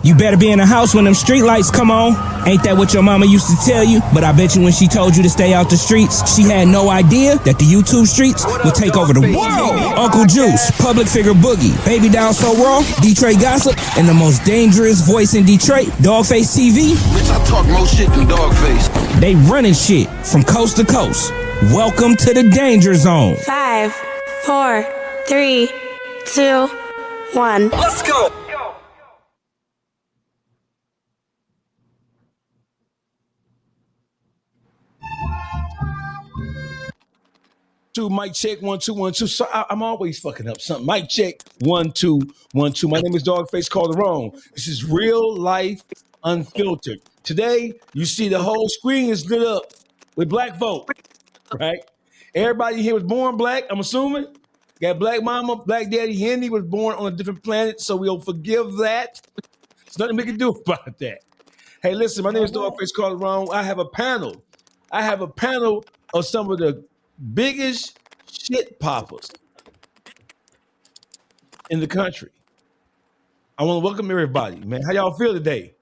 You better be in the house when them street lights come on. Ain't that what your mama used to tell you? But I bet you when she told you to stay out the streets, she had no idea that the YouTube streets would take over the world. Uncle Juice, Public Figure Boogie, Baby Down So Raw, Detroit Gossip, and the most dangerous voice in Detroit, Dawgface TV. Bitch, I talk more shit than Dawgface. They running shit from coast to coast. Welcome to the Danger Zone. 5, 4, 3, 2, 1. Let's go. Mic check 1 2 1 2. So I'm always fucking up something. Mic check 1 2 1 2. My name is Dawgface Calderon. This is Real Life Unfiltered. Today, you see the whole screen is lit up with black folk, right? Everybody here was born black, I'm assuming. Got black mama, black daddy. Henny was born on a different planet, so we'll forgive that. There's nothing we can do about that. Hey, listen, my name is Dawgface Calderon. I have a panel of some of the biggest shit poppers in the country. I want to welcome everybody, man. How y'all feel today?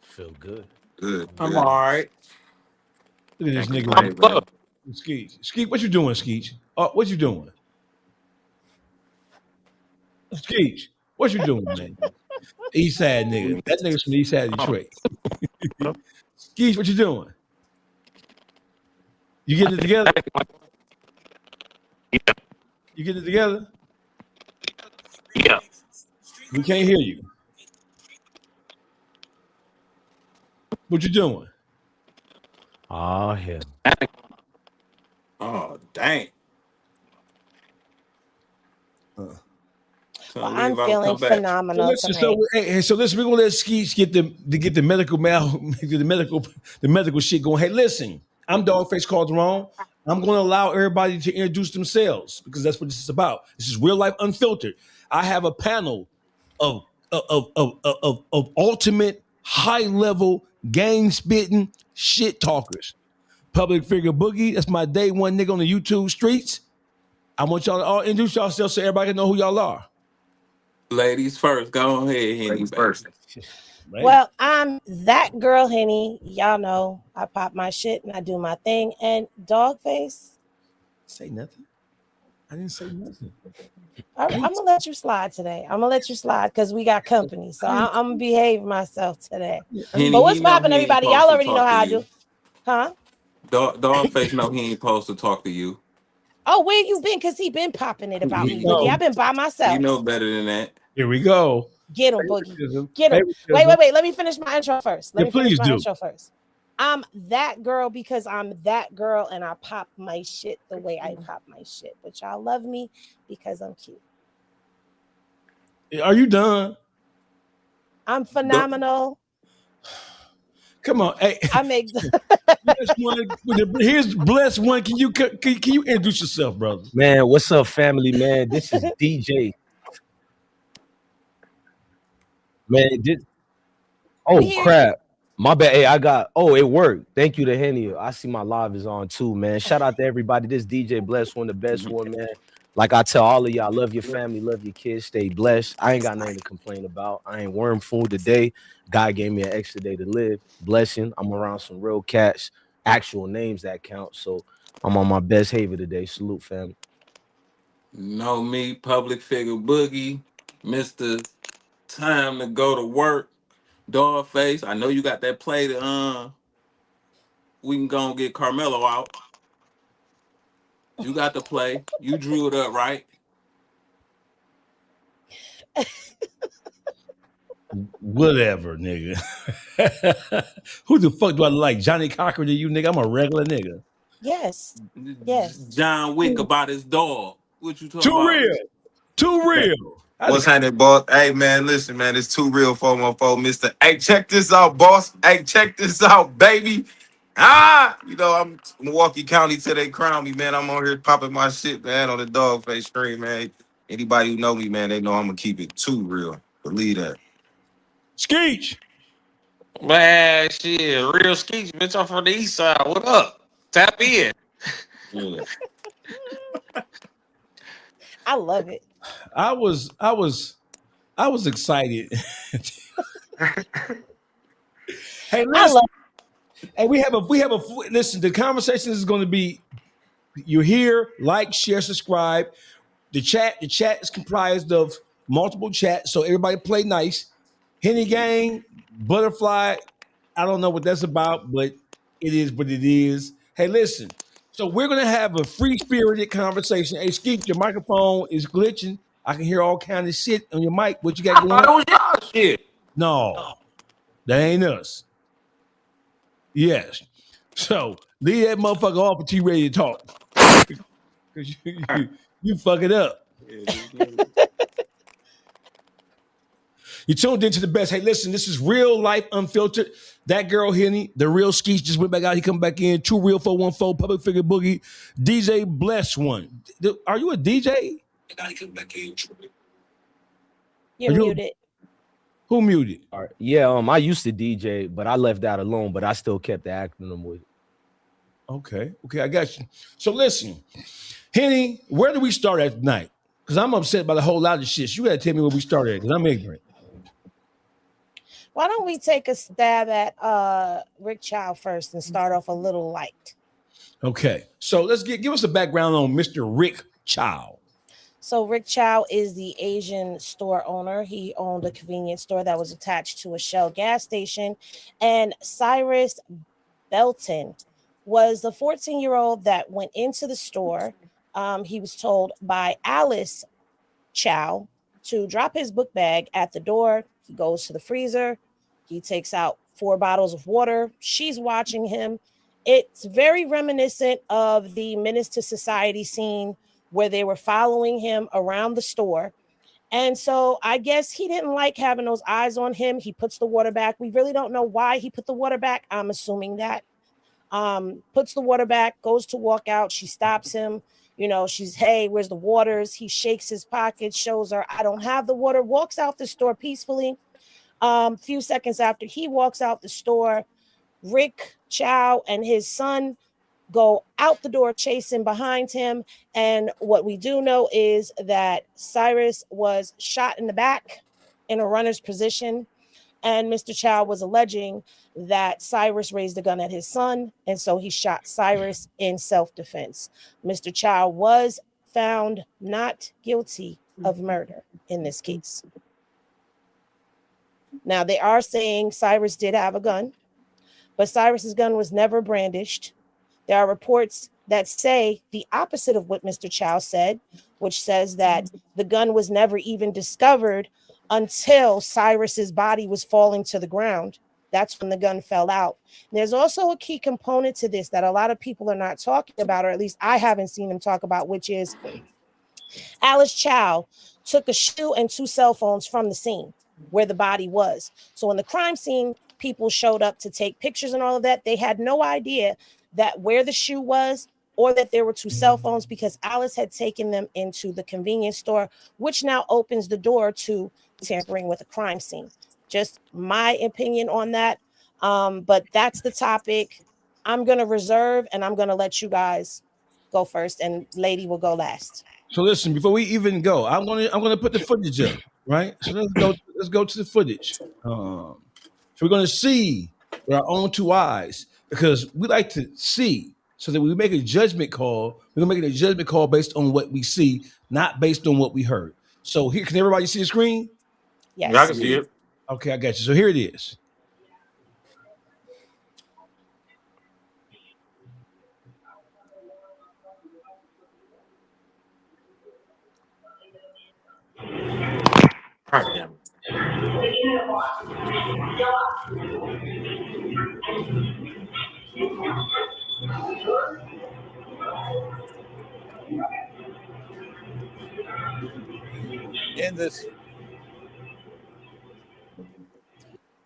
Feel good. Good. I'm all right. Look at this nigga. Skeet. Skeet, what you doing, Skeet? What you doing? Skeet, what you doing, man? East Side nigga. That nigga's from the East Side of Detroit. Skeet, what you doing? You getting it together? Yeah. You getting it together? Yeah. We can't hear you. What you doing? Oh, hell. Oh, dang. Well, I'm feeling phenomenal tonight. So listen, we're gonna let Skeets get the medical shit going. Hey, listen, I'm Dawgface Calderon. I'm gonna allow everybody to introduce themselves because that's what this is about. This is Real Life Unfiltered. I have a panel of ultimate high level gang spitting shit talkers. Public Figure Boogie, that's my day one nigga on the YouTube streets. I want y'all to all introduce yourselves so everybody can know who y'all are. Ladies first. Go ahead, Henny. First. Right. Well, I'm that girl, Henny. Y'all know I pop my shit and I do my thing. And Dawgface. Say nothing. I didn't say nothing. I'm going to let you slide today. I'm going to let you slide because we got company. So I'm going to behave myself today. Henny, but what's popping, everybody? Y'all already know how I do. Huh? Dawgface know he ain't supposed to talk to you. Oh, where you been? Because he been popping it about me, Boogie. I've been by myself. You know better than that. Here we go. Get him, Boogie. Get him. Wait. Let me finish my intro first. I'm that girl because I'm that girl and I pop my shit the way I pop my shit. But y'all love me because I'm cute. Are you done? I'm phenomenal. Come on. Hey. I make here's blessed one. Can you introduce yourself, brother? Man, what's up, family, man? This is DJ. Man, crap. My bad. Hey, it worked. Thank you to Henny. I see my live is on too, man. Shout out to everybody. This DJ Blessed one, the best one, man. Like I tell all of y'all, love your family, love your kids, stay blessed. I ain't got nothing to complain about. I ain't worm food today. God gave me an extra day to live. Blessing. I'm around some real cats, actual names that count. So I'm on my best behavior today. Salute, family. Know me, Public Figure Boogie, Mr. Time to go to work. Dawgface, I know you got that play to we can go and get Karmelo out. You got the play. You drew it up, right? Whatever, nigga. Who the fuck do I like? Johnny Cochran to you, nigga? I'm a regular nigga. Yes. John Wick about his dog. What you talking about? Too real. What's happening, boss? Hey, man, listen, man, it's too real for my phone, mister. Hey, check this out, boss. Hey, check this out, baby. I'm Milwaukee County till they crown me, man. I'm on here popping my shit, man, on the Dawgface stream, man. Anybody who know me, man, they know I'm going to keep it too real. Believe that. Skeech. Man, shit, real Skeech, bitch. I'm from the east side. What up? Tap in. Yeah. I love it. I was excited. Hey, listen. Hey, we have a listen. The conversation is going to be. You're here. Like, share, subscribe. The chat is comprised of multiple chats, so everybody play nice. Henny Gang, Butterfly. I don't know what that's about, but it is what it is. Hey, listen. So we're gonna have a free spirited conversation. Hey, Skeet, your microphone is glitching. I can hear all kind of shit on your mic. What you got I going thought it on? was y'all shit. No, that ain't us. Yes. So leave that motherfucker off until you ready to talk. Because you fuck it up. You tuned into the best. Hey, listen, this is Real Life Unfiltered. That girl, Henny, the real Skeets just went back out. He come back in. True Real 414, Public Figure Boogie, DJ Bless One. Are you a DJ? You're muted. Who muted? All right. Yeah, I used to DJ, but I left that alone, but I still kept the acronym with it. Okay, I got you. So listen, Henny, where do we start at tonight? Because I'm upset by the whole lot of shit. You got to tell me where we started at because I'm ignorant. Why don't we take a stab at Rick Chow first and start off a little light? Okay, so let's give us a background on Mr. Rick Chow. So Rick Chow is the Asian store owner. He owned a convenience store that was attached to a Shell gas station. And Cyrus Belton was the 14-year-old that went into the store. He was told by Alice Chow to drop his book bag at the door. He goes to the freezer. He takes out 4 bottles of water. She's watching him. It's very reminiscent of the Menace to Society scene where they were following him around the store. And so I guess he didn't like having those eyes on him. He puts the water back. We really don't know why he put the water back. I'm assuming that. Puts the water back, goes to walk out. She stops him. You know, she's, hey, where's the waters? He shakes his pocket, shows her, I don't have the water, walks out the store peacefully. Few seconds after he walks out the store, Rick Chow and his son go out the door, chasing behind him. And what we do know is that Cyrus was shot in the back in a runner's position. And Mr. Chow was alleging that Cyrus raised a gun at his son, and so he shot Cyrus in self-defense. Mr. Chow was found not guilty of murder in this case. Now, they are saying Cyrus did have a gun, but Cyrus's gun was never brandished. There are reports that say the opposite of what Mr. Chow said, which says that the gun was never even discovered until Cyrus's body was falling to the ground. That's when the gun fell out. There's also a key component to this that a lot of people are not talking about, or at least I haven't seen them talk about, which is Alice Chow took a shoe and 2 cell phones from the scene where the body was. So in the crime scene, people showed up to take pictures and all of that. They had no idea that where the shoe was or that there were 2 cell phones because Alice had taken them into the convenience store, which now opens the door to tampering with a crime scene. Just my opinion on that. But that's the topic. I'm going to reserve and I'm going to let you guys go first and Lady will go last. So listen, before we even go, I'm gonna put the footage up, right? So let's go to the footage. So we're gonna see with our own 2 eyes because we like to see so that we make a judgment call. We're gonna make a judgment call based on what we see, not based on what we heard. So here, can everybody see the screen? Yes. Yeah, I can see it. Okay, I got you. So here it is. God damn it.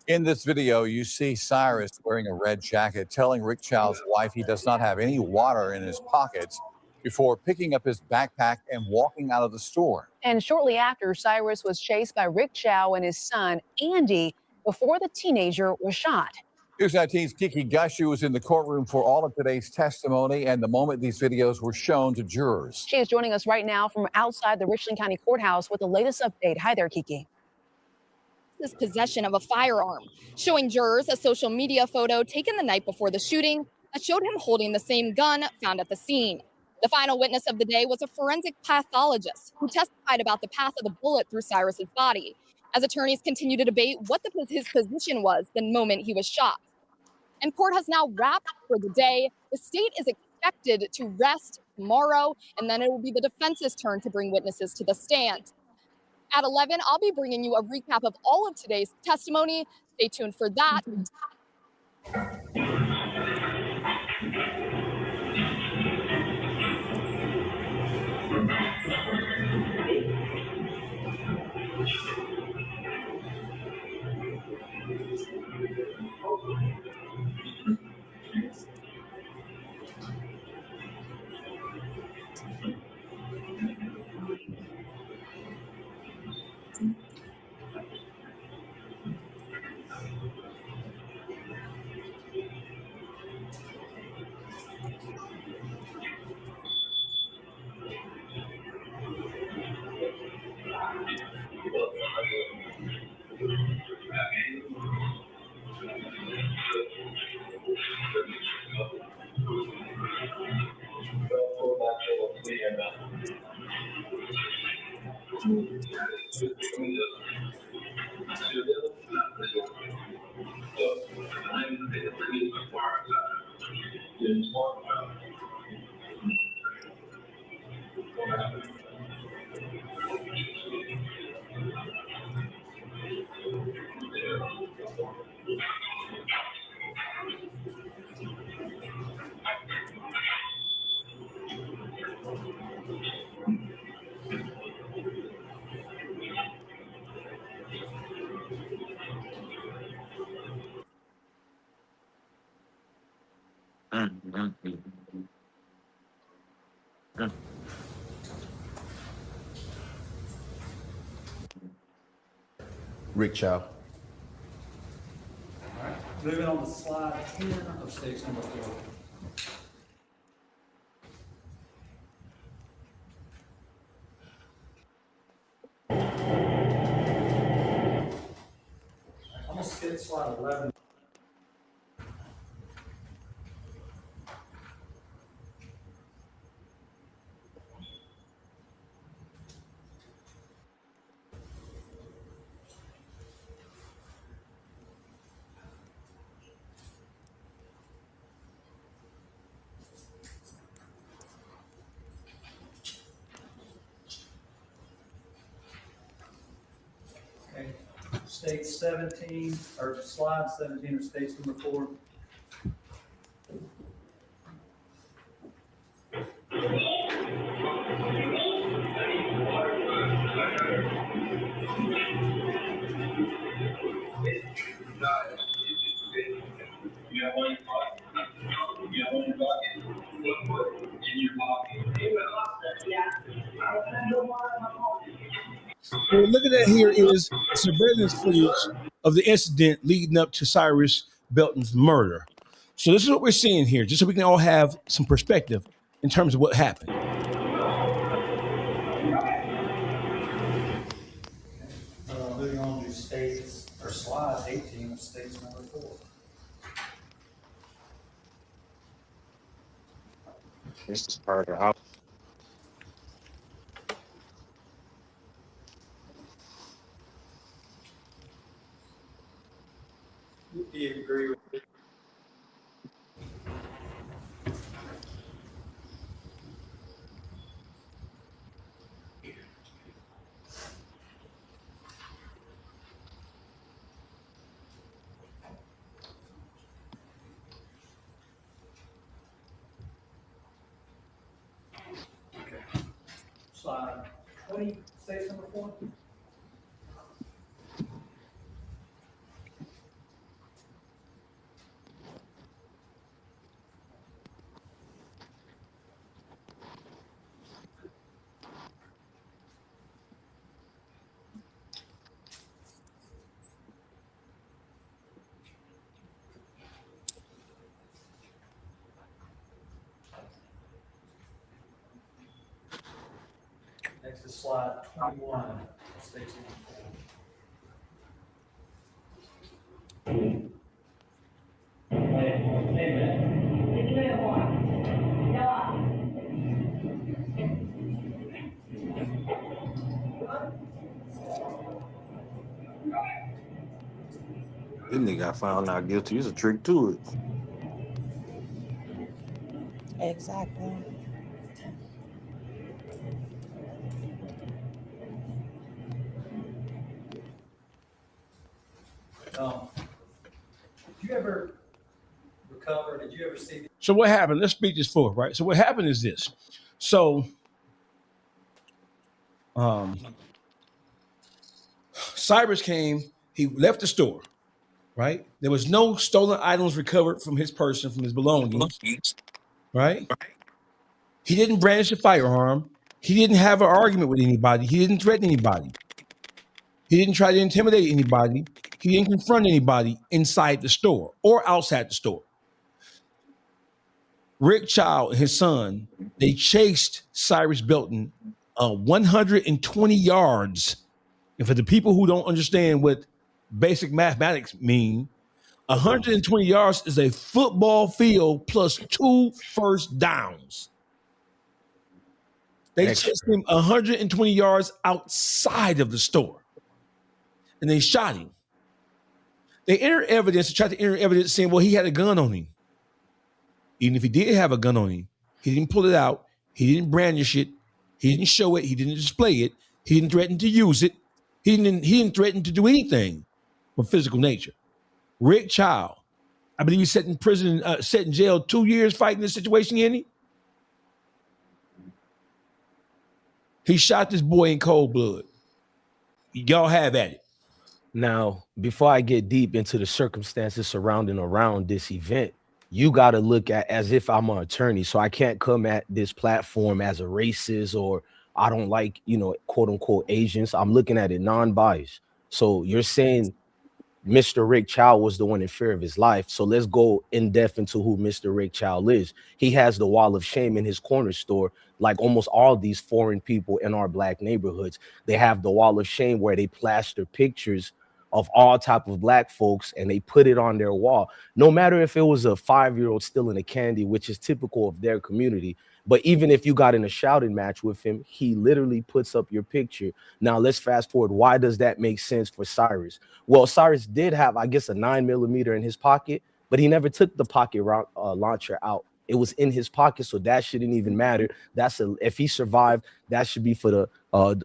In this video, you see Cyrus wearing a red jacket, telling Rick Chow's wife he does not have any water in his pockets before picking up his backpack and walking out of the store. And shortly after, Cyrus was chased by Rick Chow and his son, Andy, before the teenager was shot. News 19's Kiki Gushu was in the courtroom for all of today's testimony and the moment these videos were shown to jurors. She is joining us right now from outside the Richland County Courthouse with the latest update. Hi there, Kiki. his possession of a firearm, showing jurors a social media photo taken the night before the shooting that showed him holding the same gun found at the scene. The final witness of the day was a forensic pathologist who testified about the path of the bullet through Cyrus's body, as attorneys continue to debate what his position was the moment he was shot. And court has now wrapped for the day. The state is expected to rest tomorrow, and then it will be the defense's turn to bring witnesses to the stand. At 11, I'll be bringing you a recap of all of today's testimony. Stay tuned for that. Rick Chow. Moving on to slide 10 of stage number 4. I'm going to skip slide 11. Okay, stage 17, or slide 17 of stage number 4. What we're looking at here is surveillance footage of the incident leading up to Cyrus Belton's murder. So this is what we're seeing here, just so we can all have some perspective in terms of what happened. Moving on to stage, or slide 18 of stage number 4. This is part of the Do you agree with it? Slide 20, stage number 4. Next is slide 21, stage number 4. This nigga got found not guilty. There's a trick to it. Exactly. Did you ever recover? Did you ever see? So what happened? Let's speak this forward, right? So what happened is this. So Cyrus came, he left the store, right? There was no stolen items recovered from his person, from his belongings, right? He didn't brandish a firearm. He didn't have an argument with anybody. He didn't threaten anybody. He didn't try to intimidate anybody. He didn't confront anybody inside the store or outside the store. Rick Chow and his son, they chased Cyrus Belton 120 yards. And for the people who don't understand what basic mathematics mean, 120 yards is a football field plus 2 first downs. They chased him 120 yards outside of the store. And they shot him. They entered evidence, tried to enter evidence saying, well, he had a gun on him. Even if he did have a gun on him, he didn't pull it out. He didn't brandish it. He didn't show it. He didn't display it. He didn't threaten to use it. He didn't threaten to do anything of physical nature. Rick Chow, I believe he's set in prison, set in jail 2 years fighting this situation, Henny. He shot this boy in cold blood. Y'all have at it. Now, before I get deep into the circumstances surrounding around this event, you got to look at as if I'm an attorney. So I can't come at this platform as a racist or I don't like, quote unquote Asians. I'm looking at it non-biased. So you're saying Mr. Rick Chow was the one in fear of his life. So let's go in depth into who Mr. Rick Chow is. He has the wall of shame in his corner store, like almost all these foreign people in our black neighborhoods. They have the wall of shame where they plaster pictures of all type of black folks and they put it on their wall. No matter if it was a 5-year-old stealing a candy, which is typical of their community. But even if you got in a shouting match with him, he literally puts up your picture. Now let's fast forward. Why does that make sense for Cyrus? Well, Cyrus did have, I guess, a 9mm in his pocket, but he never took the pocket launcher out. It was in his pocket, so that shouldn't even matter. If he survived, that should be for the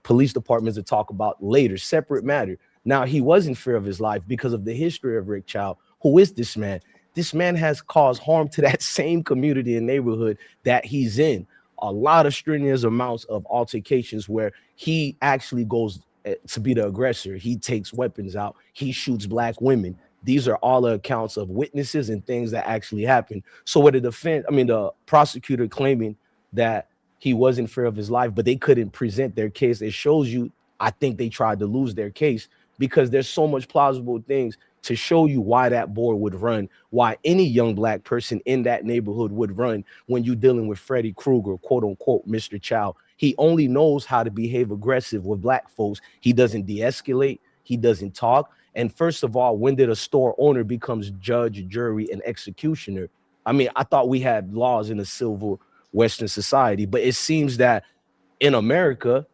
police departments to talk about later. Separate matter. Now, he was in fear of his life because of the history of Rick Chow. Who is this man? This man has caused harm to that same community and neighborhood that he's in. A lot of strenuous amounts of altercations where he actually goes to be the aggressor. He takes weapons out. He shoots black women. These are all accounts of witnesses and things that actually happened. So what the prosecutor claiming that he was in fear of his life, but they couldn't present their case. It shows you, I think they tried to lose their case because there's so much plausible things to show you why that boy would run, why any young black person in that neighborhood would run when you're dealing with Freddy Krueger, quote unquote, Mr. Chow. He only knows how to behave aggressive with black folks. He doesn't de-escalate. He doesn't talk. And first of all, when did a store owner becomes judge, jury, and executioner? I mean, I thought we had laws in a civil Western society, but it seems that in America,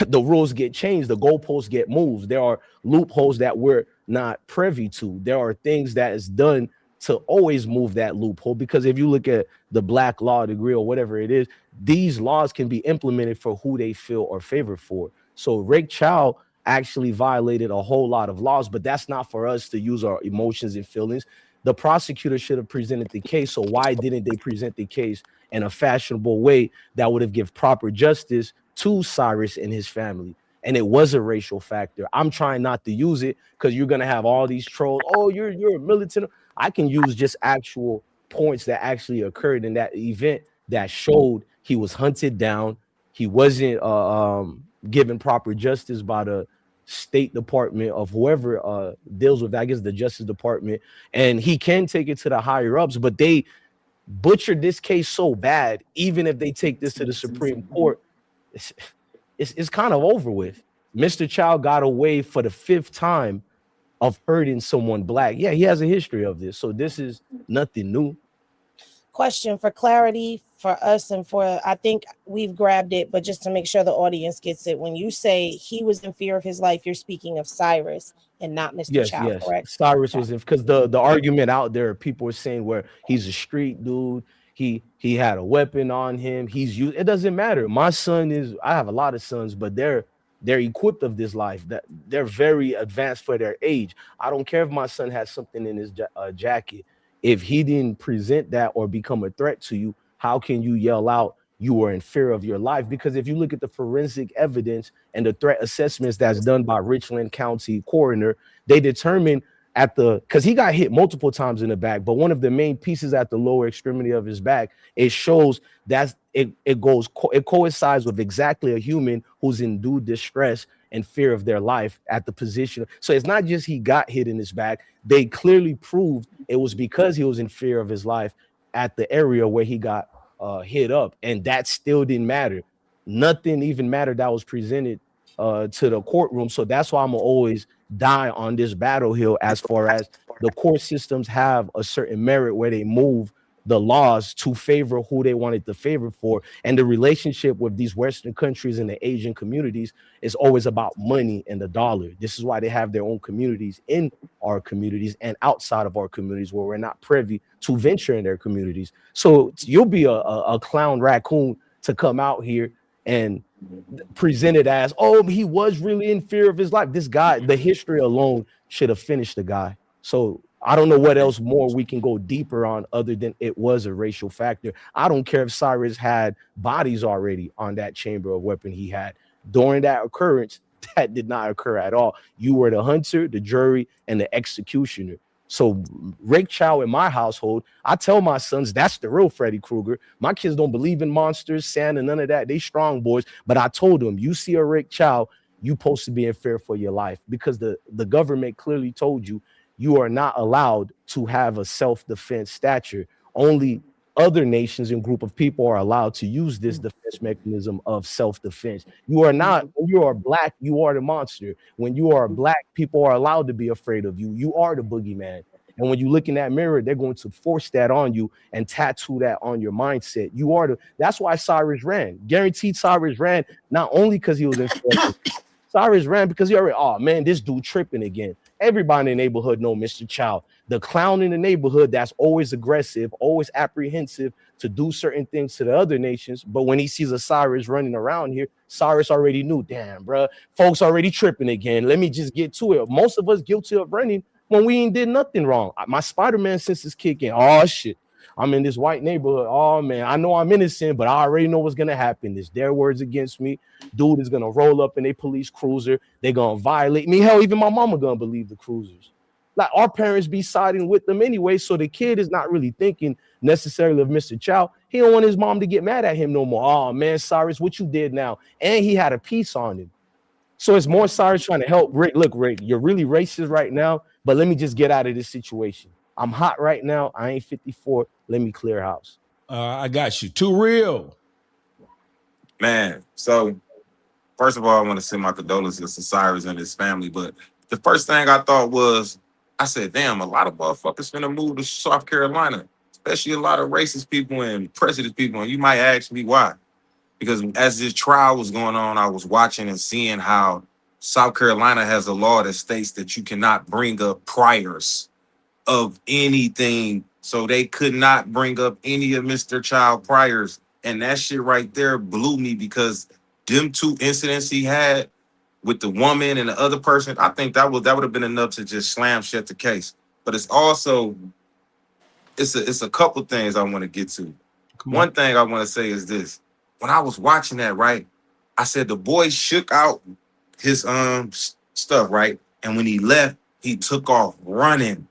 the rules get changed, the goalposts get moved. There are loopholes that we're not privy to. There are things that is done to always move that loophole, because if you look at the black law degree or whatever it is, these laws can be implemented for who they feel or favor for. So Rick Chow actually violated a whole lot of laws, but that's not for us to use our emotions and feelings. The prosecutor should have presented the case. So why didn't they present the case in a fashionable way that would have given proper justice to Cyrus and his family? And it was a racial factor. I'm trying not to use it because you're going to have all these trolls. Oh, you're a militant. I can use just actual points that actually occurred in that event that showed he was hunted down. He wasn't given proper justice by the State Department of whoever deals with, I guess, the Justice Department. And he can take it to the higher ups, but they butchered this case so bad, even if they take this to the Supreme Court, it's kind of over with. Mr. Chow got away for the 5th time of hurting someone black. Yeah, he has a history of this, so this is nothing new. question for clarity for us and for, I think we've grabbed it, but just to make sure the audience gets it. When you say he was in fear of his life, you're speaking of Cyrus and not Mr. Yes, Chow, yes. correct? Cyrus Okay. was in because the argument out there, people are saying where he's a street dude, he had a weapon on him, he's used. It doesn't matter. My son is. I have a lot of sons, but they're equipped of this life. That they're very advanced for their age. I don't care if my son has something in his jacket. If he didn't present that or become a threat to you, how can you yell out you are in fear of your life? Because if you look at the forensic evidence and the threat assessments that's done by Richland County coroner, they determine because he got hit multiple times in the back, but one of the main pieces at the lower extremity of his back, it shows that it coincides with exactly a human who's in due distress and fear of their life at the position. So it's not just he got hit in his back. They clearly proved it was because he was in fear of his life at the area where he got hit up, and that still didn't matter. Nothing even mattered that was presented to the courtroom. So that's why I'm always die on this battle hill as far as the court systems have a certain merit where they move the laws to favor who they wanted to favor for. And the relationship with these Western countries and the Asian communities is always about money and the dollar. This is why they have their own communities in our communities and outside of our communities where we're not privy to venture in their communities. So you'll be a clown raccoon to come out here and presented as, oh, he was really in fear of his life. This guy, the history alone should have finished the guy. So I don't know what else more we can go deeper on other than it was a racial factor. I don't care if Cyrus had bodies already on that chamber of weapon he had. During that occurrence, that did not occur at all. You were the hunter, the jury, and the executioner. So Rick Chow in my household, I tell my sons that's the real Freddy Krueger. My kids don't believe in monsters, Santa, none of that. They strong boys. But I told them, you see a Rick Chow, you supposed to be in fear for your life because the government clearly told you you are not allowed to have a self-defense stature. Only other nations and group of people are allowed to use this defense mechanism of self-defense. You are not, when you are black, you are the monster. When you are black, people are allowed to be afraid of you. You are the boogeyman. And when you look in that mirror, they're going to force that on you and tattoo that on your mindset. You are that's why Cyrus ran. Guaranteed Cyrus ran, not only because he was in Cyrus ran because he already, oh man, this dude tripping again. Everybody in the neighborhood know Mr. Chow, the clown in the neighborhood that's always aggressive, always apprehensive to do certain things to the other nations. But when he sees a Cyrus running around here, Cyrus already knew, damn, bro, folks already tripping again. Let me just get to it. Most of us guilty of running when we ain't did nothing wrong. My Spider-Man sense is kicking. Oh, shit. I'm in this white neighborhood. Oh, man, I know I'm innocent, but I already know what's going to happen. It's their words against me. Dude is going to roll up in a police cruiser. They're going to violate me. Hell, even my mama going to believe the cruisers. Like, our parents be siding with them anyway, so the kid is not really thinking necessarily of Mr. Chow. He don't want his mom to get mad at him no more. Oh, man, Cyrus, what you did now? And he had a piece on him. So it's more Cyrus trying to help Rick. Look, Rick, you're really racist right now, but let me just get out of this situation. I'm hot right now. I ain't 54. Let me clear house. I got you. Too real. Man, so first of all, I want to send my condolences to Cyrus and his family. But the first thing I thought was, I said, damn, a lot of motherfuckers finna move to South Carolina, especially a lot of racist people and prejudice people. And you might ask me why. Because as this trial was going on, I was watching and seeing how South Carolina has a law that states that you cannot bring up priors of anything. So they could not bring up any of Mr. Child priors. And that shit right there blew me because them two incidents he had with the woman and the other person, I think that would have been enough to just slam shut the case. But it's also, it's a couple things I want to get to. One thing I want to say is this. When I was watching that, right, I said the boy shook out his stuff, right? And when he left, he took off running.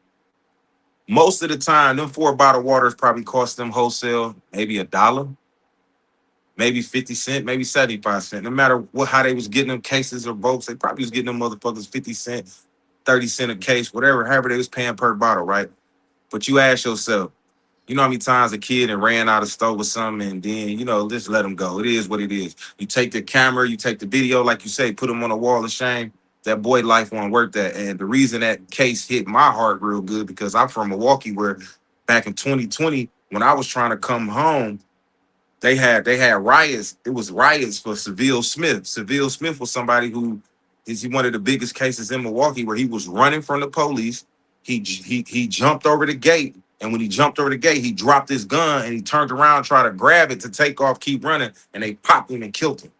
Most of the time, them 4 bottled waters probably cost them wholesale maybe $1, maybe 50 cents, maybe 75 cents. No matter how they was getting them cases or boats, they probably was getting them motherfuckers 50 cents, 30 cents a case, however they was paying per bottle, right? But you ask yourself, you know how many times a kid and ran out of store with something and then, just let them go. It is what it is. You take the camera, you take the video, like you say, put them on a wall of shame. That boy life won't work that. And the reason that case hit my heart real good, because I'm from Milwaukee, where back in 2020, when I was trying to come home, they had riots. It was riots for Seville Smith. Seville Smith was somebody who is one of the biggest cases in Milwaukee where he was running from the police. He jumped over the gate, and when he jumped over the gate, he dropped his gun and he turned around, tried to grab it to take off, keep running, and they popped him and killed him.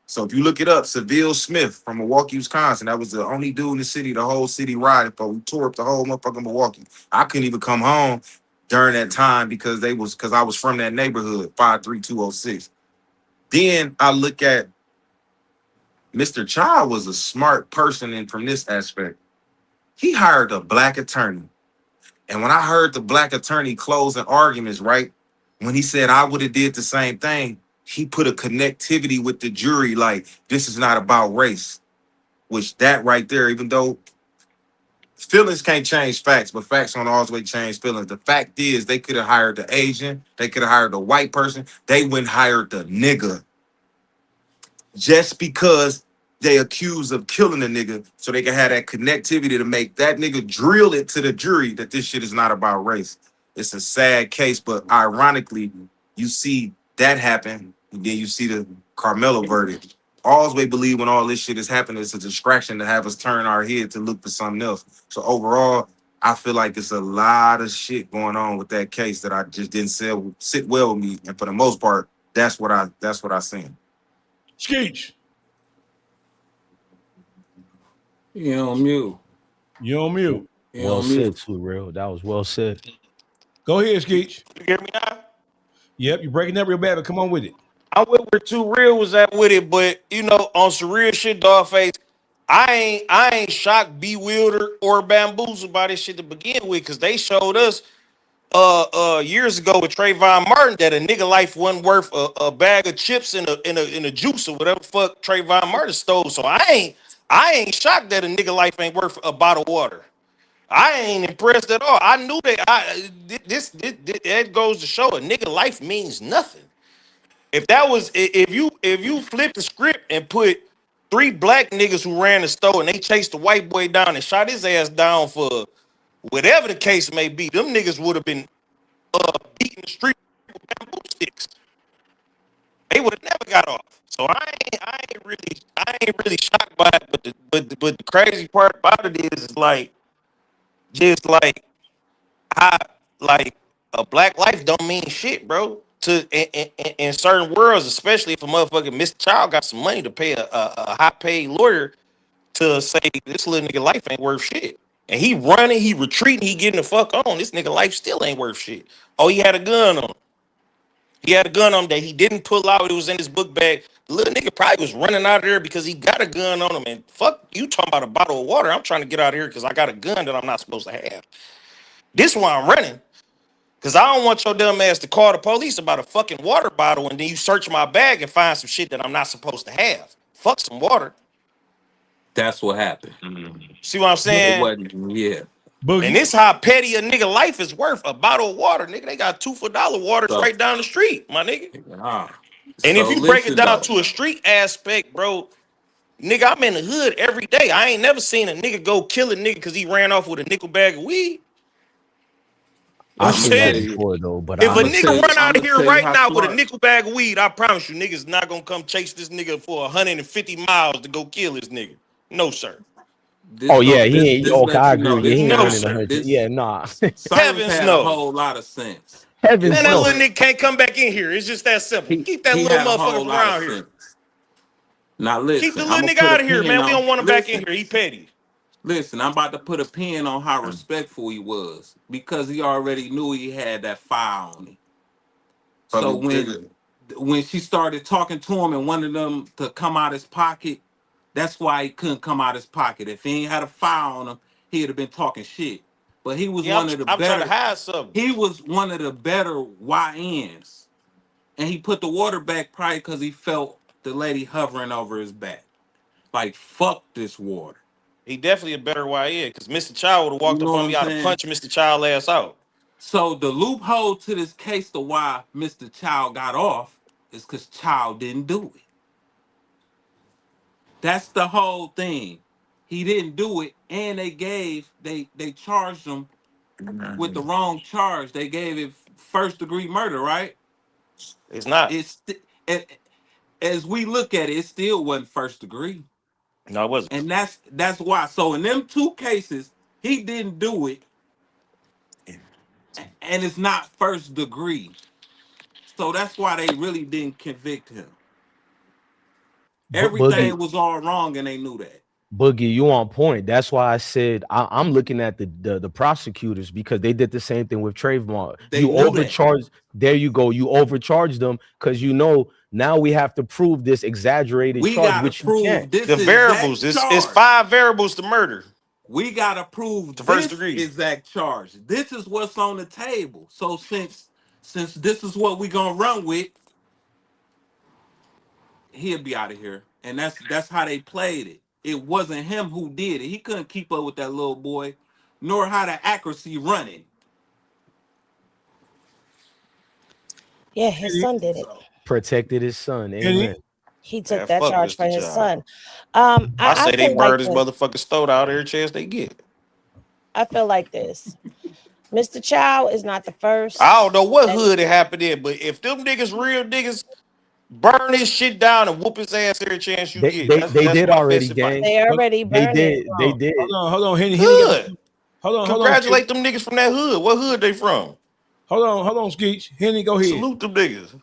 So if you look it up, Seville Smith from Milwaukee, Wisconsin, that was the only dude in the city, the whole city rioted for. We tore up the whole motherfucking Milwaukee. I couldn't even come home during that time because I was from that neighborhood, 53206. Then I look at Mr. Chow was a smart person, and from this aspect, he hired a black attorney. And when I heard the black attorney closing arguments, right, when he said I would have did the same thing, he put a connectivity with the jury, like this is not about race. Which that right there, even though feelings can't change facts, but facts don't always change feelings. The fact is, they could have hired the Asian, they could have hired the white person, they went and hired the nigga just because they accused of killing a nigga, so they can have that connectivity to make that nigga drill it to the jury that this shit is not about race. It's a sad case, but ironically, you see that happen, and then you see the Karmelo verdict. Always believe when all this shit is happening, it's a distraction to have us turn our head to look for something else. So overall, I feel like it's a lot of shit going on with that case that I just didn't sit well with me. And for the most part, that's what I seen. Skeech. You on mute. You on mute. Well said, too, real. That was well said. Go ahead, Skeech. You hear me now? Yep, you're breaking up real bad, but come on with it. I went where Too Real was at with it, but you know, on some real shit, Dawgface, I ain't shocked, bewildered, or bamboozled by this shit to begin with, because they showed us years ago with Trayvon Martin that a nigga life wasn't worth a bag of chips in a juice or whatever the fuck Trayvon Martin stole. So I ain't shocked that a nigga life ain't worth a bottle of water. I ain't impressed at all. I knew that goes to show a nigga life means nothing. If you flip the script and put 3 black niggas who ran the store and they chased the white boy down and shot his ass down for whatever the case may be, them niggas would have been beating the street with bamboo sticks. They would have never got off. So I ain't really shocked by it. But the crazy part about it is like just like how like a black life don't mean shit, bro. In certain worlds, especially if a motherfucker Mr. Child got some money to pay a high paid lawyer to say this little nigga life ain't worth shit. And he running, he retreating, he getting the fuck on. This nigga life still ain't worth shit. Oh, he had a gun on him. He had a gun on him that he didn't pull out. It was in his book bag. The little nigga probably was running out of there because he got a gun on him. And fuck, you talking about a bottle of water. I'm trying to get out of here because I got a gun that I'm not supposed to have. This why I'm running. Because I don't want your dumb ass to call the police about a fucking water bottle and then you search my bag and find some shit that I'm not supposed to have. Fuck some water. That's what happened. See what I'm It saying? wasn't, yeah. And this how petty a nigga life is worth. A bottle of water, nigga. They got $2 for $1 waters So, right down the street, my nigga. And if so you break it listen down though. to a street aspect, bro, nigga, I'm in the hood every day. I ain't never seen a nigga go kill a nigga because he ran off with a nickel bag of weed. You know I what I'm seen that saying? before though, but If a I'ma nigga run I'm out of gonna here tell you right how now with a smart. nickel bag of weed, I promise you, niggas not gonna come chase this nigga for 150 miles to go kill this nigga. No, sir. oh yeah, he ain't This okay. let I you agree know with you. this He ain't No, guy, running sir. 100. this Yeah, nah. Cyrus Heavens had a no. whole lot of sense. Heavens Man, that no. little nigga can't come back in here. It's just that simple. Keep that He little had a motherfucker whole from lot of around here. sense. Now Keep the listen, I'm little gonna nigga put a out of here, pin man. We on. don't want him back in Listen, here. He petty. listen. I'm about to put a pin on how respectful he was because he already knew he had that fire on him. So Public figure. when she started talking to him and wanted them to come out his pocket, that's why he couldn't come out his pocket. If he ain't had a fire on him, he'd have been talking shit. But he was Yeah, one of the I'm trying to better. hide something. He was one of the better YNs, and he put the water back probably because he felt the lady hovering over his back. Like fuck this water. He definitely a better YN because Mr. Chow would have You walked know up what on I'm me. I'd have saying? punched Mr. Chow ass out. So the loophole to this case to why Mr. Chow got off is because Chow didn't do it. That's the whole thing. He didn't do it, and they charged him with the wrong charge. They gave it first degree murder, right? It's not. As we look at it, it still wasn't first degree. No, it wasn't. And that's why. So in them two cases, he didn't do it, and it's not first degree. So that's why they really didn't convict him. Boogie, Everything was all wrong, and they knew that. Boogie, you on point. That's why I said I'm looking at the prosecutors because they did the same thing with Trayvon. They You knew that. overcharged. There you go. You overcharged them because now we have to prove this exaggerated We charge, gotta which you prove can't. this The variables. exact It's charge. 5 variables to murder. We gotta prove To first this degree. exact charge. This is what's on the table. So since this is what we gonna run with, he'll be out of here. And that's how they played it. It wasn't him who did it. He couldn't keep up with that little boy, nor how the accuracy running. Yeah, his son did it. Protected his son. Amen. He took Man, that fuck charge for Mr. his Chow. son. I say they feel burn like this this. motherfucking stove out every chance they get. I feel like this. Mr. Chow is not the first. I don't know what and hood it happened in, but if them niggas real niggas burn this shit down and whoop his ass every chance you get, They that's did my already, best advice. gang. They already They burned it. did. They did. Hold on, Henny. Good. Hold on. Congratulate them niggas from that hood. What hood they from? Hold on, Skeech. Henny, go ahead. Salute them niggas.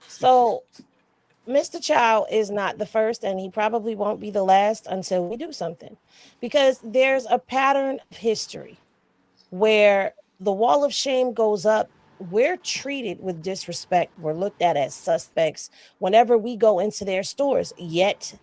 So Mr. Chow is not the first, and he probably won't be the last until we do something, because there's a pattern of history where the wall of shame goes up. We're treated with disrespect. We're looked at as suspects whenever we go into their stores, yet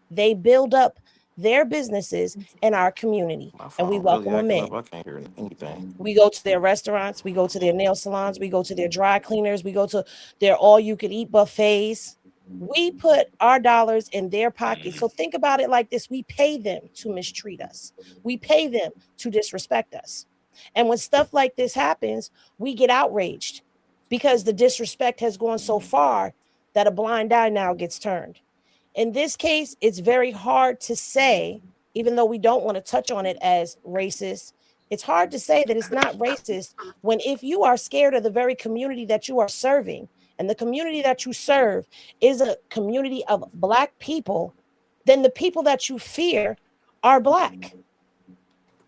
they build up their businesses in our community, and we welcome them in. I can't hear anything. We go to their restaurants, we go to their nail salons, we go to their dry cleaners, we go to their all-you-can-eat buffets. We put our dollars in their pockets. So think about it like this. We pay them to mistreat us. We pay them to disrespect us. And when stuff like this happens, we get outraged because the disrespect has gone so far that a blind eye now gets turned. In this case, it's very hard to say, even though we don't want to touch on it as racist, it's hard to say that it's not racist when if you are scared of the very community that you are serving, and the community that you serve is a community of Black people, then the people that you fear are Black.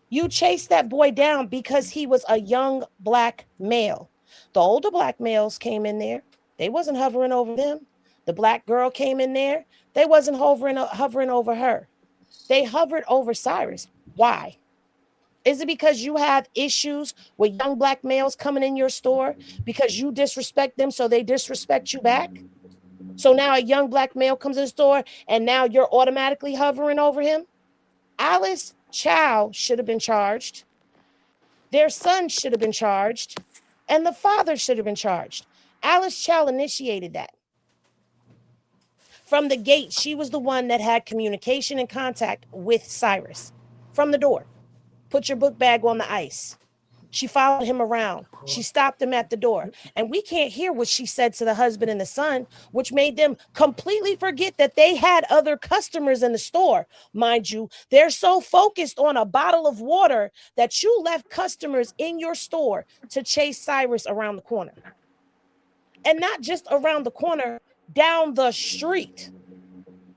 You chased that boy down because he was a young Black male. The older Black males came in there. They wasn't hovering over them. The Black girl came in there. They wasn't hovering over her. They hovered over Cyrus. Why? Is it because you have issues with young Black males coming in your store because you disrespect them, so they disrespect you back? So now a young Black male comes in the store and now you're automatically hovering over him? Alice Chow should have been charged. Their son should have been charged. And the father should have been charged. Alice Chow initiated that. From the gate, she was the one that had communication and contact with Cyrus. From the door. Put your book bag on the ice. She followed him around. She stopped him at the door. And we can't hear what she said to the husband and the son, which made them completely forget that they had other customers in the store. Mind you, they're so focused on a bottle of water that you left customers in your store to chase Cyrus around the corner. And not just around the corner, down the street,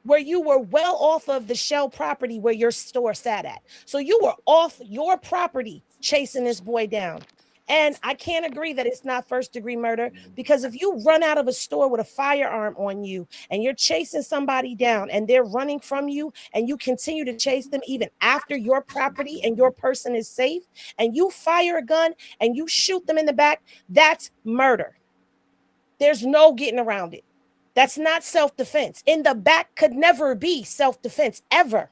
where you were well off of the Shell property where your store sat at. So you were off your property chasing this boy down. And I can't agree that it's not first degree murder, because if you run out of a store with a firearm on you and you're chasing somebody down and they're running from you and you continue to chase them even after your property and your person is safe, and you fire a gun and you shoot them in the back, that's murder. There's no getting around it. That's not self-defense. In the back could never be self-defense, ever.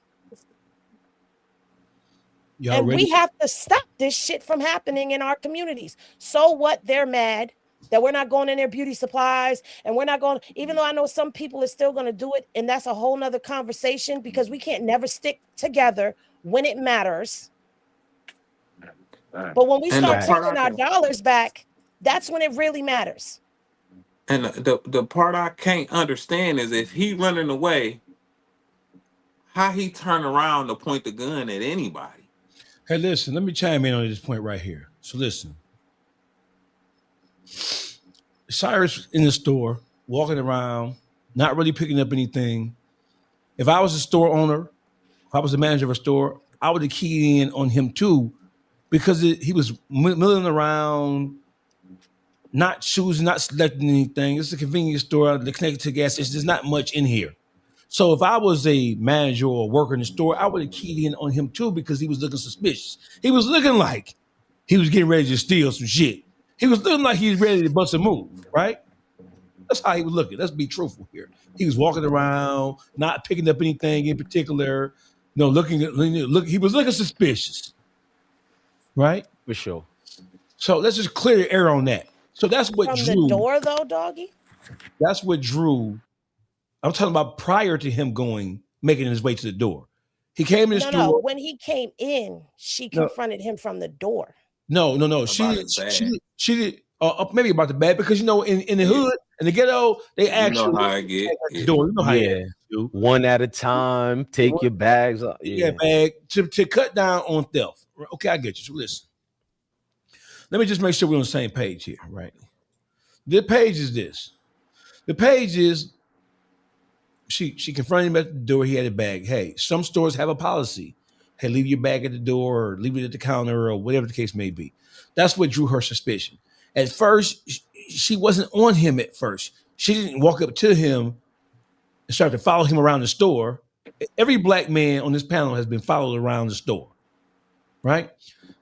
And we have to stop this shit from happening in our communities. So what? They're mad that we're not going in their beauty supplies, and we're not going, even though I know some people are still going to do it, and that's a whole nother conversation, because we can't never stick together when it matters. But when we start taking our dollars back, that's when it really matters. And the part I can't understand is if he running away, how he turn around to point the gun at anybody. Hey, listen, let me chime in on this point right here. So listen, Cyrus in the store, walking around, not really picking up anything. If I was a store owner, if I was the manager of a store, I would have keyed in on him too, because he was milling around, not choosing, not selecting anything. It's a convenience store. They're connected to gas station. There's not much in here. So if I was a manager or a worker in the store, I would have keyed in on him too, because he was looking suspicious. He was looking like he was getting ready to steal some shit. He was looking like he was ready to bust a move, right? That's how he was looking. Let's be truthful here. He was walking around, not picking up anything in particular. He was looking suspicious, right? For sure. So let's just clear the air on that. So that's what From drew. the door, though, doggy. That's what drew. I'm talking about prior to him making his way to the door. He came in the store. No, when he came in, she confronted him from the door. No. She did. Maybe about the bag, because in the hood, in the ghetto, they actually know how I get. The door. You know how you do. One at a time. Take your bags up. Yeah, bag to cut down on theft. Okay, I get you. So listen. Let me just make sure we're on the same page here, right? The page is this. The page is she confronted him at the door. He had a bag. Hey, some stores have a policy. Hey, leave your bag at the door, or leave it at the counter, or whatever the case may be. That's what drew her suspicion. At first, she wasn't on him at first. She didn't walk up to him and start to follow him around the store. Every black man on this panel has been followed around the store, right?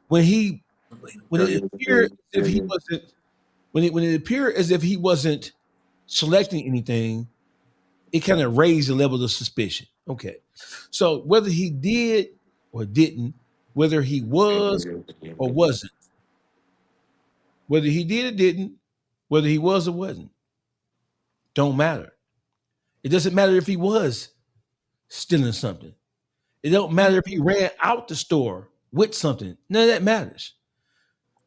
When it appeared as if he wasn't selecting anything, it kind of raised the level of suspicion. Okay. So whether he did or didn't, whether he was or wasn't, whether he did or didn't, whether he was or wasn't, don't matter. It doesn't matter if he was stealing something. It don't matter if he ran out the store with something. None of that matters.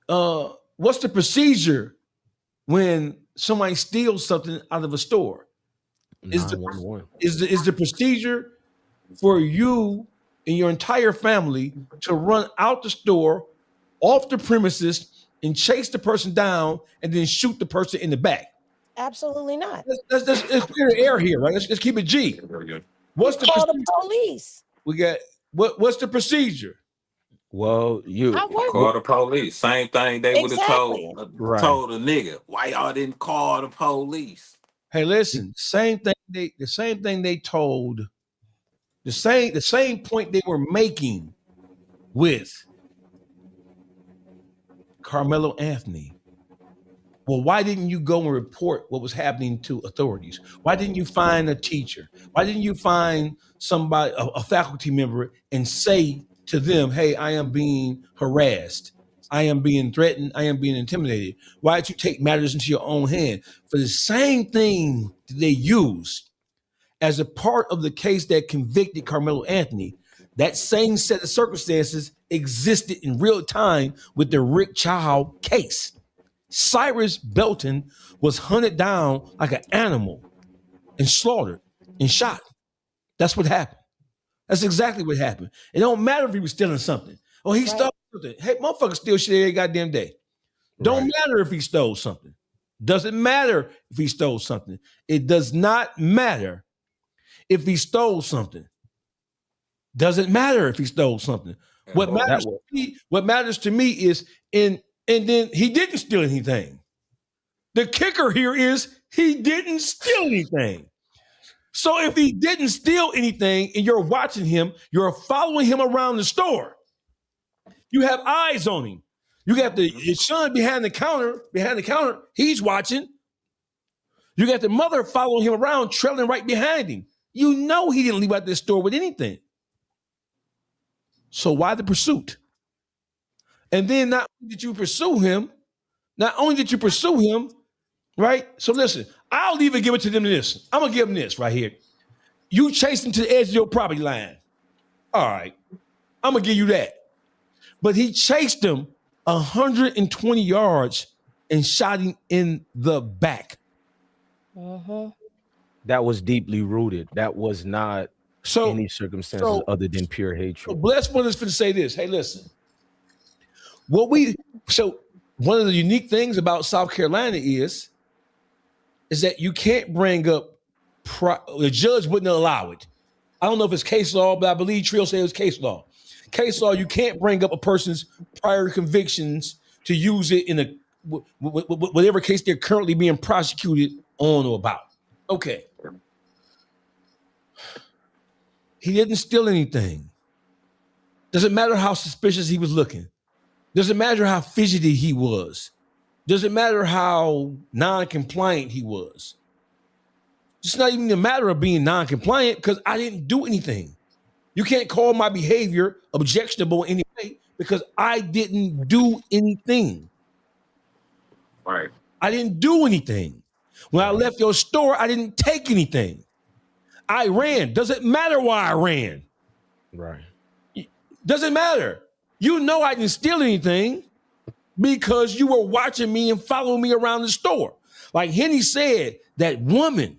What's the procedure when somebody steals something out of a store? Is the procedure for you and your entire family to run out the store, off the premises, and chase the person down and then shoot the person in the back? Absolutely not. Let's clear the air here, right? Let's keep it G. What's the call the police? We got what's the procedure? Well, you call the police. Same thing they would have told a nigga. Why y'all didn't call the police? Hey, listen, the same thing they told, the same point they were making with Karmelo Anthony. Well, why didn't you go and report what was happening to authorities? Why didn't you find a teacher? Why didn't you find somebody, a faculty member, and say to them, hey, I am being harassed. I am being threatened. I am being intimidated. Why did you take matters into your own hand? For the same thing that they used as a part of the case that convicted Karmelo Anthony, that same set of circumstances existed in real time with the Rick Chow case. Cyrus Belton was hunted down like an animal and slaughtered and shot. That's what happened. That's exactly what happened. It don't matter if he was stealing something. Oh, he stole something. Hey, motherfucker steal shit every goddamn day. Don't matter if he stole something. Doesn't matter if he stole something. It does not matter if he stole something. Doesn't matter if he stole something. What matters to me is and then he didn't steal anything. The kicker here is he didn't steal anything. So if he didn't steal anything and you're watching him, you're following him around the store. You have eyes on him. You got his son behind the counter, he's watching. You got the mother following him around, trailing right behind him. You know he didn't leave out this store with anything. So why the pursuit? And then not only did you pursue him, right? So listen, I'll even give it to them this. I'm going to give them this right here. You chased him to the edge of your property line. All right. I'm going to give you that. But he chased him 120 yards and shot him in the back. That was deeply rooted. That was not any circumstances other than pure hatred. So Bless one is going to say this. Hey, listen. one of the unique things about South Carolina is that you can't bring up the judge wouldn't allow it. I don't know if it's case law, but I believe Trill said it was case law. Case law, you can't bring up a person's prior convictions to use it in a whatever case they're currently being prosecuted on or about. Okay. He didn't steal anything. Doesn't matter how suspicious he was looking. Doesn't matter how fidgety he was. Doesn't matter how non-compliant he was. It's not even a matter of being non-compliant because I didn't do anything. You can't call my behavior objectionable in any way because I didn't do anything. Right. I didn't do anything. When I left your store, I didn't take anything. I ran. Doesn't matter why I ran. Right. Doesn't matter. You know I didn't steal anything because you were watching me and following me around the store. Like Henny said, that woman,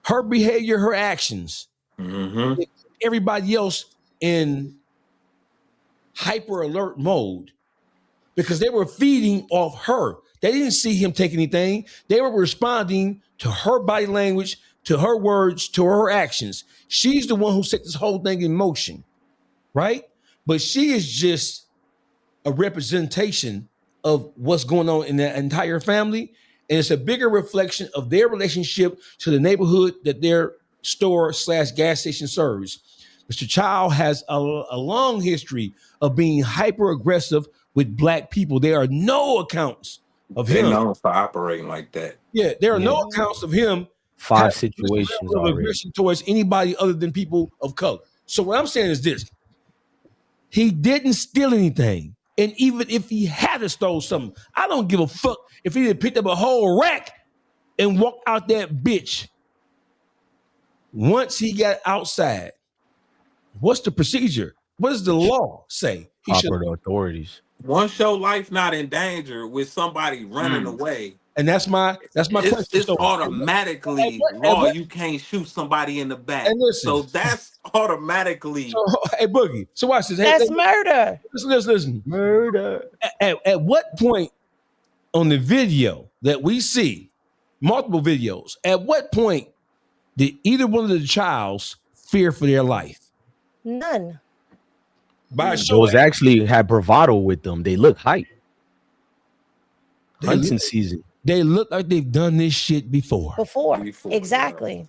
her behavior, her actions, everybody else in hyper alert mode because they were feeding off her. They didn't see him take anything. They were responding to her body language, to her words, to her actions. She's the one who set this whole thing in motion, right? But she is just a representation of what's going on in that entire family. And it's a bigger reflection of their relationship to the neighborhood that their store/gas station serves. Mr. Chow has a long history of being hyper aggressive with Black people. There are no accounts of They're him. known for operating like that. Yeah, there are no accounts of him 5 situations of already. aggression towards anybody other than people of color. So what I'm saying is this. He didn't steal anything. And even if he had stole something, I don't give a fuck if he had picked up a whole rack and walked out that bitch. Once he got outside, what's the procedure? What does the law say? Proper authorities. Once your life not in danger with somebody running away, and that's my question. It's So, automatically law. You can't shoot somebody in the back. And listen, so that's automatically. So, hey, Boogie. So watch this. That's murder. Listen. Murder. At what point on the video that we see, multiple videos, at what point did either one of the childs fear for their life? None. Those actually had bravado with them. They look hype. Hunting season. They look like they've done this shit before. Exactly.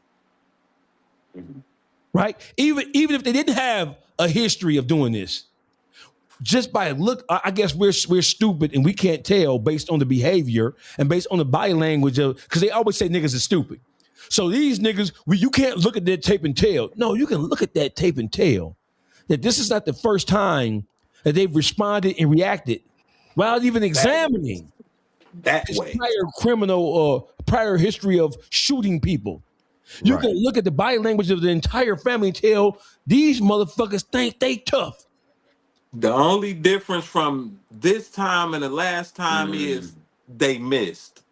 Right? Even if they didn't have a history of doing this, just by look, I guess we're stupid and we can't tell based on the behavior and based on the body language of, because they always say niggas are stupid. So these niggas, you can't look at that tape and tell. No, you can look at that tape and tell that this is not the first time that they've responded and reacted without even examining his prior criminal or prior history of shooting people. You can look at the body language of the entire family and tell these motherfuckers think they tough. The only difference from this time and the last time is they missed.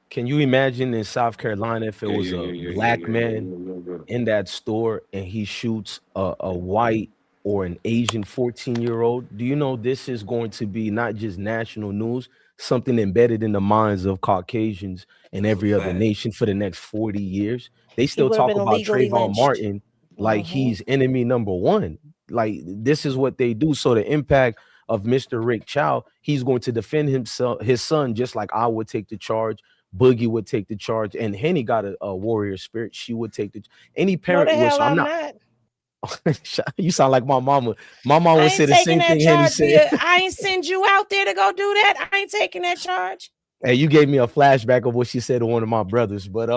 Can you imagine in South Carolina if it was a Black man in that store and he shoots a white or an Asian 14-year-old? Do you know this is going to be not just national news, something embedded in the minds of Caucasians in every other nation for the next 40 years? They still talk about Trayvon Martin like he's enemy number one. Like this is what they do. So the impact of Mr. Rick Chow, he's going to defend himself, his son, just like I would take the charge. Boogie would take the charge, and Henny got a warrior spirit. She would take any parent would. So I'm not. You sound like my mama. My mom would say the same thing Henny said. I ain't send you out there to go do that. I ain't taking that charge. Hey, you gave me a flashback of what she said to one of my brothers, but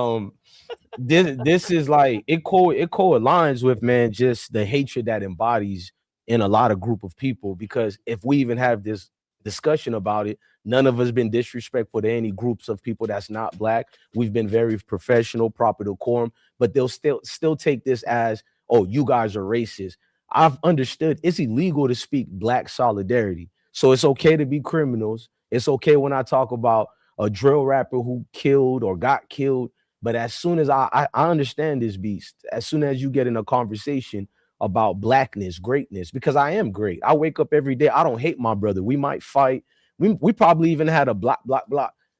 this is like it co-aligns with, man, just the hatred that embodies in a lot of group of people. Because if we even have this discussion about it, none of us been disrespectful to any groups of people that's not Black. We've been very professional, proper decorum, but they'll still take this as, oh, you guys are racist. I've understood it's illegal to speak Black solidarity. So it's okay to be criminals. It's okay when I talk about a drill rapper who killed or got killed. But as soon as I understand this beast, as soon as you get in a conversation about blackness, greatness, because I am great. I wake up every day. I don't hate my brother. We might fight. We probably even had a block.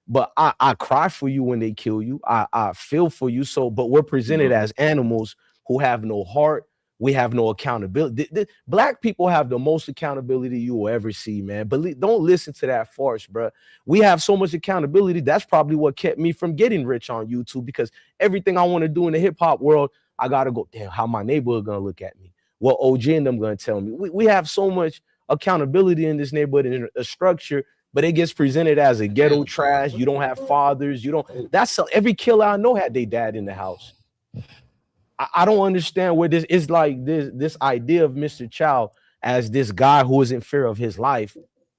But I cry for you when they kill you. I feel for you. So, but we're presented as animals who have no heart. We have no accountability. Black people have the most accountability you will ever see, man. But don't listen to that farce, bro. We have so much accountability. That's probably what kept me from getting rich on YouTube, because everything I want to do in the hip hop world, I gotta go, damn, how my neighborhood gonna look at me? What OG and them gonna tell me? We have so much accountability in this neighborhood and a structure, but it gets presented as a ghetto trash. You don't have fathers. You don't. That's every killer I know had their dad in the house. I don't understand where this is, like this idea of Mr. Chow as this guy who is in fear of his life,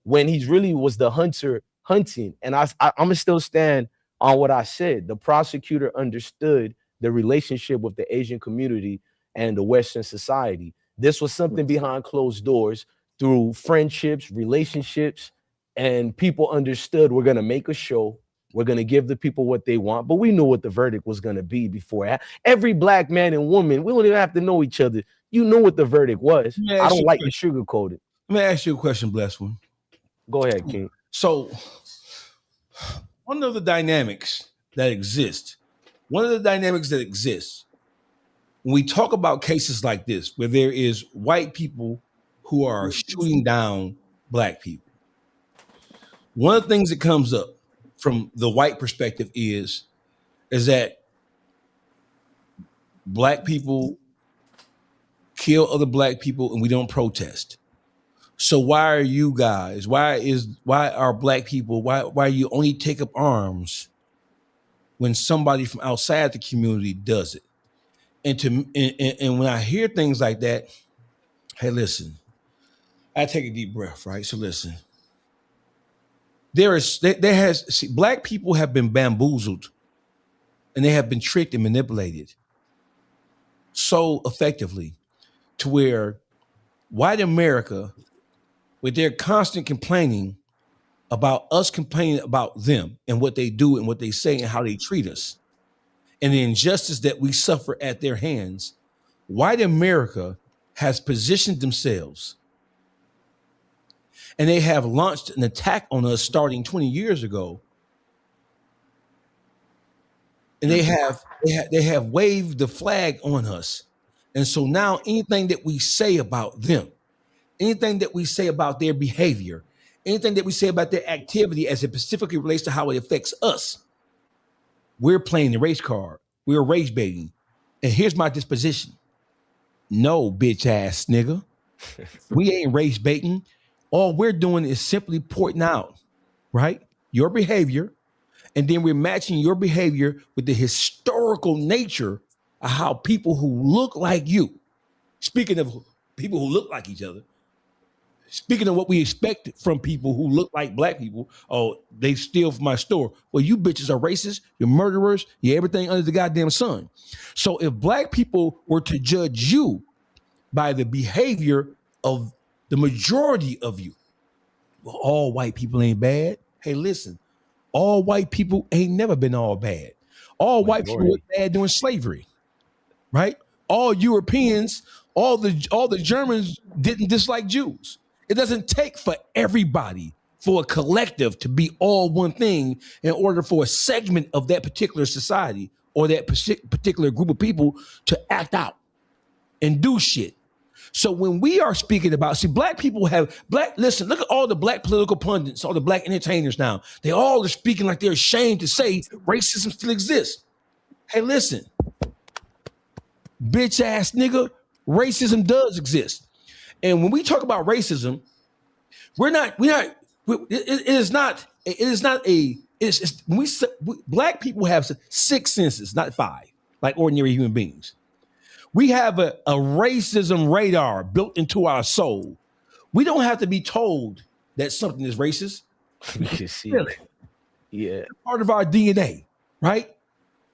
when he really was the hunter hunting. And I'm gonna still stand on what I said. The prosecutor understood the relationship with the Asian community and the Western society. This was something behind closed doors through friendships, relationships, and people understood we're gonna make a show. We're going to give the people what they want, but we knew what the verdict was going to be before. Every black man and woman, we don't even have to know each other. You know what the verdict was. I don't like to sugarcoat it. Let me ask you a question, Blessed One. Go ahead, King. So, one of the dynamics that exists, when we talk about cases like this, where there is white people who are shooting down black people, one of the things that comes up from the white perspective is that black people kill other black people and we don't protest. So why are you guys, why are black people, why you only take up arms when somebody from outside the community does it? And when I hear things like that, hey, listen, I take a deep breath, right? So listen. Black people have been bamboozled and they have been tricked and manipulated so effectively to where white America, with their constant complaining about us complaining about them and what they do and what they say and how they treat us and the injustice that we suffer at their hands, white America has positioned themselves and they have launched an attack on us starting 20 years ago. And they have waved the flag on us. And so now anything that we say about them, anything that we say about their behavior, anything that we say about their activity as it specifically relates to how it affects us, we're playing the race card. We're race baiting. And here's my disposition. No, bitch ass nigga. We ain't race baiting. All we're doing is simply pointing out, right, your behavior, and then we're matching your behavior with the historical nature of how people who look like you, speaking of people who look like each other, speaking of what we expect from people who look like black people, oh, they steal from my store. Well, you bitches are racist, you're murderers, you're everything under the goddamn sun. So if black people were to judge you by the behavior of the majority of you, well, all white people ain't bad. Hey, listen, all white people ain't never been all bad. All white people were bad during slavery, right? All Europeans, all the Germans didn't dislike Jews. It doesn't take for everybody, for a collective to be all one thing in order for a segment of that particular society or that particular group of people to act out and do shit. So when we are speaking about, black people listen, look at all the black political pundits, all the black entertainers now. They all are speaking like they're ashamed to say racism still exists. Hey, listen, bitch ass nigga, racism does exist. And when we talk about racism, black people have 6 senses, not 5, like ordinary human beings. We have a racism radar built into our soul. We don't have to be told that something is racist. We can see it. Yeah. It's part of our DNA, right?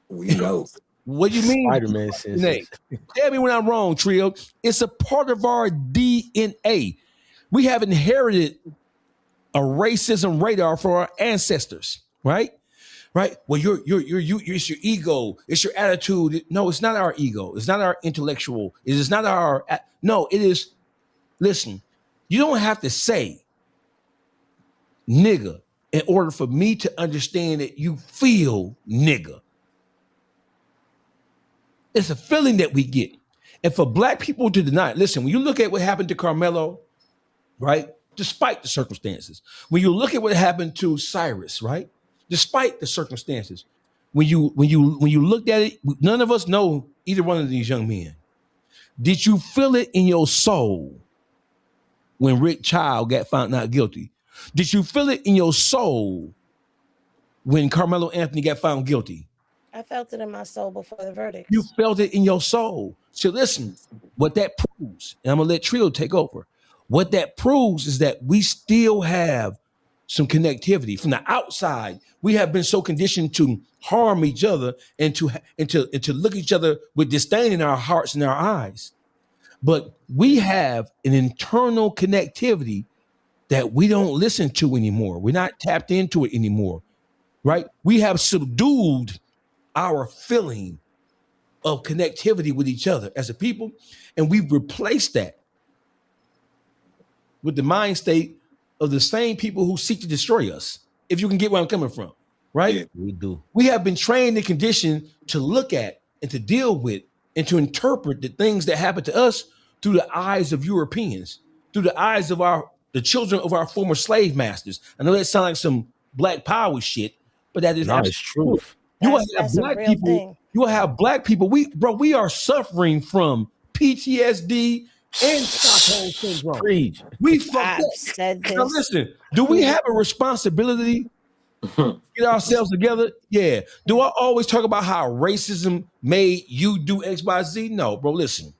We know. What do you mean? Spider-Man senses. Tell me when I'm wrong, Trio. It's a part of our DNA. We have inherited a racism radar for our ancestors, right? right? Well, it's your ego, it's your attitude. No, it's not our ego. It's not our intellectual. It is not our. No, it is. Listen, you don't have to say nigga in order for me to understand that you feel nigga. It's a feeling that we get. And for black people to deny it, listen, when you look at what happened to Karmelo, right? Despite the circumstances. When you look at what happened to Cyrus, right? Despite the circumstances. When you looked at it, none of us know either one of these young men. Did you feel it in your soul when Rick Chow got found not guilty? Did you feel it in your soul when Carmelo Anthony got found guilty? I felt it in my soul before the verdict. You felt it in your soul. So listen, what that proves, and I'm gonna let Trio take over. What that proves is that we still have some connectivity from the outside. We have been so conditioned to harm each other and to look at each other with disdain in our hearts and our eyes. But we have an internal connectivity that we don't listen to anymore. We're not tapped into it anymore, right? We have subdued our feeling of connectivity with each other as a people, and we've replaced that with the mind state of the same people who seek to destroy us, if you can get where I'm coming from, right? Yeah, we do. We have been trained and conditioned to look at and to deal with and to interpret the things that happen to us through the eyes of Europeans, through the eyes of the children of our former slave masters. I know that sounds like some black power shit, but that is it's truth. You will have black people. Thing. You will have black people. We are suffering from PTSD and Stockholm syndrome. Preach. We fucked I've up. said this. Now listen, do we have a responsibility to get ourselves together? Yeah. Do I always talk about how racism made you do X, Y, Z? No, bro. Listen,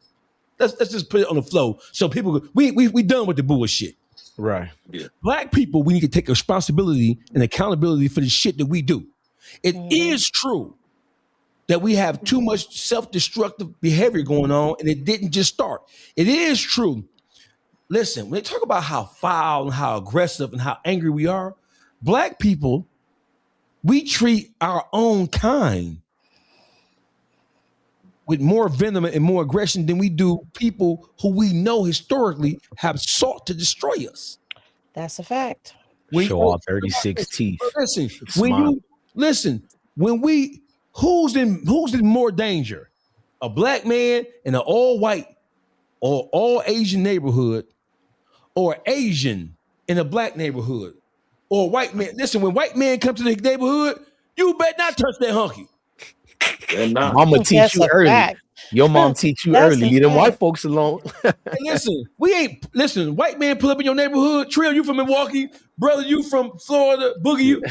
let's just put it on the flow so people we done with the bullshit. Right. Yeah. Black people, we need to take responsibility and accountability for the shit that we do. It is true that we have too much self-destructive behavior going on, and it didn't just start. It is true. Listen, when they talk about how foul and how aggressive and how angry we are, black people, we treat our own kind with more venom and more aggression than we do people who we know historically have sought to destroy us. That's a fact. Show all 36 teeth. Listen, who's in more danger? A black man in an all white or all Asian neighborhood, or Asian in a black neighborhood, or a white man. Listen, when white men come to the neighborhood, you better not touch that hunky. Mama teach you early. Fact. Your mom teach you early. Leave them white folks alone. Hey, listen, white man pull up in your neighborhood. Trill, you from Milwaukee. Brother, you from Florida. Boogie,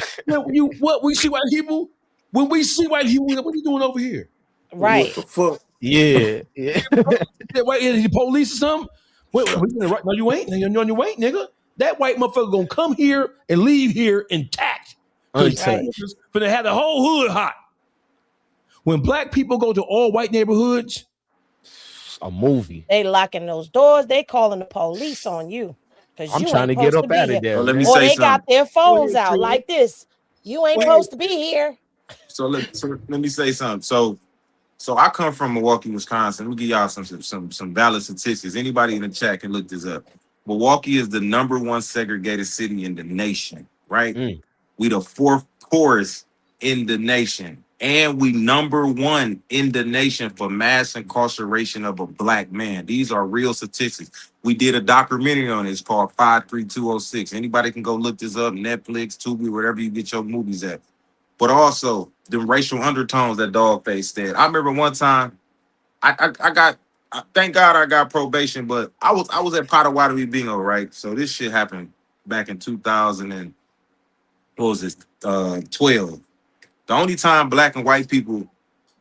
what? We see white people. When we see white people, what are you doing over here? Right. What the fuck? Yeah. The police or something? Wait, no, you ain't. No, you ain't, nigga. That white motherfucker gonna come here and leave here intact. Untouched. Finna have the whole hood hot. When black people go to all white neighborhoods, a movie. They locking those doors. They calling the police on you. I'm trying to get up out of there. Let me or say they something. got their phones out like this. You ain't supposed to be here. So let me say something. So I come from Milwaukee, Wisconsin. Let me give y'all some valid statistics. Anybody in the chat can look this up. Milwaukee is the #1 segregated city in the nation, right? We the 4th poorest in the nation. And we #1 in the nation for mass incarceration of a black man. These are real statistics. We did a documentary on it. It's called 53206. Anybody can go look this up, Netflix, Tubi, wherever you get your movies at. But also the racial undertones that Dawgface said. I remember one time, thank God I got probation, but I was at Potawatomi Bingo, right? So this shit happened back in 2000 and 12. The only time black and white people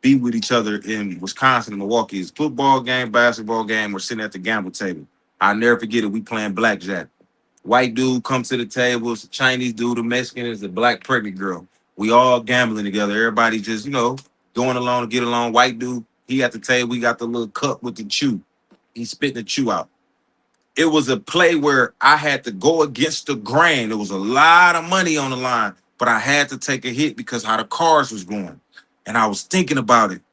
be with each other in Wisconsin and Milwaukee is football game, basketball game, or sitting at the gamble table. I'll never forget it. We playing blackjack. White dude comes to the table. It's a Chinese dude. A Mexican is a black pregnant girl. We all gambling together. Everybody just, going along to get along. White dude, he at the table. We got the little cup with the chew. He's spitting the chew out. It was a play where I had to go against the grain. There was a lot of money on the line. but I had to take a hit because how the cars was going. And I was thinking about it.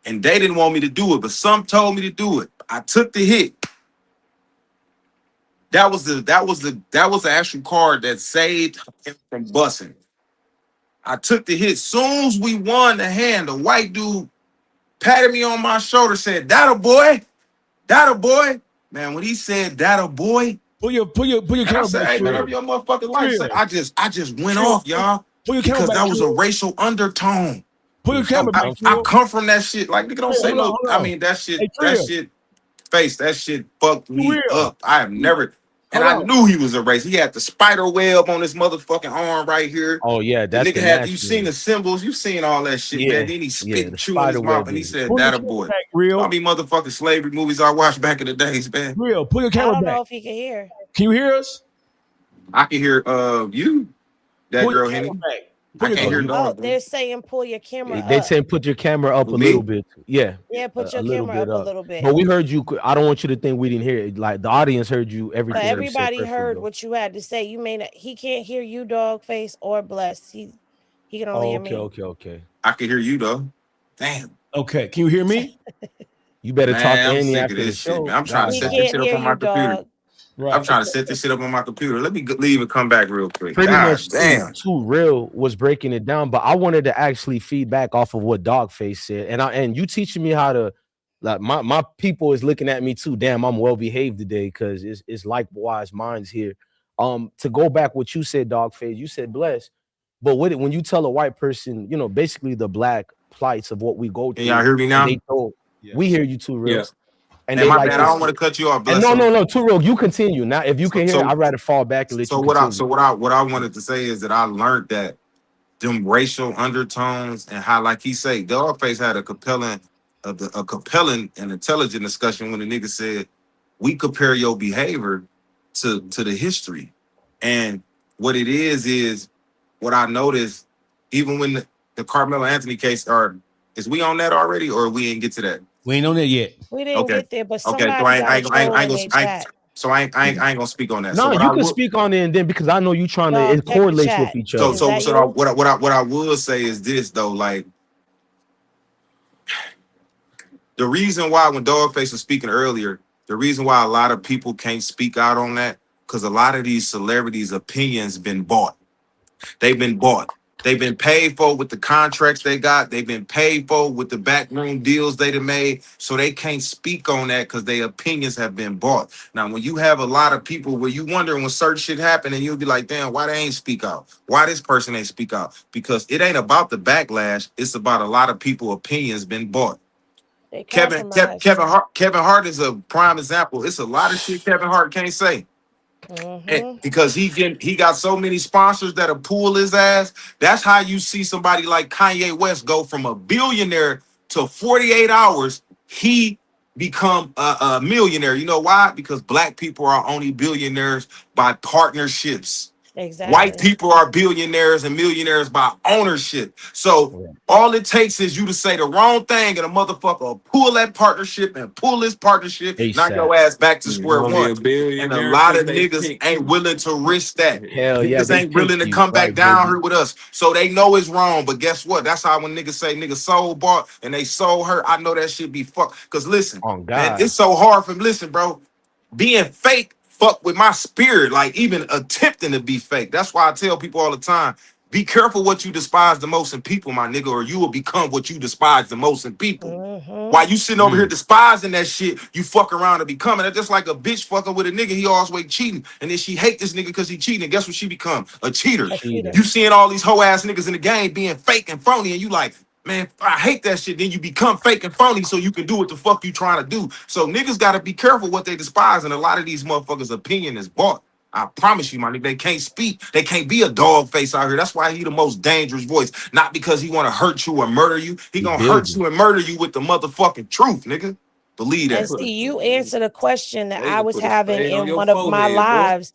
And they didn't want me to do it, but some told me to do it. I took the hit. That was the actual car that saved him from busting. I took the hit. Soon as we won the hand, the white dude patted me on my shoulder, said, "That a boy, that a boy." Man, when he said that a boy, pull your camera I said, back. "Hey man, whatever your motherfucking life say." I just went off, y'all, because that was a racial undertone. Pull your camera back. I come from that shit. Like, nigga, don't say no. I mean, that shit, that shit fucked me up. I have never, and I knew he was a racist. He had the spider web on his motherfucking arm right here. Oh yeah, that's the nigga had. You seen the symbols? You seen all that shit, man? Then he spit chewing his mouth, and he said, "That a boy." All these motherfucking slavery movies I watched back in the days, man. Real, pull your camera back. I don't know if he can hear. Can you hear us? I can hear you, that girl, Henny. I can't hear no. They're saying pull your camera up. They saying put your camera up a little bit. Yeah. Yeah, put your camera up a little bit. But we heard you. I don't want you to think we didn't hear it. Like the audience heard you. Everything. But everybody heard what you had to say. You may not. He can't hear you, Dawgface or Bless. He can only hear me. Okay. I can hear you though. Damn. Okay. Can you hear me? You better talk to Henny after the shit, show. man. I'm trying to set this shit up on my computer. Right. I'm trying to set this shit up on my computer. Let me leave and come back real quick. Pretty much, too real was breaking it down, but I wanted to actually feedback off of what Dawgface said, and you teaching me how to, like, my people is looking at me too. Damn, I'm well behaved today because it's likewise mine's here. To go back what you said, Dawgface, you said bless, but when you tell a white person, basically the black plights of what we go through. Y'all hear me now? We hear you too real. Yes. And my bad, I don't want to cut you off. No, too real. You continue. Now, if you can hear, I'd rather fall back and let you continue. What I wanted to say is that I learned that them racial undertones and how, like he said, Dawgface had a compelling and intelligent discussion when the nigga said, "We compare your behavior to the history." And what it is what I noticed, even when the Karmelo Anthony case, is we on that already, or we ain't get to that? We ain't on that yet. We didn't get there, but somebody so I ain't gonna speak on that. No, you can speak on it, and then because I know you trying to it correlates with each other. So what I will say is this though, like the reason why when Dawgface was speaking earlier, the reason why a lot of people can't speak out on that, because a lot of these celebrities' opinions been bought. They've been bought. They've been paid for with the contracts they got. They've been paid for with the backroom deals they done made. So they can't speak on that because their opinions have been bought. Now, when you have a lot of people where you wonder when certain shit happen and you'll be like, damn, why they ain't speak out? Why this person ain't speak out? Because it ain't about the backlash. It's about a lot of people opinions been bought. Kevin Hart is a prime example. It's a lot of shit Kevin Hart can't say. And because he got so many sponsors that'll pull his ass. That's how you see somebody like Kanye West go from a billionaire to 48 hours. He become a millionaire. You know why? Because black people are only billionaires by partnerships. Exactly. White people are billionaires and millionaires by ownership. So all it takes is you to say the wrong thing and a motherfucker will pull that partnership and pull his partnership, knock your ass back to square one. And a lot of niggas ain't willing to risk that. Niggas ain't willing to come back down here with us. So they know it's wrong. But guess what? That's how when niggas say niggas soul bought and they sold her, I know that shit be fucked. Because listen, man, it's so hard for listen, bro. Being fake fuck with my spirit, like even attempting to be fake. That's why I tell people all the time, be careful what you despise the most in people, my nigga, or you will become what you despise the most in people. While you sitting over here despising that shit, you fuck around and becoming it. Just like a bitch fucking with a nigga, he always cheating. And then she hate this nigga because he cheating. And guess what she become? A cheater. You seeing all these hoe ass niggas in the game being fake and phony, and you like, man, I hate that shit. Then you become fake and phony so you can do what the fuck you trying to do. So niggas got to be careful what they despise. And a lot of these motherfuckers' opinion is bought. I promise you, my nigga, they can't speak. They can't be a Dawgface out here. That's why he the most dangerous voice. Not because he want to hurt you or murder you. He gonna hurt you and murder you with the motherfucking truth, nigga. Believe that. And see, you answered a question that I was having in one of my lives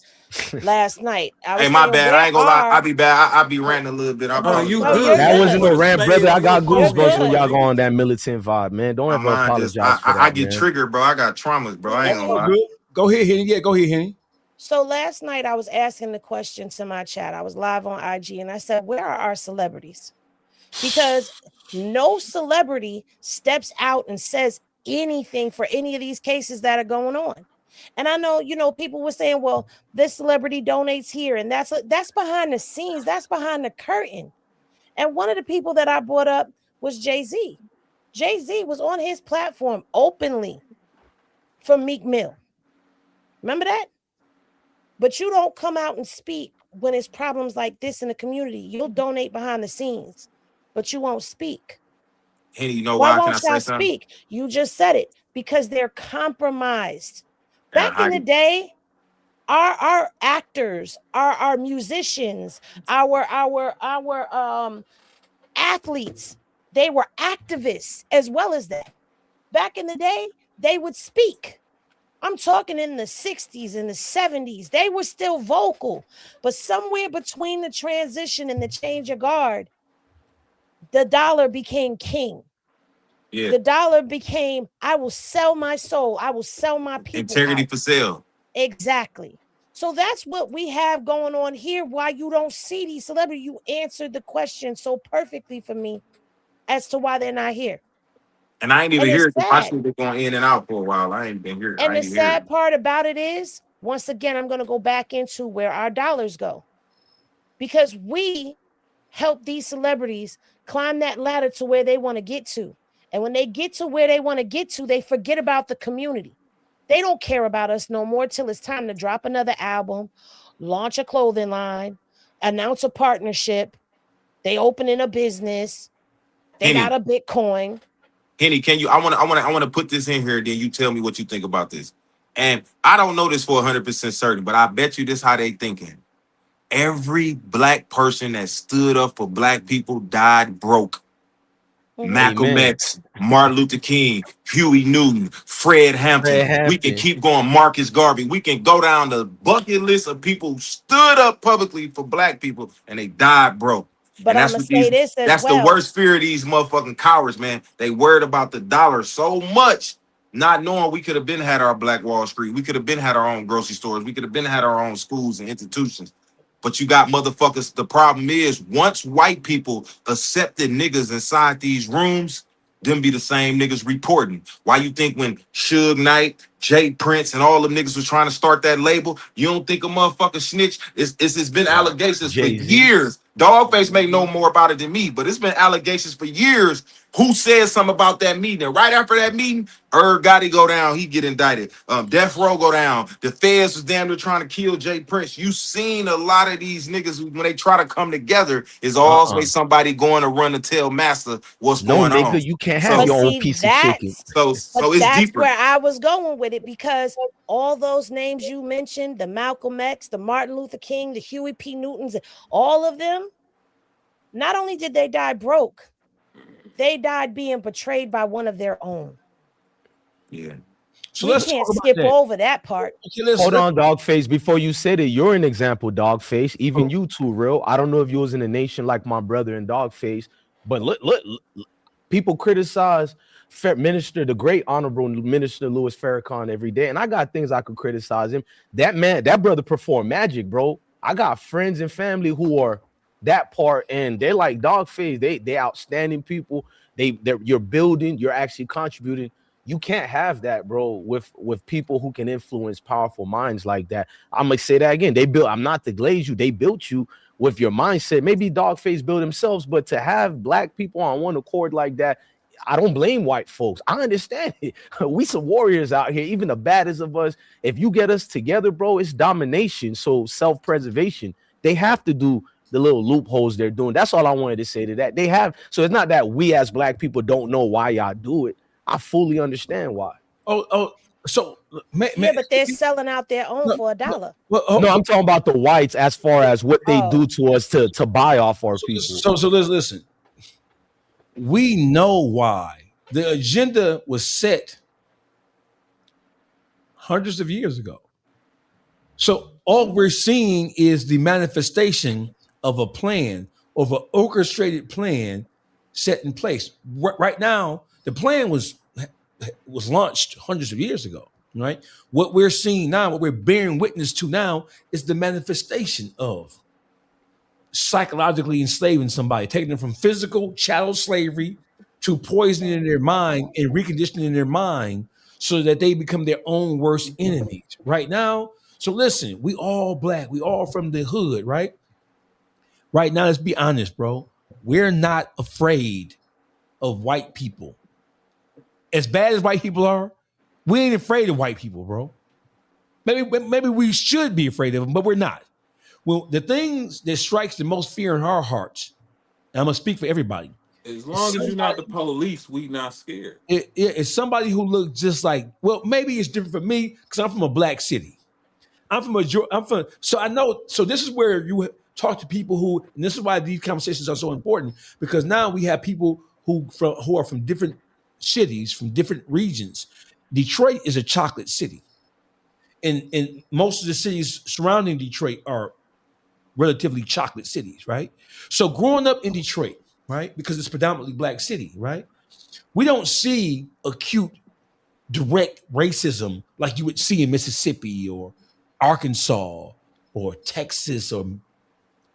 last night. Hey, my bad. I ain't gonna lie. I be bad. I be ranting a little bit. You good? That wasn't no rant, brother. I got goosebumps when y'all go on that militant vibe, man. Don't ever apologize for that. I get triggered, bro. I got traumas, bro. I ain't gonna lie. Go ahead, Henny. Yeah, go ahead, Henny. So last night I was asking the question to my chat. I was live on IG and I said, where are our celebrities? Because no celebrity steps out and says anything for any of these cases that are going on. And I know, people were saying, well, this celebrity donates here, and that's behind the scenes, that's behind the curtain. And one of the people that I brought up was Jay-Z. Jay-Z was on his platform openly for Meek Mill. Remember that? But you don't come out and speak when it's problems like this in the community. You'll donate behind the scenes, but you won't speak. Henny, you know Why why? Can I won't say y'all something? speak? You just said it. Because they're compromised. Back in the day, our actors, our musicians, our athletes, they were activists as well as that. Back in the day, they would speak. I'm talking in the 60s and the 70s. They were still vocal. But somewhere between the transition and the change of guard, the dollar became king. Yeah. The dollar became, I will sell my soul. I will sell my people. Integrity out. for sale. Exactly. So that's what we have going on here. Why you don't see these celebrities. You answered the question so perfectly for me as to why they're not here. And I ain't even And here it's because my sad. shit been going in and out for a while. I ain't been here. And I the ain't here. sad part about it is, once again, I'm going to go back into where our dollars go. Because we help these celebrities climb that ladder to where they want to get to. And when they get to where they want to get to, they forget about the community. They don't care about us no more till it's time to drop another album, launch a clothing line, announce a partnership. They opening a business. They Henny, got a Bitcoin. Henny, can you? I want to put this in here. Then you tell me what you think about this. And I don't know this for 100% certain, but I bet you this how they thinking. Every black person that stood up for black people died broke. Malcolm Amen. X, Martin Luther King, Huey Newton, Fred Hampton. Fred We can Hampton. keep going. Marcus Garvey. We can go down the bucket list of people who stood up publicly for black people and they died broke. But And I'm that's going what to say these. this as That's the well. worst fear of these motherfucking cowards, man. They worried about the dollar so much, not knowing we could have been had our Black Wall Street. We could have been had our own grocery stores. We could have been had our own schools and institutions. But you got motherfuckers. The problem is, once white people accepted niggas inside these rooms, them be the same niggas reporting. Why you think when Suge Knight, Jay Prince, and all them niggas was trying to start that label, you don't think a motherfucker snitch? It's been allegations for Jay-Z. years. Dawgface may know more about it than me, but it's been allegations for years. Who said something about that meeting? And right after that meeting, Gotti go down, he get indicted. Death Row go down. The feds was damn near trying to kill Jay Prince. You seen a lot of these niggas when they try to come together, is always somebody going to run to tell master what's No, going on. nigga, you can't have But your own see, piece of chicken. So it's that's deeper. where I was going with it, because all those names you mentioned, the Malcolm X, the Martin Luther King, the Huey P. Newtons, all of them, not only did they die broke, they died being betrayed by one of their own. Yeah. So we let's can't talk about skip that. over that part. Hold on, Dawgface. Before you said it, you're an example, Dawgface. Even Oh. you too, real. I don't know if you was in a nation like my brother and Dawgface, but look, people criticize Minister, the great honorable Minister Louis Farrakhan every day, and I got things I could criticize him. That man, that brother performed magic, bro. I got friends and family who are that part, and they're like Dawgface. They outstanding people. You're building. You're actually contributing. You can't have that, bro, with people who can influence powerful minds like that. I'm gonna say that again. I'm not to glaze you. They built you with your mindset. Maybe Dawgface built themselves, but to have black people on one accord like that, I don't blame white folks. I understand it. We some warriors out here, even the baddest of us. If you get us together, bro, it's domination. So self-preservation. They have to do the little loopholes they're doing. That's all I wanted to say to that. They have. So it's not that we as black people don't know why y'all do it. I fully understand why. So yeah, but they're selling out their own for $1. No, I'm talking about the whites as far as what they do to us to buy off our people. So listen. We know why. The agenda was set hundreds of years ago. So all we're seeing is the manifestation of a plan, of an orchestrated plan set in place. Right now, the plan was launched hundreds of years ago. right? What we're seeing now, what we're bearing witness to now, is the manifestation of psychologically enslaving somebody, taking them from physical chattel slavery to poisoning their mind and reconditioning their mind so that they become their own worst enemies right now. So listen, we all black, we all from the hood, right? Right now, let's be honest, bro. We're not afraid of white people. As bad as white people are, we ain't afraid of white people, bro. Maybe we should be afraid of them, but we're not. Well, the things that strikes the most fear in our hearts, and I'm gonna speak for everybody. As long as you're not the police, we not scared. It's somebody who looks just like, well, maybe it's different for me because I'm from a black city. So I know. So this is where you talk to people who, and this is why these conversations are so important, because now we have people who are from different cities, from different regions. Detroit is a chocolate city, and most of the cities surrounding Detroit are relatively chocolate cities, right? So growing up in Detroit, right, because it's predominantly black city, right, we don't see acute direct racism like you would see in Mississippi or Arkansas or Texas or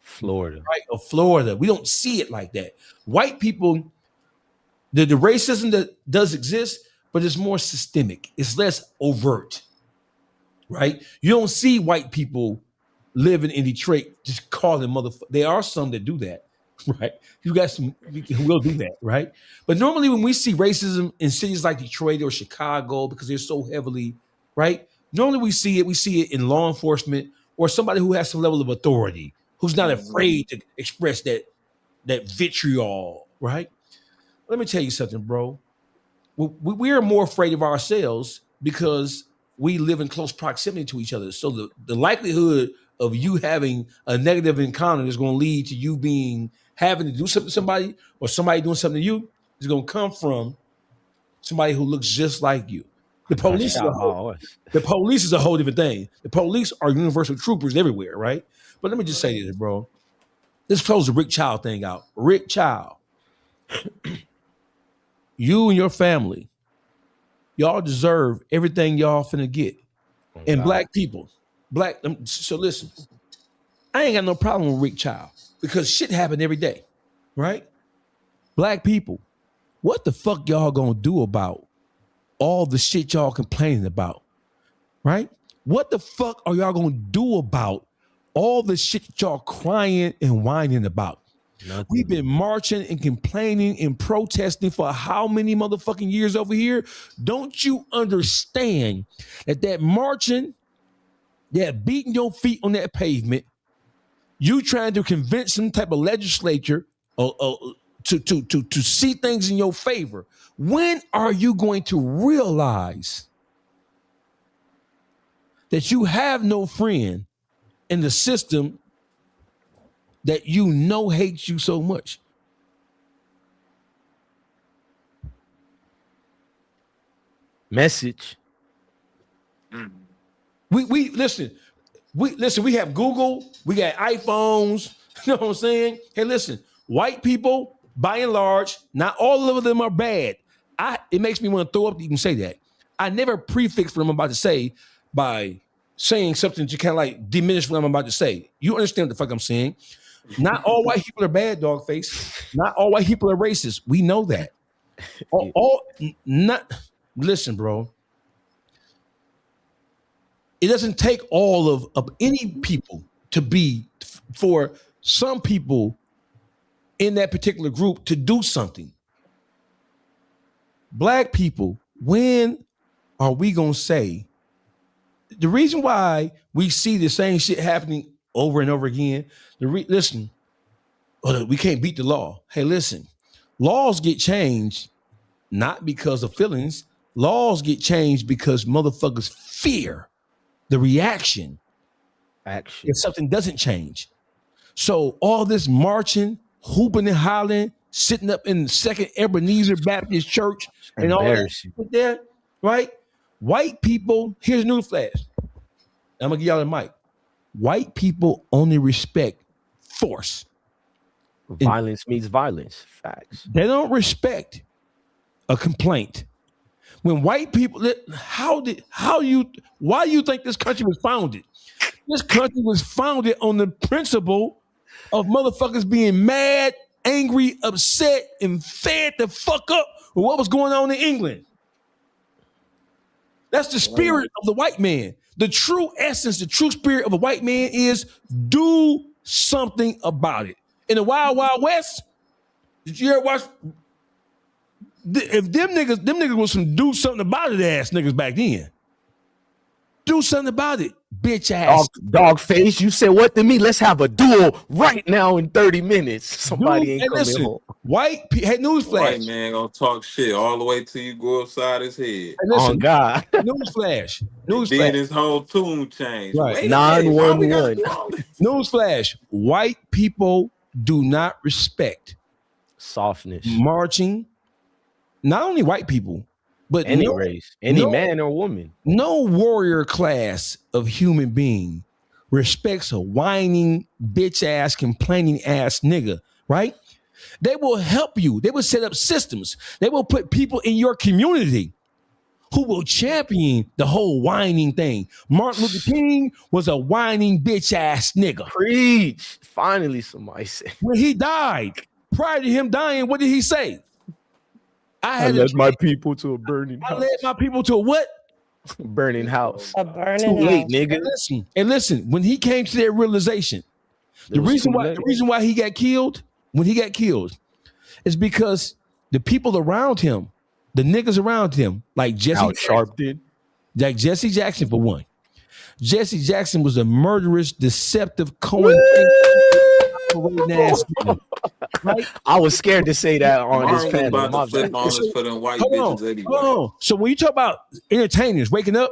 Florida, right, or Florida. We don't see it like that. White people, the racism that does exist, but it's more systemic. It's less overt, right? You don't see white people living in Detroit just calling motherfucker. There are some that do that, right? You got some who will do that, right? But normally when we see racism in cities like Detroit or Chicago, because they're so heavily, right? Normally we see it in law enforcement or somebody who has some level of authority, who's not afraid to express that vitriol, right? Let me tell you something, bro. We are more afraid of ourselves because we live in close proximity to each other. So the likelihood of you having a negative encounter is going to lead to you having to do something to somebody or somebody doing something to you is going to come from somebody who looks just like you. The police is a whole different thing. The police are universal troopers everywhere, right? But let me just say this, bro. Let's close the Rick Chow thing out. Rick Chow, you and your family, y'all deserve everything y'all finna get. And black people, so listen, I ain't got no problem with Rick Chow because shit happen every day, right? Black people, what the fuck y'all gonna do about all the shit y'all complaining about, right? What the fuck are y'all gonna do about all the shit y'all crying and whining about? Nothing. We've been marching and complaining and protesting for how many motherfucking years over here? Don't you understand that marching, that beating your feet on that pavement, you trying to convince some type of legislature to see things in your favor? When are you going to realize that you have no friend in the system that you know hates you so much? Message. We listen. We have Google. We got iPhones. You know what I'm saying? Hey, listen. White people, by and large, not all of them are bad. It makes me want to throw up to even say that. I never prefix what I'm about to say by saying something to kind of like diminish what I'm about to say. You understand what the fuck I'm saying? Not all white people are bad, Dawgface. Not all white people are racist. We know that. Listen, bro. It doesn't take all of any people to be, for some people in that particular group to do something. Black people, when are we going to say, the reason why we see the same shit happening over and over again, listen, we can't beat the law. Hey, listen, laws get changed not because of feelings. Laws get changed because motherfuckers fear the reaction if something doesn't change. So all this marching, hooping and hollering, sitting up in the Second Ebenezer Baptist Church and all that shit there, right? White people, here's a newsflash. I'm gonna give y'all the mic. White people only respect force. Violence means violence. Facts. They don't respect a complaint. When white people, why do you think this country was founded? This country was founded on the principle of motherfuckers being mad, angry, upset, and fed the fuck up with what was going on in England. That's the spirit of the white man. The true essence, the true spirit of a white man is do something about it. In the Wild Wild West, did you ever watch? If them niggas was some do something about it ass niggas back then. Do something about it, bitch ass. Dawgface, you said what to me? Let's have a duel right now in 30 minutes. Somebody ain't coming home. Hey, newsflash. White man gonna talk shit all the way till you go upside his head. Hey, listen, oh God. Newsflash. Then his whole tune changed. Right. 911. Newsflash. White people do not respect softness. Marching. Not only white people, but any race, any man or woman. No warrior class of human being respects a whining, bitch ass, complaining ass nigga, right? They will help you. They will set up systems. They will put people in your community who will champion the whole whining thing. Martin Luther King was a whining bitch ass nigga. Preach. Finally, somebody said. When he died, prior to him dying, what did he say? I led my people to a burning house. I led my people to a what? Burning house. A burning Too late, house. nigga. And listen, when he came to that realization, the reason why he got killed, when he got killed, is because the people around him, the niggas around him, like Jesse Jackson for one. Jesse Jackson was a murderous, deceptive, Cohen. Right? I was scared to say that on this panel. About to flip on us for them white bitches anyway. So when you talk about entertainers waking up,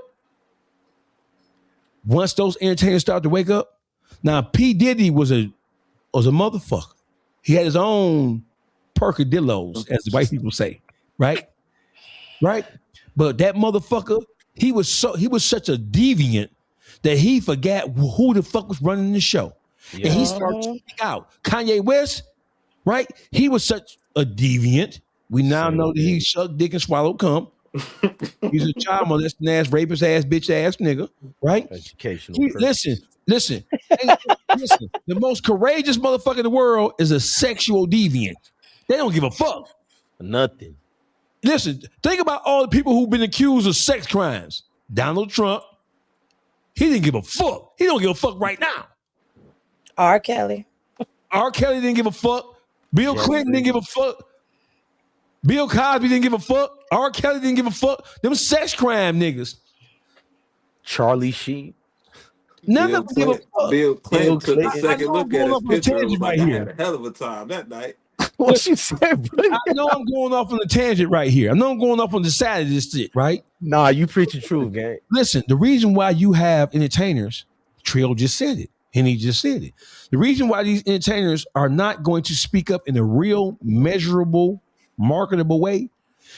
once those entertainers start to wake up, now P. Diddy was a motherfucker. He had his own percadillos, as the white people say, right? Right? But that motherfucker, he was such a deviant that he forgot who the fuck was running the show. Yeah. And he started to speak out. Kanye West, right? He was such a deviant. We now know that he sucked dick and swallowed cum. He's a child molesting ass, rapist ass, bitch ass nigga, right? Educational. Listen. The most courageous motherfucker in the world is a sexual deviant. They don't give a fuck. Nothing. Listen, think about all the people who've been accused of sex crimes. Donald Trump, he didn't give a fuck. He don't give a fuck right now. R. Kelly didn't give a fuck. Bill Clinton didn't give a fuck. Bill Cosby didn't give a fuck. R. Kelly didn't give a fuck. Them sex crime niggas. Charlie Sheen. None of them give a fuck. Bill Clinton took a second look at his picture and was like, I had a hell of a time that night. What you said, bro? I know I'm going off on a tangent right here. I know I'm going off on the side of this shit, right? Nah, you preaching truth, gang. Listen, the reason why you have entertainers, Trill just said it. Henny just said it. The reason why these entertainers are not going to speak up in a real, measurable, marketable way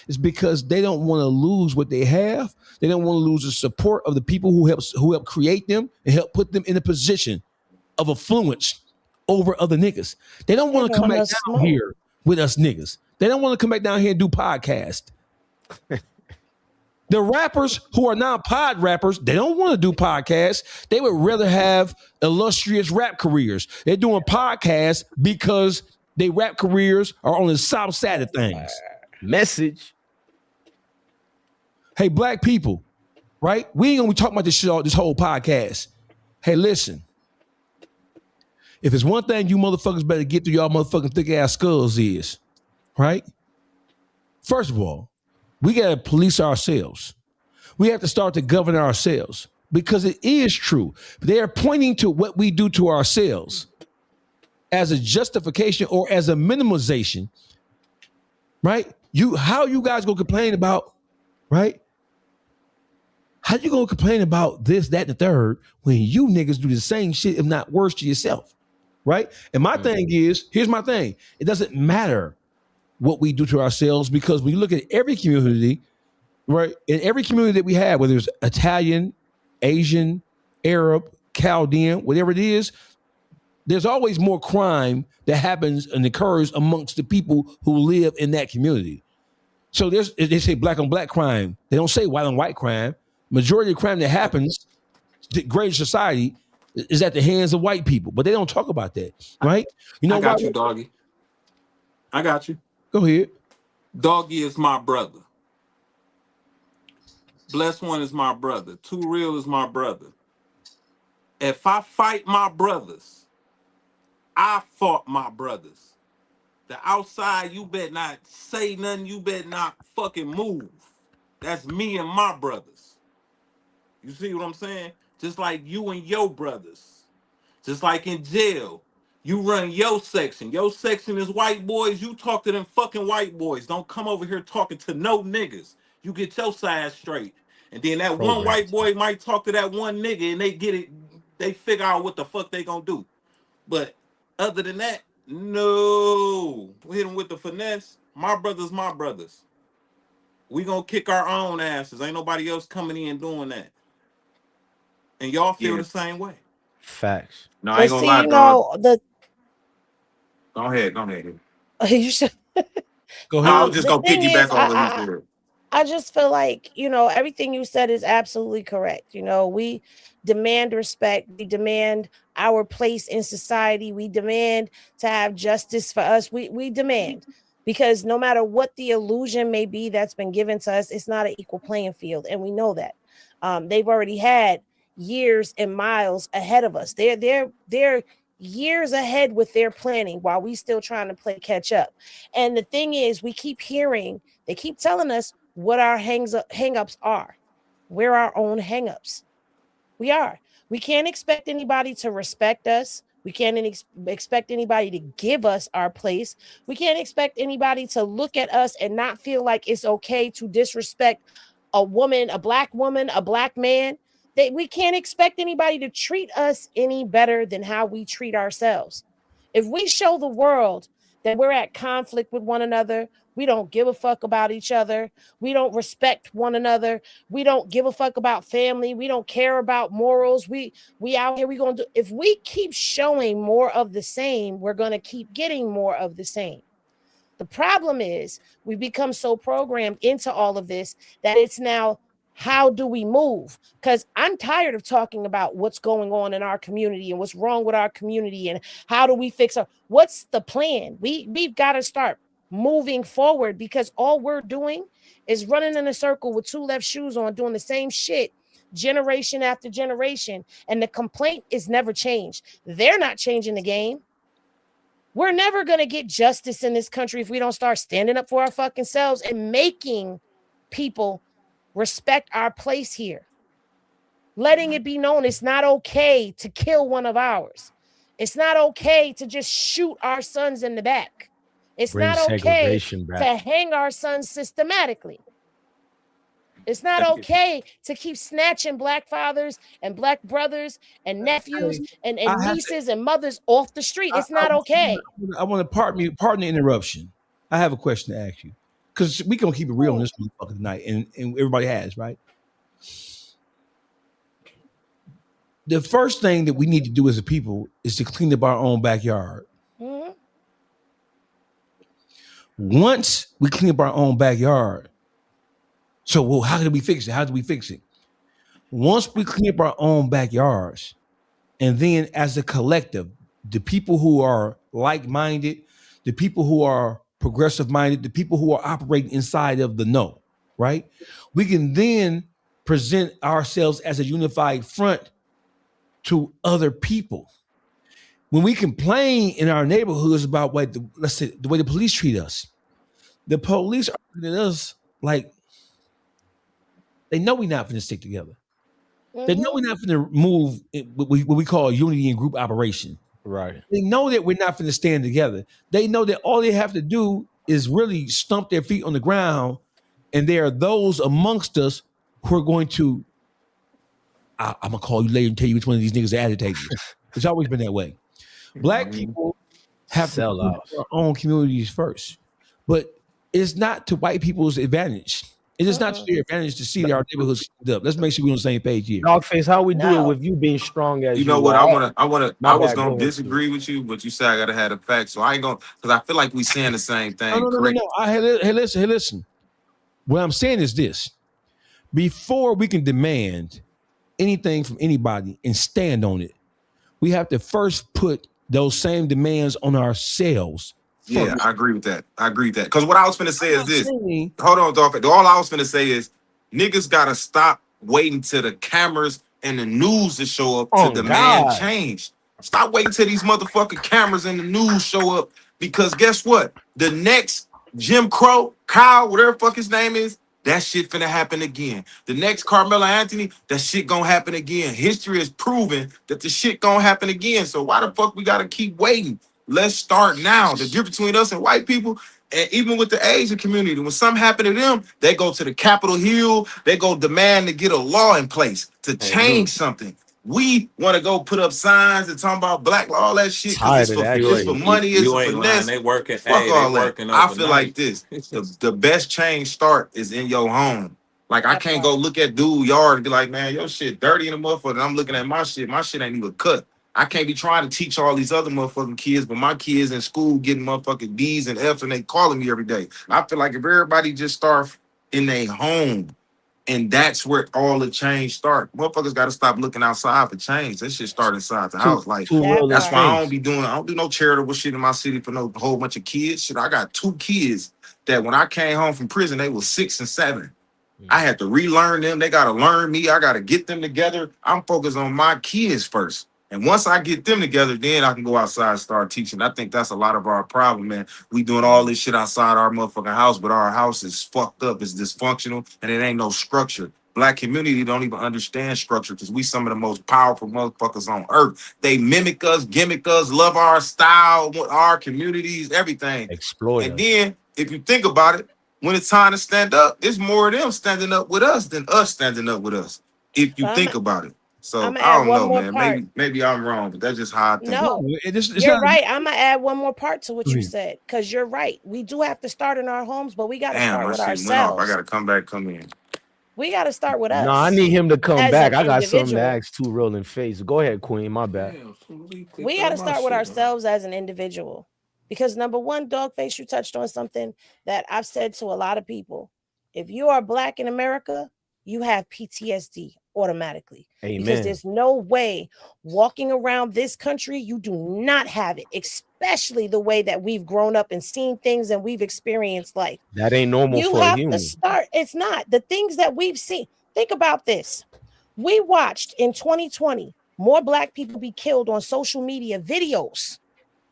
is because they don't want to lose what they have. They don't want to lose the support of the people who help create them and help put them in a position of influence over other niggas. They don't want to come back down here with us niggas. They don't want to come back down here and do podcasts. The rappers who are now pod rappers, they don't want to do podcasts. They would rather have illustrious rap careers. They're doing podcasts because their rap careers are on the south side of things. Message. Hey, black people, right? We ain't gonna be talking about this shit all this whole podcast. Hey, listen. If it's one thing you motherfuckers better get through y'all motherfucking thick ass skulls is, right? First of all, we got to police ourselves. We have to start to govern ourselves because it is true. They are pointing to what we do to ourselves as a justification or as a minimization, right? How you guys gonna complain about, right? How you gonna complain about this, that, and the third when you niggas do the same shit, if not worse, to yourself, right? And my thing is, here's my thing. It doesn't matter what we do to ourselves because when you look at every community, right? In every community that we have, whether it's Italian, Asian, Arab, Chaldean, whatever it is, there's always more crime that happens and occurs amongst the people who live in that community. So they say black on black crime. They don't say white on white crime. Majority of crime that happens, greater society, is at the hands of white people, but they don't talk about that, right? You know I got why? you, doggy. I got you. Go ahead. Doggy is my brother. Blessed One is my brother. Too Real is my brother. If I fight my brothers, I fought my brothers. The outside, you better not say nothing. You better not fucking move. That's me and my brothers. You see what I'm saying? Just like you and your brothers. Just like in jail. You run your section. Your section is white boys. You talk to them fucking white boys. Don't come over here talking to no niggas. You get your side straight. And then that one white boy might talk to that one nigga and they get it. They figure out what the fuck they gonna do. But other than that, no. We hit them with the finesse. My brothers, my brothers. We gonna kick our own asses. Ain't nobody else coming in doing that. And y'all feel the same way. Facts. No, I ain't gonna lie, dog. Go ahead. You should. Go No, ahead. I was just The gonna thing piggyback is, on what he said. I just feel like, everything you said is absolutely correct. We demand respect. We demand our place in society. We demand to have justice for us. We demand, because no matter what the illusion may be that's been given to us, it's not an equal playing field. And we know that. They've already had years and miles ahead of us. They're years ahead with their planning while we still trying to play catch up. And the thing is, they keep telling us what our hang-ups are. We're our own hang-ups. We are. We can't expect anybody to respect us. We can't expect anybody to give us our place. We can't expect anybody to look at us and not feel like it's okay to disrespect a woman, a black woman, a black man. We can't expect anybody to treat us any better than how we treat ourselves. If we show the world that we're at conflict with one another, we don't give a fuck about each other, we don't respect one another, we don't give a fuck about family, we don't care about morals, we out here, if we keep showing more of the same, we're going to keep getting more of the same. The problem is we become so programmed into all of this that it's now, how do we move? Because I'm tired of talking about what's going on in our community and what's wrong with our community and how do we fix what's the plan? We've got to start moving forward, because all we're doing is running in a circle with two left shoes on, doing the same shit generation after generation. And the complaint is never changed. They're not changing the game. We're never going to get justice in this country if we don't start standing up for our fucking selves and making people respect our place here. Letting it be known it's not okay to kill one of ours. It's not okay to just shoot our sons in the back. It's not okay to hang our sons systematically. It's not okay to keep snatching black fathers and black brothers and nephews and nieces and mothers off the street. It's not okay. I want to pardon the interruption. I have a question to ask you, because we gonna keep it real on this motherfucker tonight, and everybody has, right? The first thing that we need to do as a people is to clean up our own backyard. Mm-hmm. Once we clean up our own backyard, so how do we fix it? How do we fix it? Once we clean up our own backyards, and then as a collective, the people who are like-minded, the people who are progressive-minded, the people who are operating inside of the know, right? We can then present ourselves as a unified front to other people. When we complain in our neighborhoods about let's say the way the police treat us, the police are looking at us like they know we're not going to stick together. Mm-hmm. They know we're not going to move what we call unity and group operation. Right. They know that we're not going to stand together. They know that all they have to do is really stump their feet on the ground, and there are those amongst us who are going to, I'm going to call you later and tell you which one of these niggas are agitating. It's always been that way. Black people have to build our own communities first, but it's not to white people's advantage. It is not to their advantage to see our neighborhoods up. Let's make sure we're on the same page here. Dawgface, how we do it with you being strong as you know what? I was gonna ahead, disagree with you, but you said I gotta have the facts, so I ain't gonna, because I feel like we saying the same thing. No. Hey, listen. What I'm saying is this: before we can demand anything from anybody and stand on it, we have to first put those same demands on ourselves. Yeah, I agree with that. Because what I was finna say is this. Saying, Hold on, dog. All I was finna say is niggas gotta stop waiting till the cameras and the news to show up to demand change. Stop waiting till these motherfucking cameras and the news show up, because guess what? The next Jim Crow, Kyle, whatever the fuck his name is, that shit finna happen again. The next Carmelo Anthony, that shit gonna happen again. History has proven that the shit gonna happen again. So why the fuck we gotta keep waiting? Let's start now. The difference between us and white people, and even with the Asian community, when something happen to them, they go to the Capitol Hill, they go demand to get a law in place to change something. We want to go put up signs and talk about black law, all that shit, because it's for money, it's for finesse. They working. Fuck Hey, all they that. working I feel like overnight. this. The best change start is in your home. Like, I can't go look at dude yard and be like, man, your shit dirty in the motherfucker. And I'm looking at my shit. My shit ain't even cut. I can't be trying to teach all these other motherfucking kids, but my kids in school getting motherfucking D's and F's and they calling me every day. I feel like if everybody just start in their home, and that's where all the change start. Motherfuckers got to stop looking outside for change. That shit start inside the house. Like, that's why I don't do no charitable shit in my city for no whole bunch of kids. Shit, I got 2 kids that when I came home from prison, they was 6 and 7. I had to relearn them. They got to learn me. I got to get them together. I'm focused on my kids first. And once I get them together, then I can go outside and start teaching. I think that's a lot of our problem, man. We doing all this shit outside our motherfucking house, but our house is fucked up. It's dysfunctional, and it ain't no structure. Black community don't even understand structure because we some of the most powerful motherfuckers on earth. They mimic us, gimmick us, love our style, our communities, everything. Exploit and us. then, if you think about it, when it's time to stand up, there's more of them standing up with us than us standing up with us, if you think about it. So I don't know, man. Maybe I'm wrong, but that's just how I think. No, you're right. I'm gonna add one more part to what you said, because you're right. We do have to start in our homes, but we got to start with ourselves. I got to come in. We got to start with us. No, I need him to come back. I got something to ask Too Real in face. Go ahead, Queen. My bad. We got to start with ourselves as an individual, because number one, Dawgface, you touched on something that I've said to a lot of people. If you are Black in America, you have PTSD automatically. Amen. Because there's no way walking around this country you do not have it, especially the way that we've grown up and seen things and we've experienced life. That ain't normal for a human. You have to start. It's not. The things that we've seen. Think about this. We watched in 2020 more Black people be killed on social media videos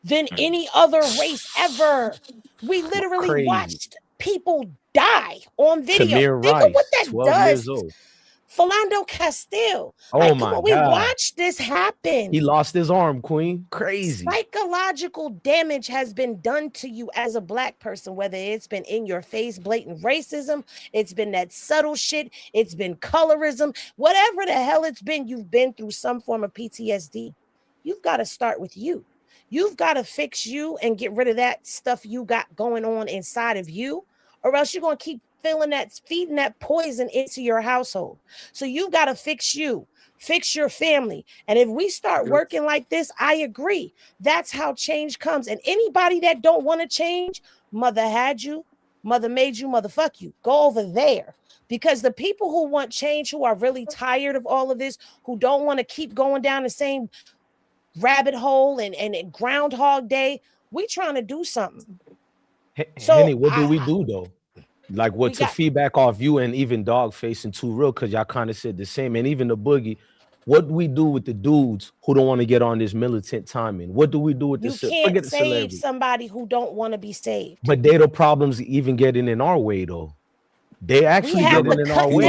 than any other race ever. We literally watched people die on video. Think of what that does. Philando Castile. Oh my God. We watched this happen. He lost his arm, Queen. Crazy. Psychological damage has been done to you as a Black person, whether it's been in your face, blatant racism, it's been that subtle shit, it's been colorism, whatever the hell it's been, you've been through some form of PTSD. You've got to start with you. You've got to fix you and get rid of that stuff you got going on inside of you, or else you're going to keep feeding that poison into your household. So you've got to fix you, fix your family. And if we start working like this, I agree. That's how change comes. And anybody that don't want to change, mother had you, mother made you, motherfuck you. Go over there. Because the people who want change, who are really tired of all of this, who don't want to keep going down the same rabbit hole and Groundhog Day, we trying to do something. Henny, what do we do though? Like what to feedback off you and even Dawgface and Too Real, because y'all kind of said the same, and even the Boogie. What do we do with the dudes who don't want to get on this militant timing? What do we do with you can't save somebody who don't want to be saved? But they the problems even getting in our way though. They actually getting in our way.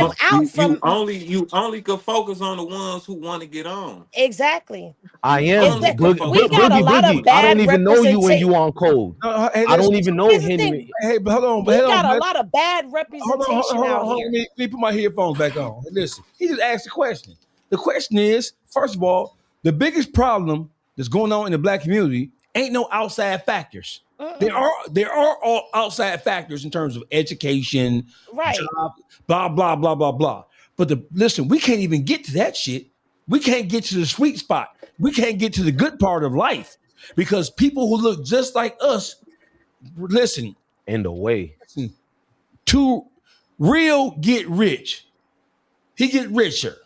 You only could focus on the ones who want to get on. Exactly. I am. Boogie. I don't even know you when you on code. I don't even know Henny. Hey, but hold on. We got a lot of bad representation out here. Let me put my headphones back on. Listen, he just asked a question. The question is, first of all, the biggest problem that's going on in the Black community ain't no outside factors. There are all outside factors in terms of education, job, blah, blah, blah, blah, blah. But listen, we can't even get to that shit. We can't get to the sweet spot. We can't get to the good part of life because people who look just like us, listen. In the way. Listen, to Real get rich. He get richer.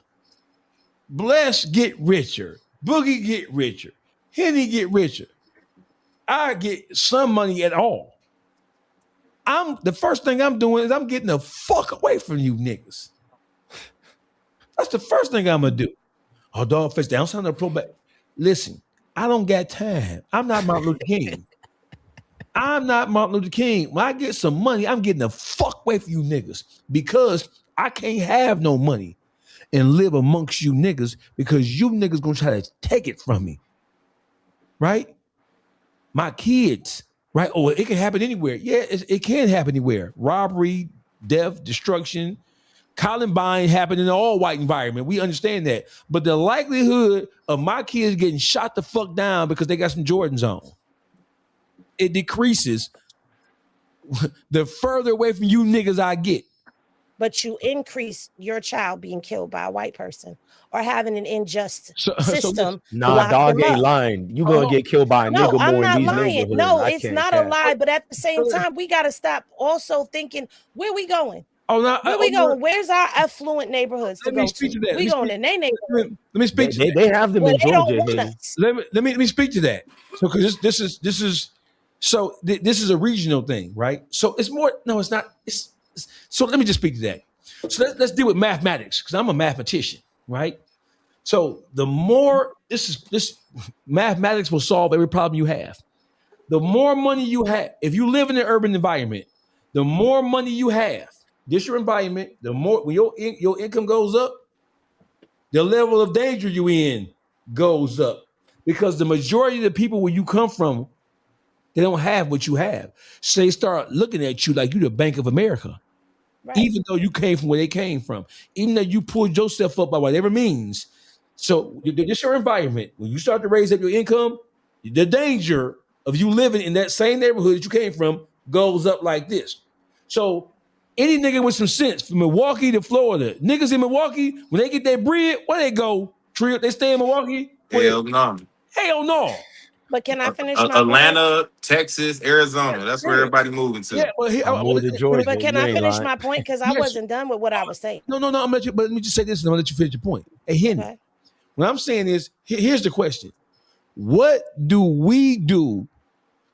Bless get richer. Boogie get richer. Henny get richer. I get some money at all. The first thing I'm doing is I'm getting the fuck away from you niggas. That's the first thing I'm gonna do. Oh, Dawgface, they don't sound no pro back. Listen, I don't got time. I'm not Martin Luther King. I'm not Martin Luther King. When I get some money, I'm getting the fuck away from you niggas because I can't have no money and live amongst you niggas because you niggas gonna try to take it from me. Right? My kids, right? Oh, it can happen anywhere. Yeah, it can happen anywhere. Robbery, death, destruction, Columbine happened in an all-white environment. We understand that. But the likelihood of my kids getting shot the fuck down because they got some Jordans on, it decreases the further away from you niggas I get. But you increase your child being killed by a white person or having an unjust system. Nah, dog ain't lying. You gonna get killed by a nigga I'm more not in these lying. neighborhoods. No, it's not a lie. But at the same time, we gotta stop also thinking, where we going? Where we going? Where's our affluent neighborhoods to go to? We going in their neighborhood. Let me speak to that. They have them in Georgia. Let me speak to that. So because this is a regional thing, right? So it's more. No, it's not. So let me just speak to that. So let's deal with mathematics because I'm a mathematician, right? So the more this mathematics will solve every problem you have. The more money you have, if you live in an urban environment, the more money you have. This your environment. The more when your income goes up, the level of danger you in goes up because the majority of the people where you come from, they don't have what you have. So they start looking at you like you're the Bank of America, right. Even though you came from where they came from, even though you pulled yourself up by whatever means. So this your environment. When you start to raise up your income, the danger of you living in that same neighborhood that you came from goes up like this. So any nigga with some sense from Milwaukee to Florida, niggas in Milwaukee, when they get that bread, where they go? They stay in Milwaukee? Hell no. Hell no. But can I finish my Atlanta, Texas, Arizona. That's where everybody moving to. Yeah, but can I finish my point? Because I wasn't done with what I was saying. No. I'm let you, but let me just say this and I'm gonna let you finish your point. Hey, Henny, okay. What I'm saying is, here's the question. What do we do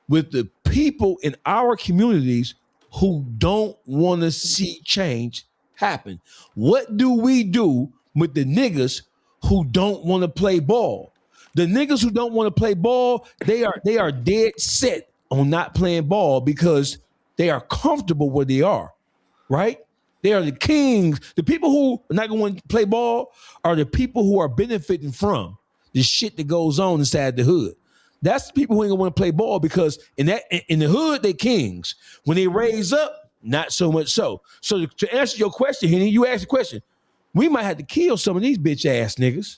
with the people in our communities who don't want to see change happen? What do we do with the niggas who don't want to play ball? The niggas who don't want to play ball, they are dead set on not playing ball because they are comfortable where they are, right? They are the kings. The people who are not going to play ball are the people who are benefiting from the shit that goes on inside the hood. That's the people who ain't gonna want to play ball because in the hood, they kings. When they raise up, not so much so. So to answer your question, Henny, you asked the question. We might have to kill some of these bitch ass niggas.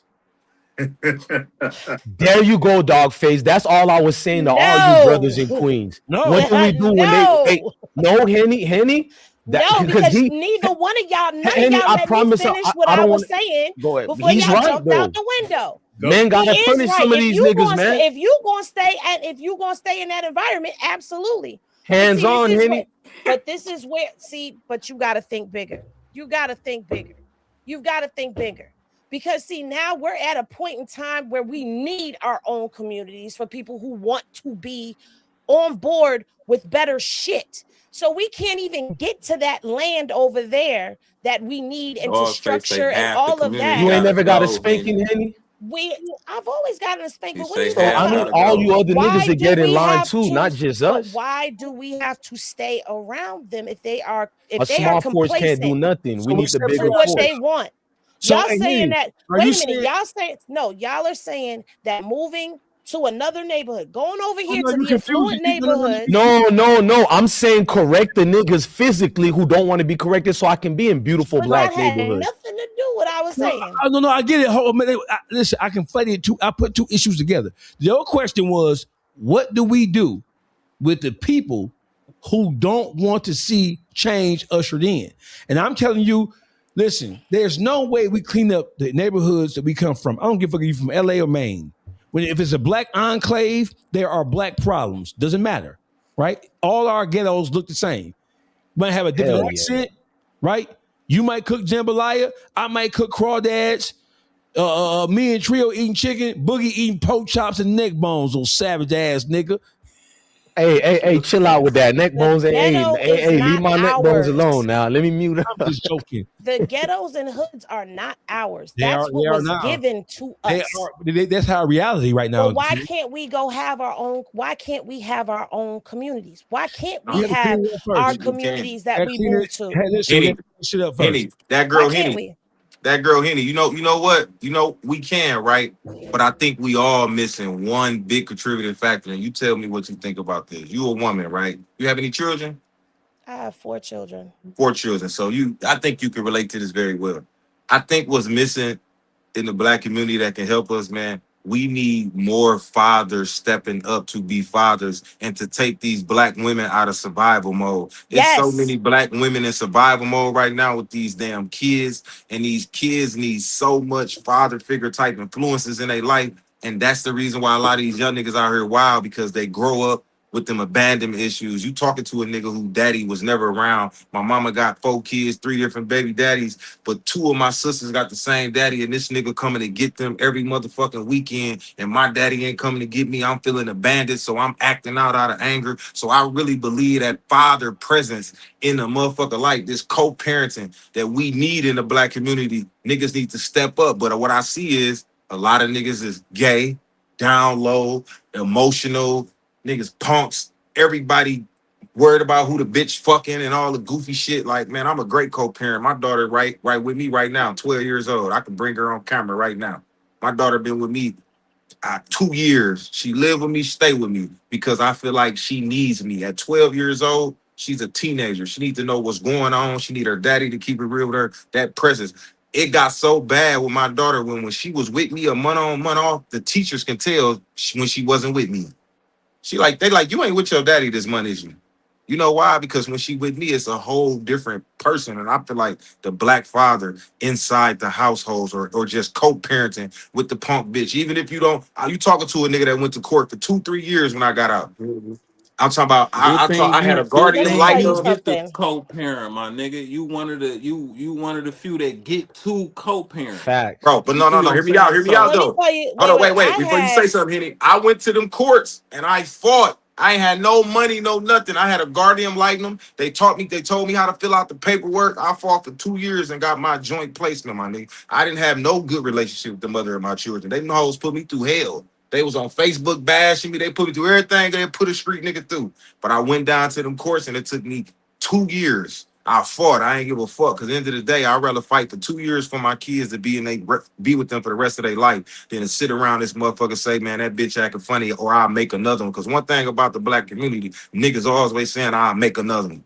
There you go, Dawgface. That's all I was saying to all you brothers in Queens. No. What do we do when they no, Henny? Because neither one of y'all, none of y'all let me finish what I was saying before y'all jumped out the window. Man, gotta punish some of these niggas, man. If you gonna stay in that environment, absolutely. Hands on, Henny. But this is where, but you gotta think bigger. You've got to think bigger. Because now we're at a point in time where we need our own communities for people who want to be on board with better shit. So we can't even get to that land over there that we need into structure and all of that. You ain't never got a spanking, Henny? I've always gotten a spanking. I need all you other niggas to get in line too, not just us. Why do we have to stay around them if they are a small force can't do nothing? We need the bigger what force. they want. Y'all saying that? Wait a minute. Y'all saying no? Y'all are saying that moving to another neighborhood, going over here to the affluent neighborhood. No. I'm saying correct the niggas physically who don't want to be corrected, so I can be in beautiful black neighborhoods. Nothing to do with what I was saying. No, I get it. Listen, I conflated it too. I put two issues together. Your question was, what do we do with the people who don't want to see change ushered in? And I'm telling you, listen, there's no way we clean up the neighborhoods that we come from. I don't give a fuck if you're from LA or Maine. If it's a black enclave, there are black problems. Doesn't matter, right? All our ghettos look the same. You might have a different accent. right? You might cook jambalaya. I might cook crawdads. Me and Trio eating chicken. Boogie eating pork chops and neck bones. Those savage ass nigga. Hey, chill out with that neck bones. Hey, ghetto is leave not my neck bones ours. alone now. Let me mute up. I'm just joking. The ghettos and hoods are not ours. They That's are what was now. given to They us. are. That's our reality right now. Well, why can't we go have our own? Why can't we have our own communities? Why can't we We have to have clean it up first. our You communities can't. that we Clean move it- to? Hey, listen, we Henny, have to clean shit up first. Henny, that Why girl can't Henny, we? that girl Henny. You know what? We can, right? But I think we all missing one big contributing factor. And you tell me what you think about this. You a woman, right? You have any children? I have 4 children. 4 children. So I think you can relate to this very well. I think what's missing in the Black community that can help us, man, we need more fathers stepping up to be fathers and to take these Black women out of survival mode. There's so many Black women in survival mode right now with these damn kids, and these kids need so much father figure type influences in their life. And that's the reason why a lot of these young niggas out here wild, because they grow up with them abandonment issues. You talking to a nigga who daddy was never around. My mama got 4 kids, 3 different baby daddies, but 2 of my sisters got the same daddy, and this nigga coming to get them every motherfucking weekend, and my daddy ain't coming to get me. I'm feeling abandoned, so I'm acting out of anger. So I really believe that father presence in a motherfucker like this co-parenting that we need in the Black community, niggas need to step up. But what I see is a lot of niggas is gay, down low, emotional, niggas punks, everybody worried about who the bitch fucking and all the goofy shit. Like, man, I'm a great co-parent. My daughter right with me right now, 12 years old. I can bring her on camera right now. My daughter been with me 2 years. She live with me, stay with me, because I feel like she needs me. At 12 years old, she's a teenager. She needs to know what's going on. She need her daddy to keep it real with her. That presence. It got so bad with my daughter when she was with me a month on, month off, the teachers can tell when she wasn't with me. They like, you ain't with your daddy this month, is you? You know why? Because when she with me, it's a whole different person. And I feel like the Black father inside the households or just co-parenting with the punk bitch. Even if you talking to a nigga that went to court for 2-3 years when I got out. I'm talking about, I had a guardian Let me like tell you her. Get the something. co-parent, my nigga. You one of the few that get to co-parent. Facts. Bro, but You no, see what I'm hear me saying? out So Let me though. tell you. Hold on, wait. I Before you had say something, Henny, I went to them courts and I fought. I ain't had no money, no nothing. I had a guardian like them. They told me how to fill out the paperwork. I fought for 2 years and got my joint placement, my nigga. I didn't have no good relationship with the mother of my children. They hoes put me through hell. They was on Facebook bashing me. They put me through everything they put a street nigga through. But I went down to them courts and it took me 2 years. I fought. I ain't give a fuck. Because at the end of the day, I'd rather fight for 2 years for my kids to be with them for the rest of their life than to sit around this motherfucker say, man, that bitch acting funny, or I'll make another one. Because one thing about the Black community, niggas always saying, I'll make another one.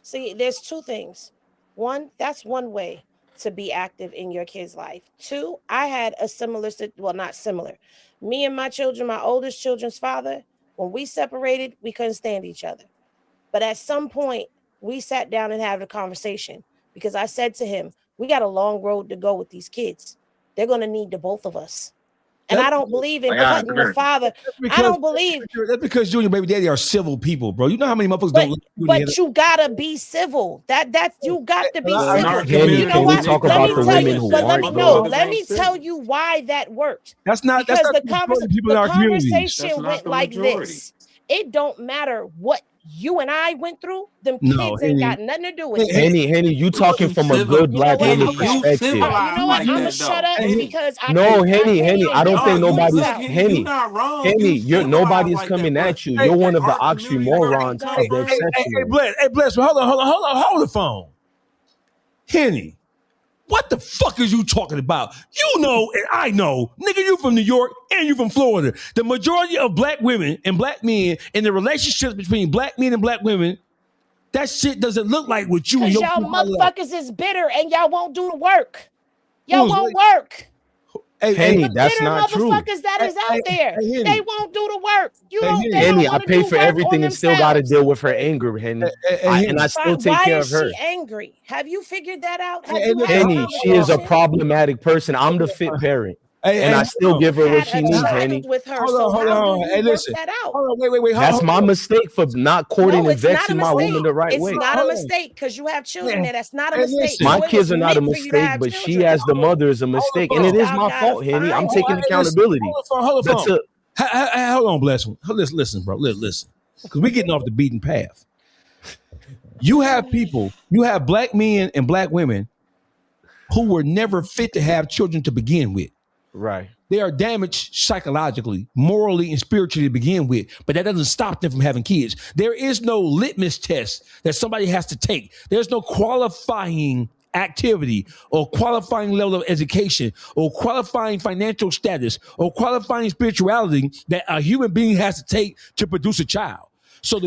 See, there's 2 things. One, that's one way to be active in your kid's life. 2, I had a similar, well, not similar. Me and my children, my oldest children's father, when we separated, we couldn't stand each other. But at some point, we sat down and had a conversation because I said to him, we got a long road to go with these kids. They're going to need the both of us. And I don't believe in cutting the father. I don't believe. That's because you and your baby daddy are civil people, bro. You know how many motherfuckers don't. But you gotta be civil. That's you got to be Well, in civil. our community, You know what? talk Let about me the tell women you. who But let aren't me civil? let me tell you why that worked. That's not Because the people in our communities. conversation That's not went the like majority. this. It don't matter what you and I went through. Them No, kids ain't got nothing to do with it. Henny, you talking You from a civil. good You know Black what? woman Henny, Okay. you perspective. You know civilized what? like I'm gonna that shut though. up Henny. because I No, can't. Henny, I don't No, think argue you nobody's myself. look, Henny, you Henny. not wrong. You Henny, civilized nobody's like that, coming but at you. You're one of the our community where we oxymorons come of the from. exceptional. Bless. Hold on, the phone. Henny, what the fuck is you talking about? You know, and I know, nigga, you from New York and you from Florida. The majority of Black women and Black men and the relationships between Black men and Black women, that shit doesn't look like what you and Cause your y'all people like. motherfuckers is bitter and y'all won't do the work. Y'all Who's won't work. Henny, The that's bitter not true. motherfuckers that is out there, they Henny, won't do the work. They Henny, don't Henny, I want to pay do for work on everything and still got to themselves. deal with her anger, Henny. And I Henny. still take Why care is of her. she angry? Have you figured that out? Have Hey, you had a Henny, she is a conversation? problematic person. I'm the fit parent. and I still give her what she needs, Henny. With her. Hold on, So hold how on. do Hey, you work listen. that out? Hold on, wait. That's my mistake for not courting No, and it's not a vexing my woman mistake. the right way. It's not a mistake because you have children there. That's not a Hey, mistake. listen. My So it kids was are not a meant for you to mistake, have but she children. as the mother is a mistake, and it is my fault, Henny. I'm taking accountability. Hold That's on. Hold on, bless one. Listen, bro. Listen, because we're getting off the beaten path. You have black men and black women who were never fit to have children to begin with. Right. They are damaged psychologically, morally, and spiritually to begin with, but that doesn't stop them from having kids. There is no litmus test that somebody has to take. There's no qualifying activity or qualifying level of education or qualifying financial status or qualifying spirituality that a human being has to take to produce a child. So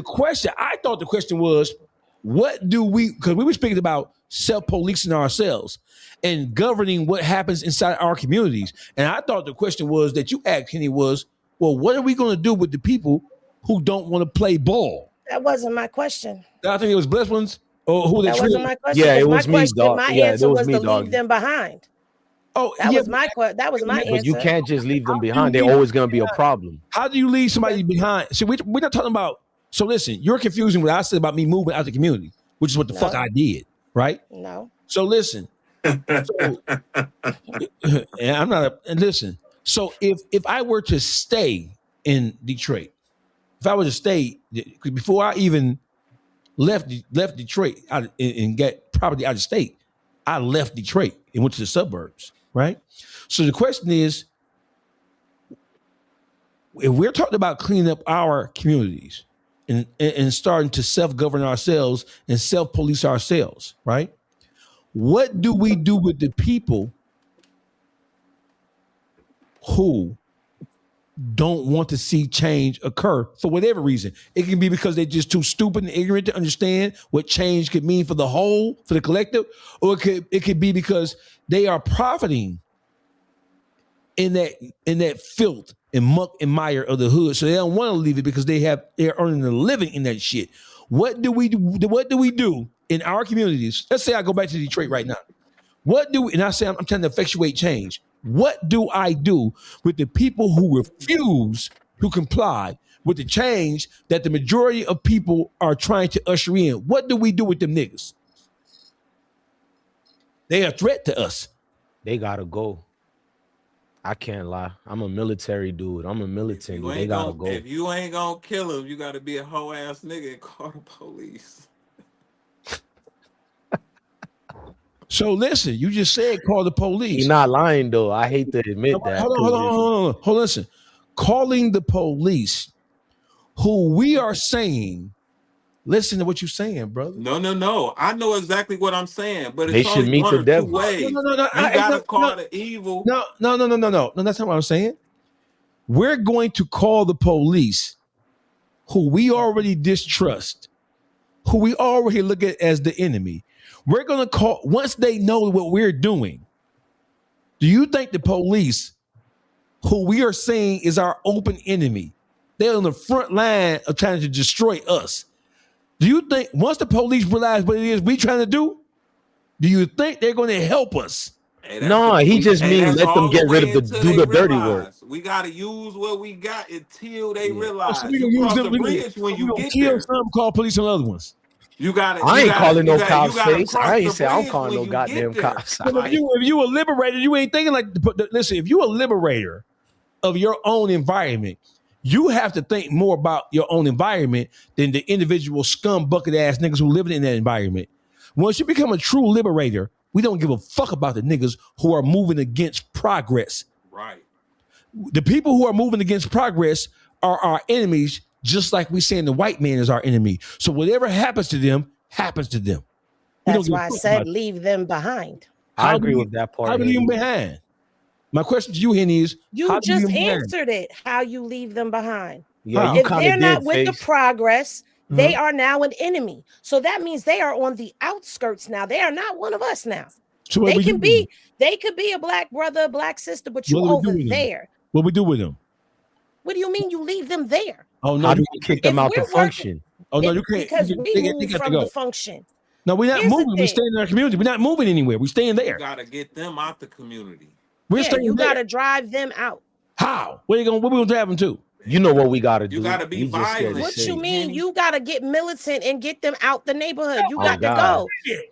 I thought the question was, what do we, because we were speaking about self-policing ourselves and governing what happens inside our communities. And I thought the question was that you asked, Henny, was, well, what are we going to do with the people who don't want to play ball? That wasn't my question. I think it was Blessed Ones or who that wasn't my question. Yeah, it was my me, question, dog. My Yeah, answer it was was me, to dog. leave them behind. Oh, that was my answer. But you can't just leave them behind. They're always going to be a problem. How do you leave somebody behind? See, we're not talking about. So listen, you're confusing what I said about me moving out the community, which is what the fuck I did, right? No. So listen. And I'm not. And listen. So if I were to stay in Detroit, if I were to stay before I even left Detroit and get property out of state, I left Detroit and went to the suburbs, right? So the question is, if we're talking about cleaning up our communities and starting to self-govern ourselves and self-police ourselves, right? What do we do with the people who don't want to see change occur for whatever reason? It can be because they're just too stupid and ignorant to understand what change could mean for the whole, for the collective, or it could be because they are profiting in that filth and muck and mire of the hood, so they don't want to leave it because they're earning a living in that shit. What do we do in our communities? Let's say I go back to Detroit right now. And I say I'm trying to effectuate change. What do I do with the people who refuse to comply with the change that the majority of people are trying to usher in? What do we do with them niggas? They are a threat to us. They gotta go. I can't lie. I'm a military dude. I'm a militant dude. They gotta go. If you ain't gonna kill him, you gotta be a hoe ass nigga and call the police. So listen, you just said call the police. He's not lying though. I hate to admit that. Hold on. Listen, calling the police, who we are saying, listen to what you're saying, brother. No. I know exactly what I'm saying, but they it's should only meet one the or devil. two ways. No. You gotta call the evil. No. That's not what I'm saying. We're going to call the police, who we already distrust, who we already look at as the enemy. We're going to call, once they know what we're doing. Do you think the police, who we are saying is our open enemy, they're on the front line of trying to destroy us? Do you think once the police realize what it is we trying to do you think they're going to help us? No, he just means let them get rid of do the dirty work. We gotta use what we got until they realize. So we you gonna cross use the bridge when you get kill there. some, call police on other ones. I ain't calling no cops face. I ain't say I'm calling no goddamn cops. If you a liberator, you ain't thinking like. Listen, if you a liberator of your own environment, you have to think more about your own environment than the individual scum bucket ass niggas who live in that environment. Once you become a true liberator, we don't give a fuck about the niggas who are moving against progress. Right. The people who are moving against progress are our enemies, just like we saying the white man is our enemy. So whatever happens to them, happens to them. That's why I said leave them behind. I agree with that part. How do you leave them behind? My question to you, Henny, is you just answered it. How you leave them behind? Yeah, if they're not with the progress, they are now an enemy. So that means they are on the outskirts now. They are not one of us now. So they could be a black brother, a black sister, but you over there. What we do with them? What do you mean you leave them there? Oh no, how do you kick them out the function? Oh no, you can't, because we move from the function. No, we're not moving. We're staying in our community. We're not moving anywhere. We're staying there. You gotta get them out the community. We're Yeah, staying you there. got to drive them out. How? Where we gonna drive them to? You know what we gotta do. You gotta be we just scared to violent. What say you it. mean? You got to get militant and get them out the neighborhood. You Oh got to God. go.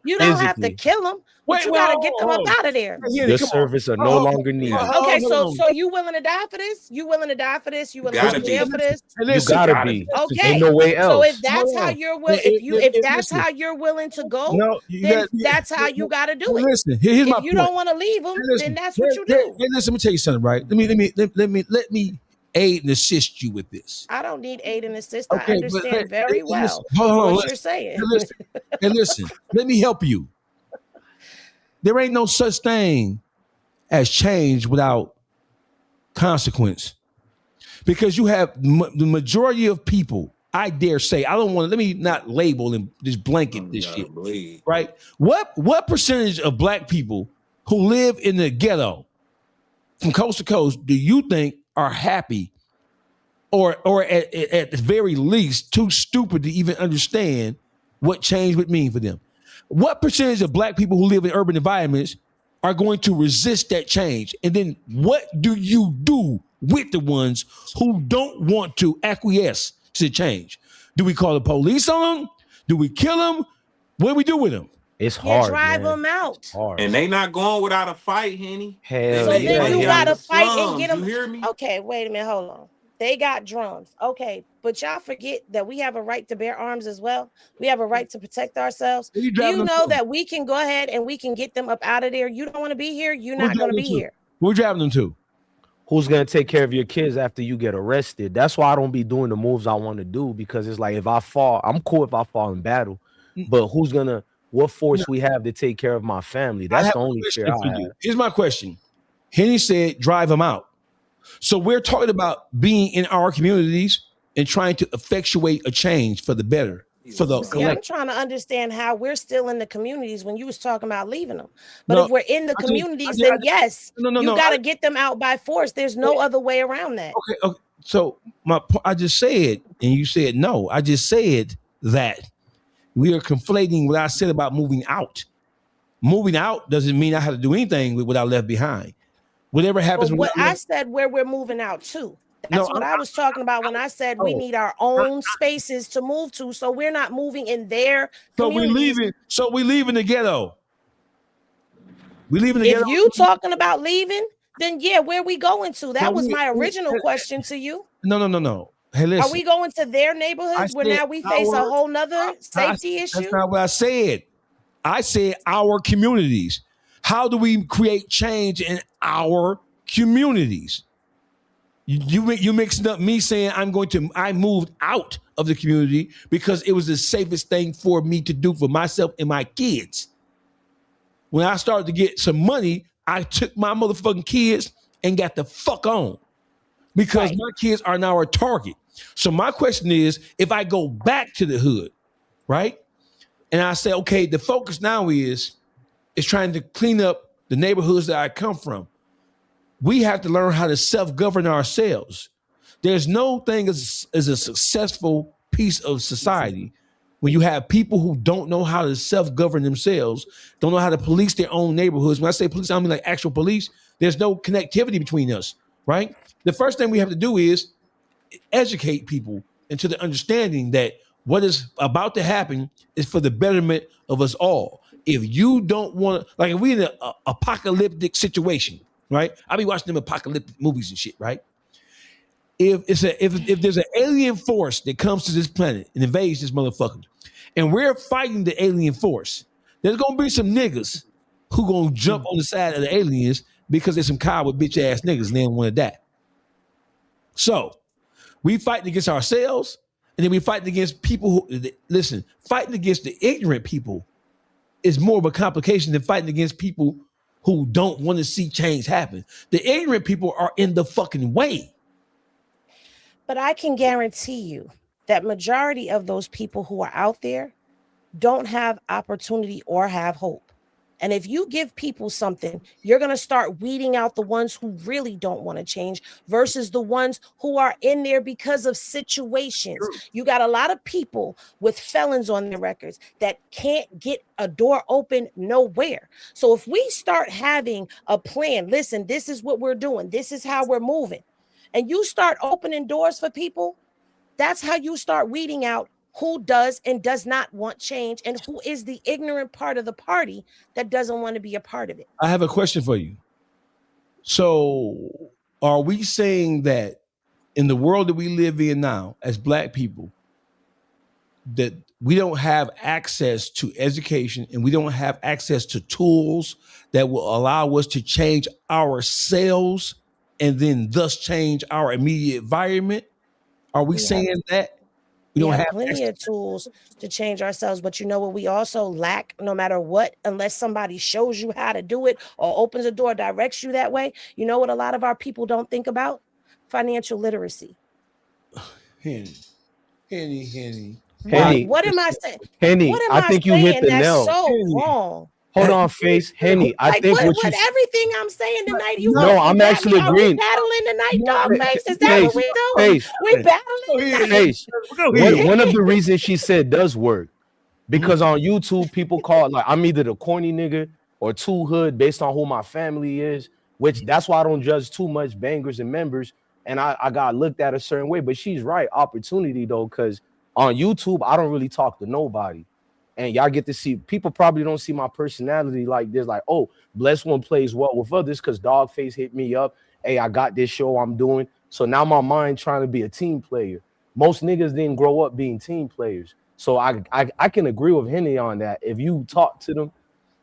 You don't have to Physically. kill them, but Wait, you wait, got to hold get them on, up hold on. out of there. Henny, Your come on. service are no Hold on. longer needed. Okay, Hold so on. you willing to die for this? You willing to die for this? You willing to Gotta go to jail be. for this? Hey, You listen, gotta be. Okay. Ain't no way So if else. that's Hold how on. you're willing, if that's listen. how you're willing to go, No, you then got- that's how you got to do Hey, it. listen, here's my If you point. don't want to leave them, Hey, then listen, that's what you do. Hey, listen, let me tell you something, right? Let me aid and assist you with this. I don't need aid and assist. I Okay, understand very well listen, hold on, what listen. you're saying. Hey, listen, let me help you. There ain't no such thing as change without consequence, because you have the majority of people. I dare say, I don't want to. Let me not label and just blanket this shit. Bleed. Right? What percentage of black people who live in the ghetto from coast to coast do you think are happy, or at the very least too stupid to even understand what change would mean for them? What percentage of black people who live in urban environments are going to resist that change? And then what do you do with the ones who don't want to acquiesce to change? Do we call the police on them? Do we kill them? What do we do with them? It's Yeah, hard. drive man. them out. Hard. And they not going without a fight, Henny. Hell So They then yeah. you out gotta the fight and get slums, them. You hear me? Okay, wait a minute, hold on. They got drums. Okay, but y'all forget that we have a right to bear arms as well. We have a right to protect ourselves. Where you Do driving you them know to? that we can go ahead and we can get them up out of there? You don't want to be here. You're Where not going to driving be them to? here. Where driving them to? Who's gonna take care of your kids after you get arrested? That's why I don't be doing the moves I want to do, because it's like if I fall, I'm cool if I fall in battle, but what force we have to take care of my family? That's the only fear I have. Here's my question. Henny said, drive them out. So we're talking about being in our communities and trying to effectuate a change for the better, for the See, I'm collective. trying to understand how we're still in the communities when you was talking about leaving them. But No, if we're in the I just- communities, I then just- yes, no, you no. got to get them out by force. There's no other way around that. Okay. So I just said, and you said no. I just said that we are conflating what I said about moving out. Moving out doesn't mean I have to do anything with what I left behind. Whatever happens. But what when I said, where we're moving out to. That's what I was talking about when I said we Oh. need our own spaces to move to, so we're not moving in their So we communities. leaving. So we leaving the ghetto. We leaving the If ghetto. you talking about leaving, then yeah, where we going to? That No, was my original question to you. No. Hey, listen. Are we going to their neighborhoods where now we face a whole nother safety issue? That's not what I said. I said our communities. How do we create change in our communities? You mixing up me saying I moved out of the community because it was the safest thing for me to do for myself and my kids. When I started to get some money, I took my motherfucking kids and got the fuck on, because my kids are now a target. So my question is, if I go back to the hood, right? And I say, okay, the focus now is trying to clean up the neighborhoods that I come from. We have to learn how to self-govern ourselves. There's no thing as a successful piece of society when you have people who don't know how to self-govern themselves, don't know how to police their own neighborhoods. When I say police, I mean like actual police. There's no connectivity between us, right? The first thing we have to do is educate people into the understanding that what is about to happen is for the betterment of us all. If you don't want to, like if we're in an apocalyptic situation, right? I be watching them apocalyptic movies and shit, right? If there's an alien force that comes to this planet and invades this motherfucker, and we're fighting the alien force, there's gonna be some niggas who gonna jump on the side of the aliens because there's some coward bitch ass niggas and they don't want to die. So we fighting against ourselves, and then we fighting against people who listen. Fighting against the ignorant people is more of a complication than fighting against people who don't want to see change happen. The ignorant people are in the fucking way. But I can guarantee you that majority of those people who are out there don't have opportunity or have hope. And if you give people something, you're going to start weeding out the ones who really don't want to change versus the ones who are in there because of situations. You got a lot of people with felons on their records that can't get a door open nowhere. So if we start having a plan, listen, this is what we're doing, this is how we're moving, and you start opening doors for people, that's how you start weeding out who does and does not want change and who is the ignorant part of the party that doesn't want to be a part of it. I have a question for you. So, are we saying that in the world that we live in now, as Black people, that we don't have access to education and we don't have access to tools that will allow us to change ourselves and then thus change our immediate environment? Are we saying that? We have plenty of tools to change ourselves, but you know what we also lack, no matter what, unless somebody shows you how to do it or opens a door, directs you that way. You know what a lot of our people don't think about? Financial literacy. Henny. What am I saying? Henny, What am I think you hit the that's nail. so wrong? Hold on, Face. Henny, I think what you everything I'm saying tonight, No, I'm actually agreeing. Are we battling tonight, Dawgface? Is that what we doing? Face. We battling. Face. One of the reasons she said does work, because on YouTube, people call it like I'm either the corny nigga or too hood based on who my family is, which that's why I don't judge too much bangers and members. And I got looked at a certain way, but she's right. Opportunity though, because on YouTube, I don't really talk to nobody. And y'all get to see, people probably don't see my personality like this, like, oh, Blessed One plays well with others because Dawgface hit me up. Hey, I got this show I'm doing. So now my mind trying to be a team player. Most niggas didn't grow up being team players. So I can agree with Henny on that. If you talk to them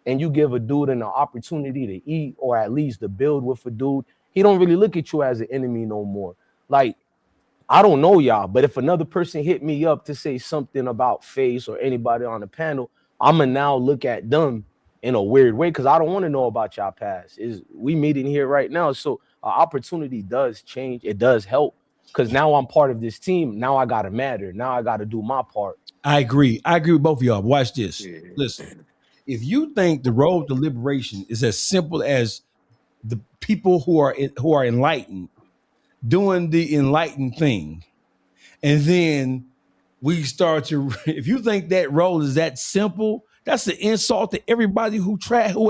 and you give a dude an opportunity to eat or at least to build with a dude, he don't really look at you as an enemy no more. Like, I don't know y'all, but if another person hit me up to say something about Face or anybody on the panel, I'm gonna now look at them in a weird way because I don't want to know about y'all past. We meeting here right now, so opportunity does change. It does help because now I'm part of this team. Now I gotta matter. Now I gotta do my part. I agree with both of y'all. Watch this. Listen, if you think the road to liberation is as simple as the people who are enlightened doing the enlightened thing, and then we start to, if you think that road is that simple, that's an insult to everybody who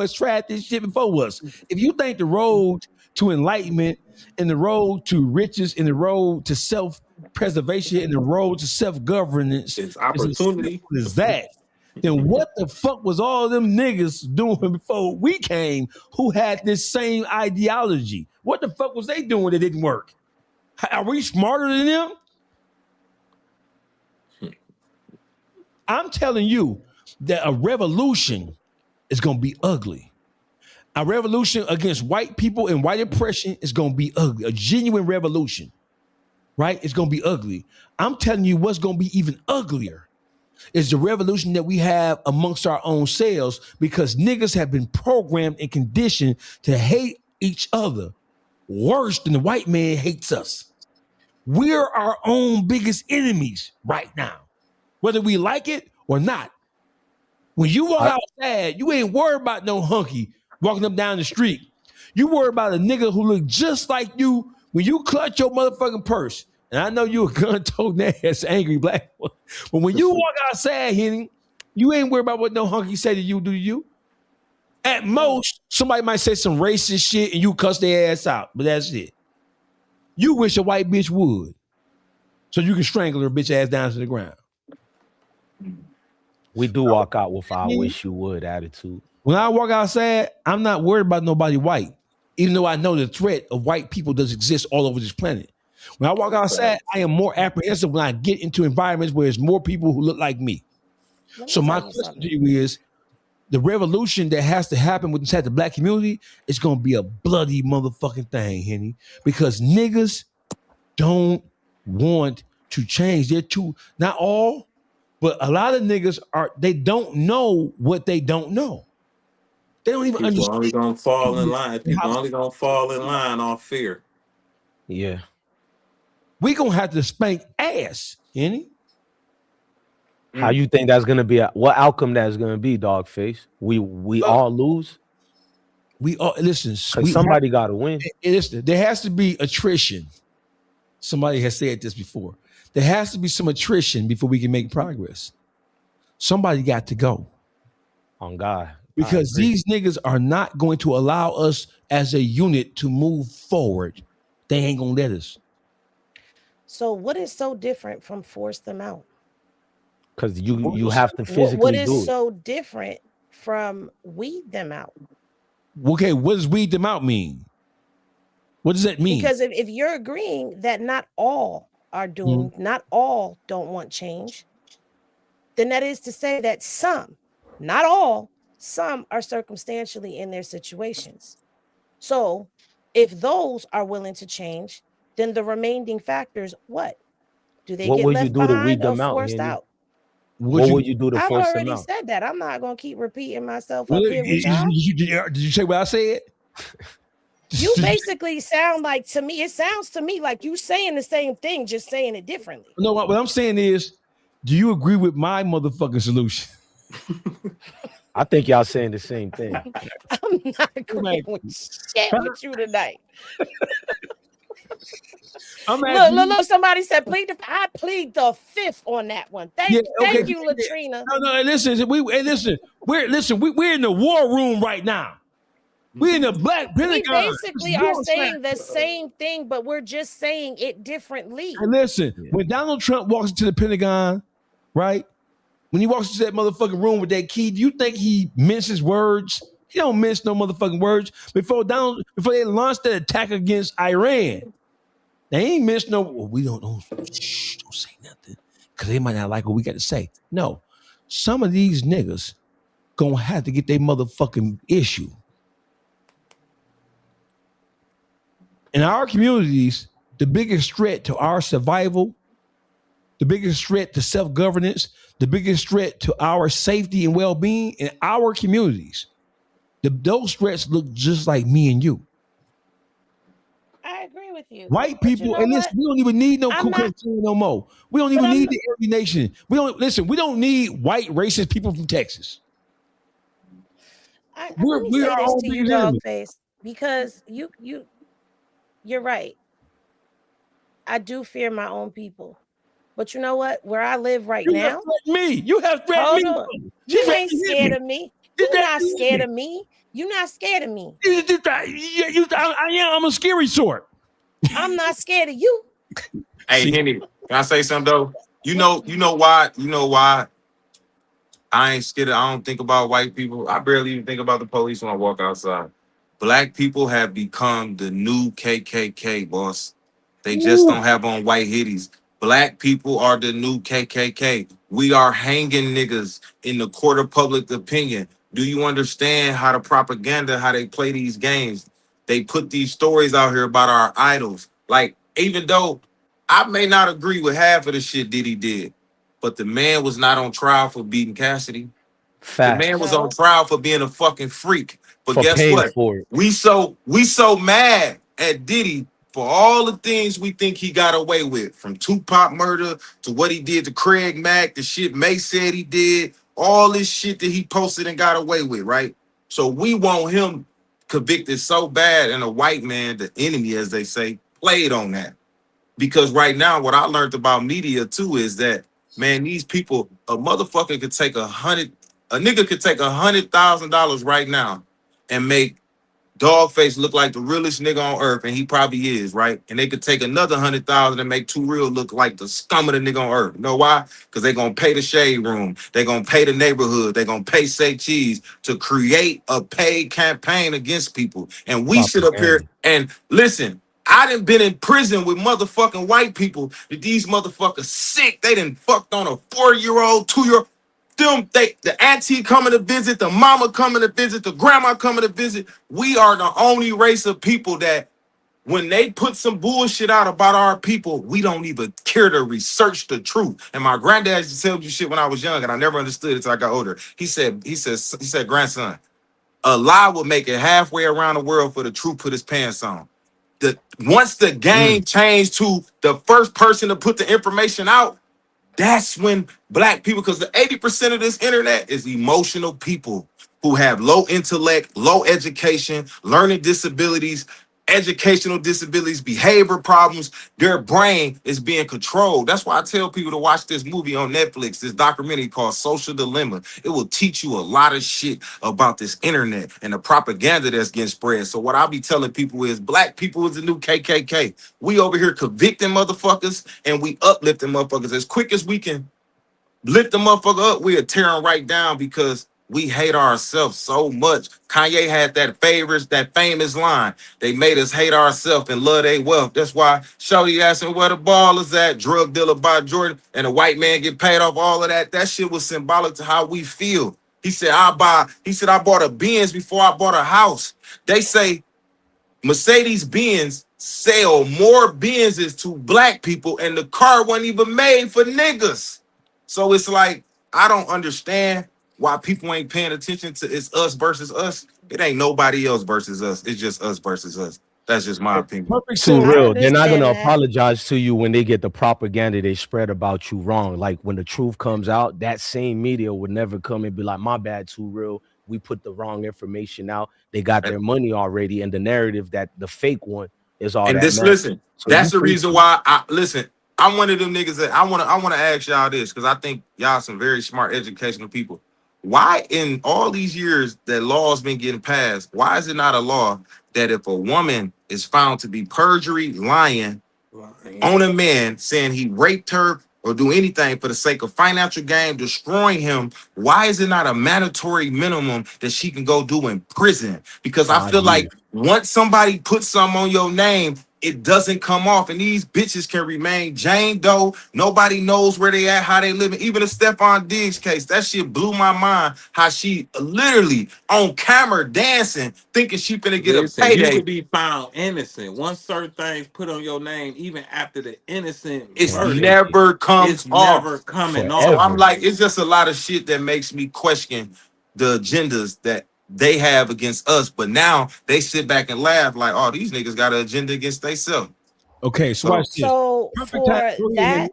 has tried this shit before us. If you think the road to enlightenment and the road to riches and the road to self-preservation and the road to self-governance is opportunity, is that, then what the fuck was all them niggas doing before we came who had this same ideology? What the fuck was they doing that didn't work? Are we smarter than them? I'm telling you that a revolution is going to be ugly. A revolution against white people and white oppression is going to be ugly. A genuine revolution, right? It's going to be ugly. I'm telling you what's going to be even uglier is the revolution that we have amongst our own selves, because niggas have been programmed and conditioned to hate each other worse than the white man hates us. We're our own biggest enemies right now, whether we like it or not. When you walk outside, you ain't worried about no hunky walking up down the street. You worry about a nigga who look just like you when you clutch your motherfucking purse. And I know you a gun-toting ass angry black boy, but when you walk outside, Henny, you ain't worried about what no hunky say to you, do you? At most, somebody might say some racist shit and you cuss their ass out, but that's it. You wish a white bitch would, so you can strangle her bitch ass down to the ground. We do walk out with our wish you would attitude. When I walk outside, I'm not worried about nobody white, even though I know the threat of white people does exist all over this planet. When I walk outside, I am more apprehensive when I get into environments where there's more people who look like me. So my question to you is, the revolution that has to happen inside the black community is going to be a bloody motherfucking thing, Henny, because niggas don't want to change. They're too, not all, but a lot of niggas they don't know what they don't know. They don't even understand. Only gonna fall in line. People only gonna fall in line off fear. Yeah. We gonna have to spank ass, Henny. How you think that's gonna be? What outcome that's gonna be, Dawgface? We all lose We all listen. because somebody got to win. Listen, there has to be attrition. Somebody has said this before. There has to be some attrition before we can make progress. Somebody got to go. On God. Because these niggas are not going to allow us as a unit to move forward. They ain't gonna let us. So what is so different from force them out? Because you have to physically what is do it. so different from weed them out? Okay, what does weed them out mean? What does that mean? Because if you're agreeing that not all are doomed, not all don't want change, then that is to say that some, not all, some are circumstantially in their situations. So if those are willing to change, then the remaining factors, what? Do they get left behind or forced out? What would you do to I've force them already out? said that. I'm not going to keep repeating myself up here with y'all. Did you say what I said? You basically sound like, to me, it sounds to me like you saying the same thing, just saying it differently. No, what I'm saying is, do you agree with my motherfucking solution? I think y'all saying the same thing. I'm not agreeing with shit with you tonight. Look, somebody said I plead the fifth on that one. Thank you, Latrina. No, listen, we're in the war room right now. We're in the Black Pentagon. We basically are saying the same thing, but we're just saying it differently. And listen, when Donald Trump walks into the Pentagon, right? When he walks into that motherfucking room with that key, do you think he minces words? He don't mince no motherfucking words. Before they launched that attack against Iran, they ain't minced no. Well, we don't say nothing because they might not like what we got to say. No, some of these niggas gonna have to get their motherfucking issue. In our communities, the biggest threat to our survival, the biggest threat to self-governance, the biggest threat to our safety and well-being in our communities, those threats look just like me and you. I agree with you. White people, and listen, we don't even need no Ku Klux Klan no more. We don't even need the Aryan Nation. We don't need white racist people from Texas. Let me say this to you, Dawgface, because you're right. I do fear my own people. But you know what? Where I live right now. You have threatened me. You ain't scared of me. You're not scared of me. You're not scared of me. I am. I'm a scary sort. I'm not scared of you. Hey, Henny, can I say something though? You know why I ain't scared. I don't think about white people. I barely even think about the police when I walk outside. Black people have become the new KKK, boss. They just don't have on white hoodies. Black people are the new KKK. We are hanging niggas in the court of public opinion. Do you understand how the propaganda, how they play these games? They put these stories out here about our idols. Like, even though I may not agree with half of the shit Diddy did, but the man was not on trial for beating Cassidy. The man was on trial for being a fucking freak. But guess what? We so mad at Diddy for all the things we think he got away with, from Tupac murder to what he did to Craig Mack, the shit May said he did, all this shit that he posted and got away with, right? So we want him convicted so bad, and a white man, the enemy, as they say, played on that. Because right now, what I learned about media too is that, man, these people, a motherfucker could take a nigga could take $100,000 right now and make Dawgface look like the realest nigga on earth, and he probably is, right? And they could take another 100,000 and make Too Real look like the scum of the nigga on earth. You know why? Because they're gonna pay the shade room, they're gonna pay the neighborhood, they're gonna pay Say Cheese to create a paid campaign against people. And we sit up here and listen. I done been in prison with motherfucking white people that these motherfuckers sick. They done fucked on a 4-year-old, 2-year-old. The auntie coming to visit, the mama coming to visit, the grandma coming to visit. We are the only race of people that when they put some bullshit out about our people, we don't even care to research the truth. And my granddad used to tell me shit when I was young, and I never understood it until I got older. He said, grandson, a lie will make it halfway around the world for the truth put his pants on. Once the game changed to the first person to put the information out, That's when black people, because the 80% of this internet is emotional people who have low intellect, low education, learning disabilities, educational disabilities, behavior problems. Their brain is being controlled. That's why I tell people to watch this movie on Netflix, this documentary called Social Dilemma. It will teach you a lot of shit about this internet and the propaganda that's getting spread. So what I'll be telling people is black people is the new KKK. We over here convicting motherfuckers and we uplifting motherfuckers as quick as we can. Lift the motherfucker up, we'll tear him right down because we hate ourselves so much. Kanye had that famous line. They made us hate ourselves and love their wealth. That's why Shorty asked him where the ball is at, drug dealer by Jordan, and a white man get paid off all of that. That shit was symbolic to how we feel. He said, I bought a Benz before I bought a house. They say Mercedes-Benz sell more Benzes to black people, and the car wasn't even made for niggas. So it's like, I don't understand why people ain't paying attention to it's us versus us. It ain't nobody else versus us. It's just us versus us. That's just my opinion. Too I real. They're not gonna understand that. apologize to you when they get the propaganda they spread about you wrong. Like when the truth comes out, that same media would never come and be like, my bad, too real. We put the wrong information out. They got their money already, and the narrative that the fake one is all And that this, matters. listen, So that's you the free reason why I'm one of them niggas that I wanna ask y'all this, because I think y'all some very smart educational people. Why in all these years that laws been getting passed, why is it not a law that if a woman is found to be perjury, lying on a man, saying he raped her or do anything for the sake of financial gain, destroying him, why is it not a mandatory minimum that she can go do in prison? Because I 5 feel years. like once somebody puts something on your name, it doesn't come off, and these bitches can remain Jane Doe. Nobody knows where they at, how they living. Even the Stephon Diggs case, that shit blew my mind. How she literally on camera dancing, thinking she finna get a Listen, you payday. could be found innocent. Once certain things put on your name, even after the innocent It's verdict, never comes it's off. never coming So off. I'm Forever. like, it's just a lot of shit that makes me question the agendas that they have against us. But now they sit back and laugh like, oh, these niggas got an agenda against themselves. Okay, so So watch this. So Perfect time. for Go ahead, Henny. that,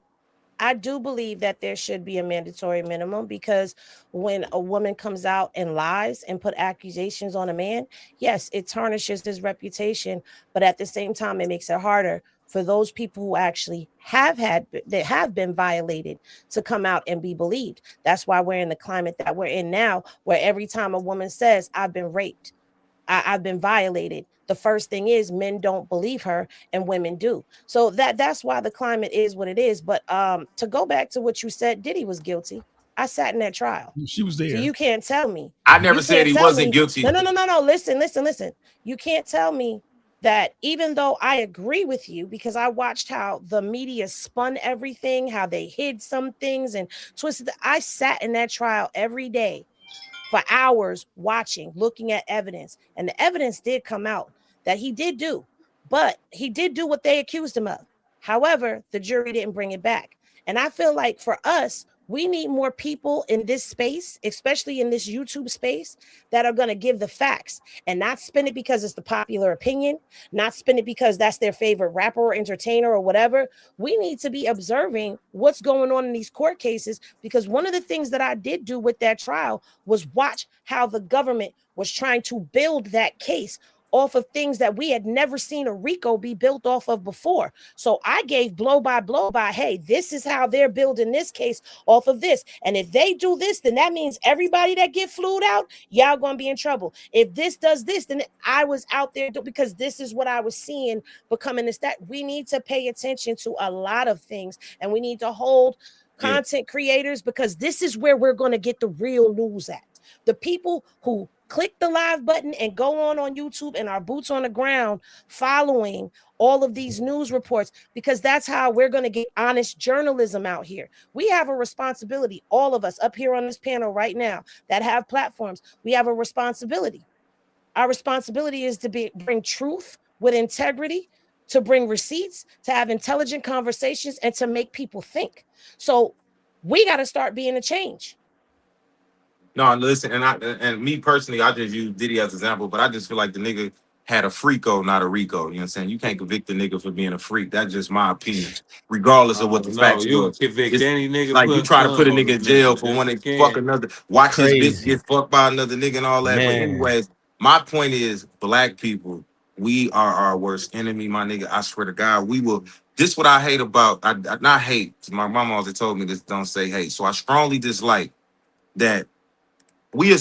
I do believe that there should be a mandatory minimum, because when a woman comes out and lies and put accusations on a man, yes, it tarnishes his reputation, but at the same time, it makes it harder for those people who actually that have been violated to come out and be believed. That's why we're in the climate that we're in now, where every time a woman says, I've been raped, I've been violated, the first thing is men don't believe her and women do. So that's why the climate is what it is. But to go back to what you said, Diddy was guilty. I sat in that trial. She was So there. you can't tell me. I never You said can't he tell wasn't me. No, guilty. no, no, no, no. Listen. You can't tell me that even though I agree with you, because I watched how the media spun everything, how they hid some things and twisted. I sat in that trial every day for hours watching, looking at evidence. And the evidence did come out that he did do, but he did do what they accused him of. However, the jury didn't bring it back. And I feel like for us, we need more people in this space, especially in this YouTube space, that are going to give the facts and not spin it because it's the popular opinion, not spin it because that's their favorite rapper or entertainer or whatever. We need to be observing what's going on in these court cases, because one of the things that I did do with that trial was watch how the government was trying to build that case off of things that we had never seen a RICO be built off of before. So I gave blow by, hey, this is how they're building this case off of this. And if they do this, then that means everybody that get flued out, y'all gonna be in trouble. If this does this, then I was out there because this is what I was seeing becoming this, that. We need to pay attention to a lot of things, and we need to hold content creators, because this is where we're going to get the real news at. The people who click the live button and go on YouTube and our boots on the ground following all of these news reports, because that's how we're going to get honest journalism out here. We have a responsibility, all of us up here on this panel right now that have platforms. We have a responsibility. Our responsibility is to bring truth with integrity, to bring receipts, to have intelligent conversations, and to make people think. So we got to start being a change. No, listen, and me personally, I just use Diddy as an example, but I just feel like the nigga had a freako, not a Rico. You know what I'm saying? You can't convict a nigga for being a freak. That's just my opinion, regardless of what the No, facts you was. convict It's any nigga like you putting try to put cum a on nigga a in jail nigga. for Yes, wanting you to fuck can. another, watch his bitch Crazy. get fucked by another nigga and all that. But Man. anyways, my point is, black people, we are our worst enemy, my nigga. I swear to God, we will. This what I hate about, I not hate. My mama always told me this, don't say hate. So I strongly dislike that we'll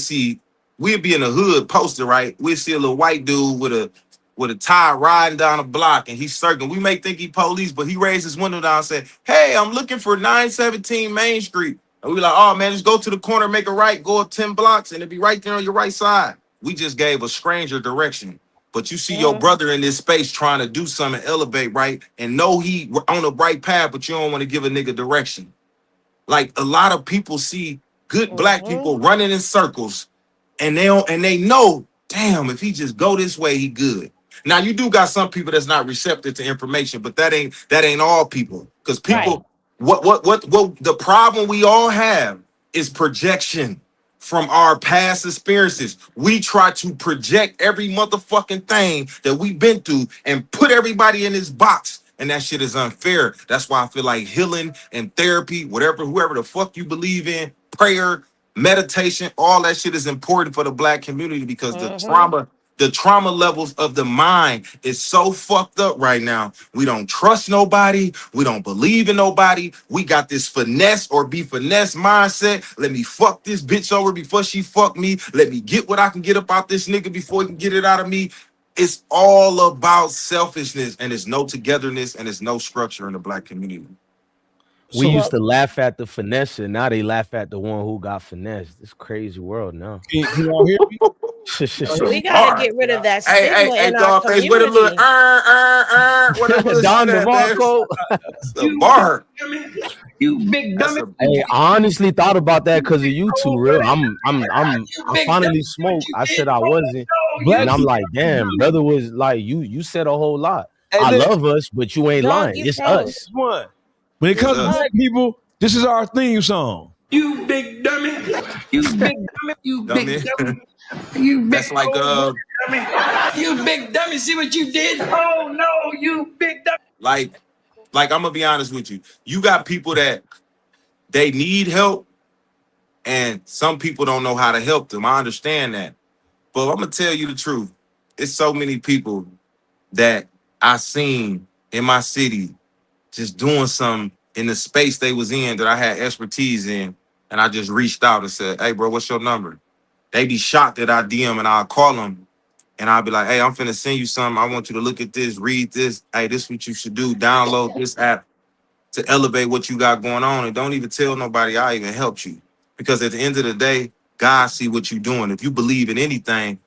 be in the hood posted, right? We'll see a little white dude with a tie riding down a block and he's circling. We may think he police, but he raised his window down and said, "Hey, I'm looking for 917 Main Street." And we like, "Oh man, just go to the corner, make a right, go up 10 blocks, and it'll be right there on your right side." We just gave a stranger direction. But you see your brother in this space trying to do something, elevate, right? And know he on the right path, but you don't want to give a nigga direction. Like a lot of people see good black people running in circles and they know, damn, if he just go this way, he good. Now you do got some people that's not receptive to information, but that ain't all people. Because people, what the problem we all have is projection from our past experiences. We try to project every motherfucking thing that we've been through and put everybody in this box. And that shit is unfair. That's why I feel like healing and therapy, whoever the fuck you believe in, prayer, meditation, all that shit is important for the black community because the trauma levels of the mind is so fucked up right now. We don't trust nobody. We don't believe in nobody. We got this finesse or be finesse mindset. Let me fuck this bitch over before she fuck me. Let me get what I can get about this nigga before he can get it out of me. It's all about selfishness and there's no togetherness and there's no structure in the black community. We So used to laugh at the finesse, and now they laugh at the one who got finessed. It's crazy world now. can y'all hear me? We gotta get rid of that stigma Hey, in our Dawgface, where the little community. where the little Don shit at, man? DeMarco. It's the bar. You big dummy. Hey, I honestly thought about that because of you two, real. I finally smoked. I said I wasn't, and Black I'm people. like, damn, brother was like, you said a whole lot. Hey, I listen, love us, but you ain't Dog, lying. you It's froze. us. one. When it It's comes to us. black people, this is our theme song. You big dummy. You big dummy. You big dummy. You big That's like dummy. You big dummy. See what you did? Oh no, you big dummy. like I'm gonna be honest with you. You got people that they need help, and some people don't know how to help them. I understand that, but I'm gonna tell you the truth. It's so many people that I seen in my city just doing something in the space they was in that I had expertise in, and I just reached out and said, "Hey, bro, what's your number?" They be shocked that I DM and I'll call them and I'll be like, "Hey, I'm finna send you something. I want you to look at this, read this. Hey, this is what you should do. Download this app to elevate what you got going on, and don't even tell nobody I even helped you. Because at the end of the day, God see what you're doing. If you believe in anything,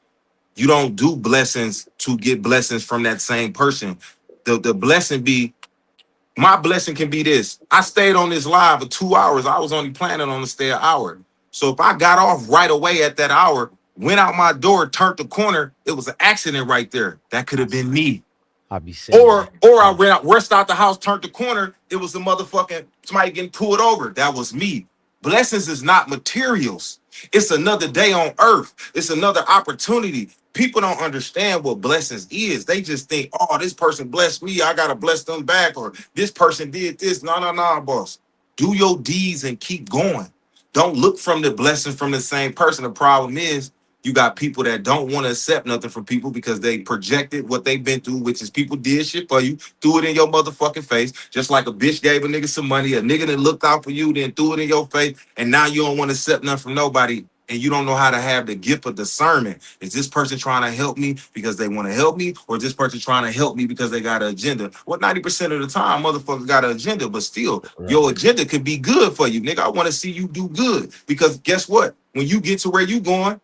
you don't do blessings to get blessings from that same person. The blessing be, my blessing can be this. I stayed on this live for 2 hours. I was only planning on to stay an hour. So if I got off right away at that hour, went out my door, turned the corner, it was an accident right there. That could have been me. I be saying, Or I ran out, rushed out the house, turned the corner. It was a motherfucking somebody getting pulled over. That was me. Blessings is not materials. It's another day on earth. It's another opportunity. People don't understand what blessings is. They just think, oh, this person blessed me, I gotta bless them back, or this person did this. No, boss. Do your deeds and keep going. Don't look from the blessing from the same person. The problem is you got people that don't want to accept nothing from people because they projected what they've been through, which is people did shit for you, threw it in your motherfucking face, just like a bitch gave a nigga some money, a nigga that looked out for you, then threw it in your face, and now you don't want to accept nothing from nobody, and you don't know how to have the gift of discernment. Is this person trying to help me because they want to help me, or is this person trying to help me because they got an agenda? Well, 90% of the time, motherfuckers got an agenda, but still, your agenda could be good for you, nigga. I want to see you do good because guess what? When you get to where you going,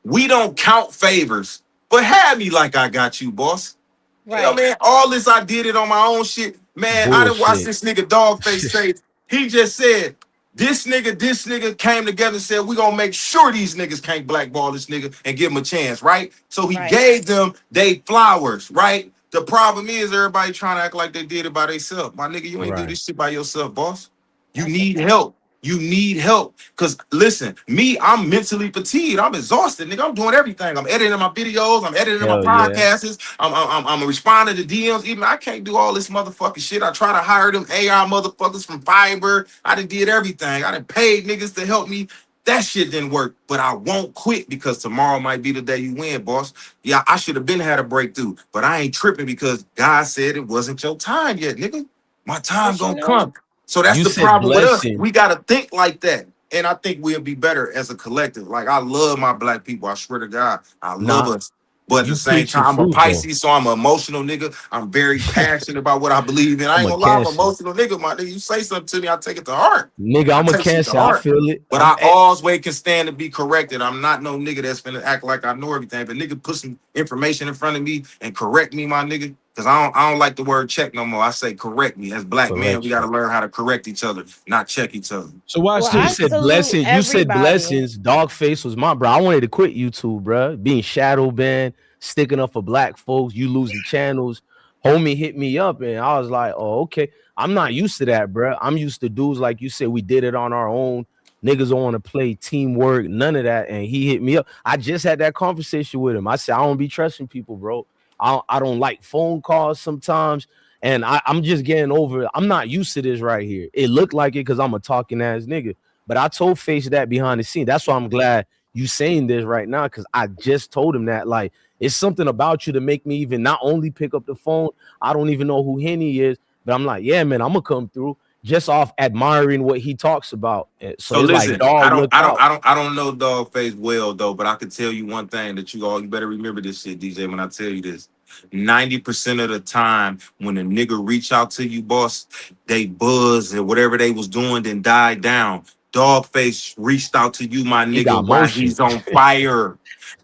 we don't count favors, but have me like I got you, boss. Right. You know, man, all this I did it on my own shit. Man, I didn't watch bullshit. this nigga Dawgface say, he just said, this nigga came together and said, we gonna make sure these niggas can't blackball this nigga and give him a chance, right? So he gave them they flowers, right? The problem is everybody trying to act like they did it by themselves. My nigga, you ain't do this shit by yourself, boss. You need help. You need help. Cause listen, me, I'm mentally fatigued. I'm exhausted, nigga. I'm doing everything. I'm editing my videos. I'm editing my Hell yeah. podcasts. I'm responding to DMs. Even I can't do all this motherfucking shit. I try to hire them AI motherfuckers from Fiverr. I done did everything. I done paid niggas to help me. That shit didn't work, but I won't quit because tomorrow might be the day you win, boss. Yeah, I should have been had a breakthrough, but I ain't tripping because God said it wasn't your time yet, nigga. My time But you gonna know, come. So that's You the said problem with us. blessing. We gotta think like that. And I think we'll be better as a collective. Like I love my black people. I swear to God, I love Nah, us. But at the you same preaching time, I'm a truth though. Pisces, so I'm an emotional nigga. I'm very passionate about what I believe in. I I'm ain't a gonna lie, I'm an Cancer. emotional nigga, my nigga. You say something to me, I take it to heart. Nigga, I I'm a take shit to Cancer. I heart. feel it. But I always can stand to be corrected. I'm not no nigga that's finna act like I know everything. But nigga put some information in front of me and correct me, my nigga. Cause I don't like the word check no more. I say correct me. As black men, we gotta correction. learn how to correct each other, not check each other. So watch well, You I this. said salute blessing. You said everybody. blessings. Dawgface was my bro. I wanted to quit YouTube, bro. Being shadow banned, sticking up for black folks. You losing channels. Homie hit me up, and I was like, "Oh, okay." I'm not used to that, bro. I'm used to dudes like you said. We did it on our own. Niggas don't want to play teamwork, none of that. And he hit me up. I just had that conversation with him. I said, I don't be trusting people, bro. I don't like phone calls sometimes. And I'm just getting over it. I'm not used to this right here. It looked like it because I'm a talking ass nigga. But I told Face that behind the scene. That's why I'm glad you saying this right now, because I just told him that. Like, it's something about you to make me even not only pick up the phone, I don't even know who Henny is, but I'm like, yeah, man, I'm gonna come through just off admiring what he talks about. So So it's like, listen, dog, look out. I don't know Dawgface well though, but I can tell you one thing that you better remember this shit, DJ. When I tell you this, 90% of the time when a nigga reach out to you, boss, they buzz and whatever they was doing then died down. Dawgface reached out to you, my He nigga, got while motion. he's on fire.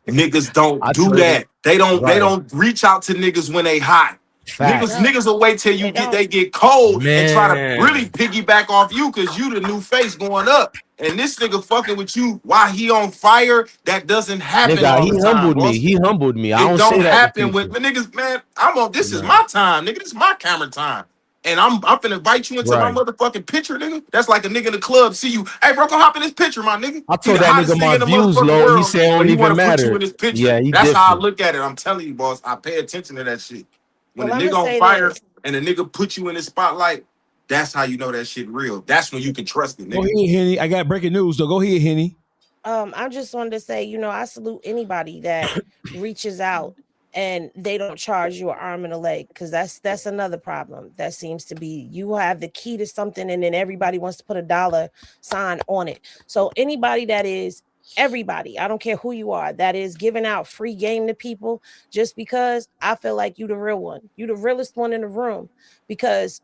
Niggas don't I do told him, that. They right. don't reach out to niggas when they hot. Facts. Niggas will wait till They don't. they get cold and try to really Man. piggyback off you because you the new face going up. And this nigga fucking with you while he on fire, that doesn't happen Nigga, all he the time, humbled me. boss. He humbled me. I It don't don't say that to happen with people. niggas, man. I'm on this is Nah. my time, nigga. This is my camera time. And I'm finna invite you into my Right. motherfucking picture, nigga. That's like a nigga in the club see you. Hey, bro, come hop in this picture, my nigga. I He told the that nigga hottest my nigga in the views motherfucking low. He world, said it but don't he want even to put you matter. in his picture. Yeah, he That's how I different. look at it. I'm telling you, boss. I pay attention to that shit. When Well, a I'm gonna nigga on say fire this. and a nigga put you in the spotlight, that's how you know that shit real. That's when you can trust it, Go nigga. ahead, Henny. I got breaking news, though. Go ahead, Henny. I just wanted to say, I salute anybody that reaches out and they don't charge you an arm and a leg, because that's another problem that seems to be, you have the key to something and then everybody wants to put a dollar sign on it. So anybody that is everybody, I don't care who you are, that is giving out free game to people just because, I feel like you the real one. You the realest one in the room, because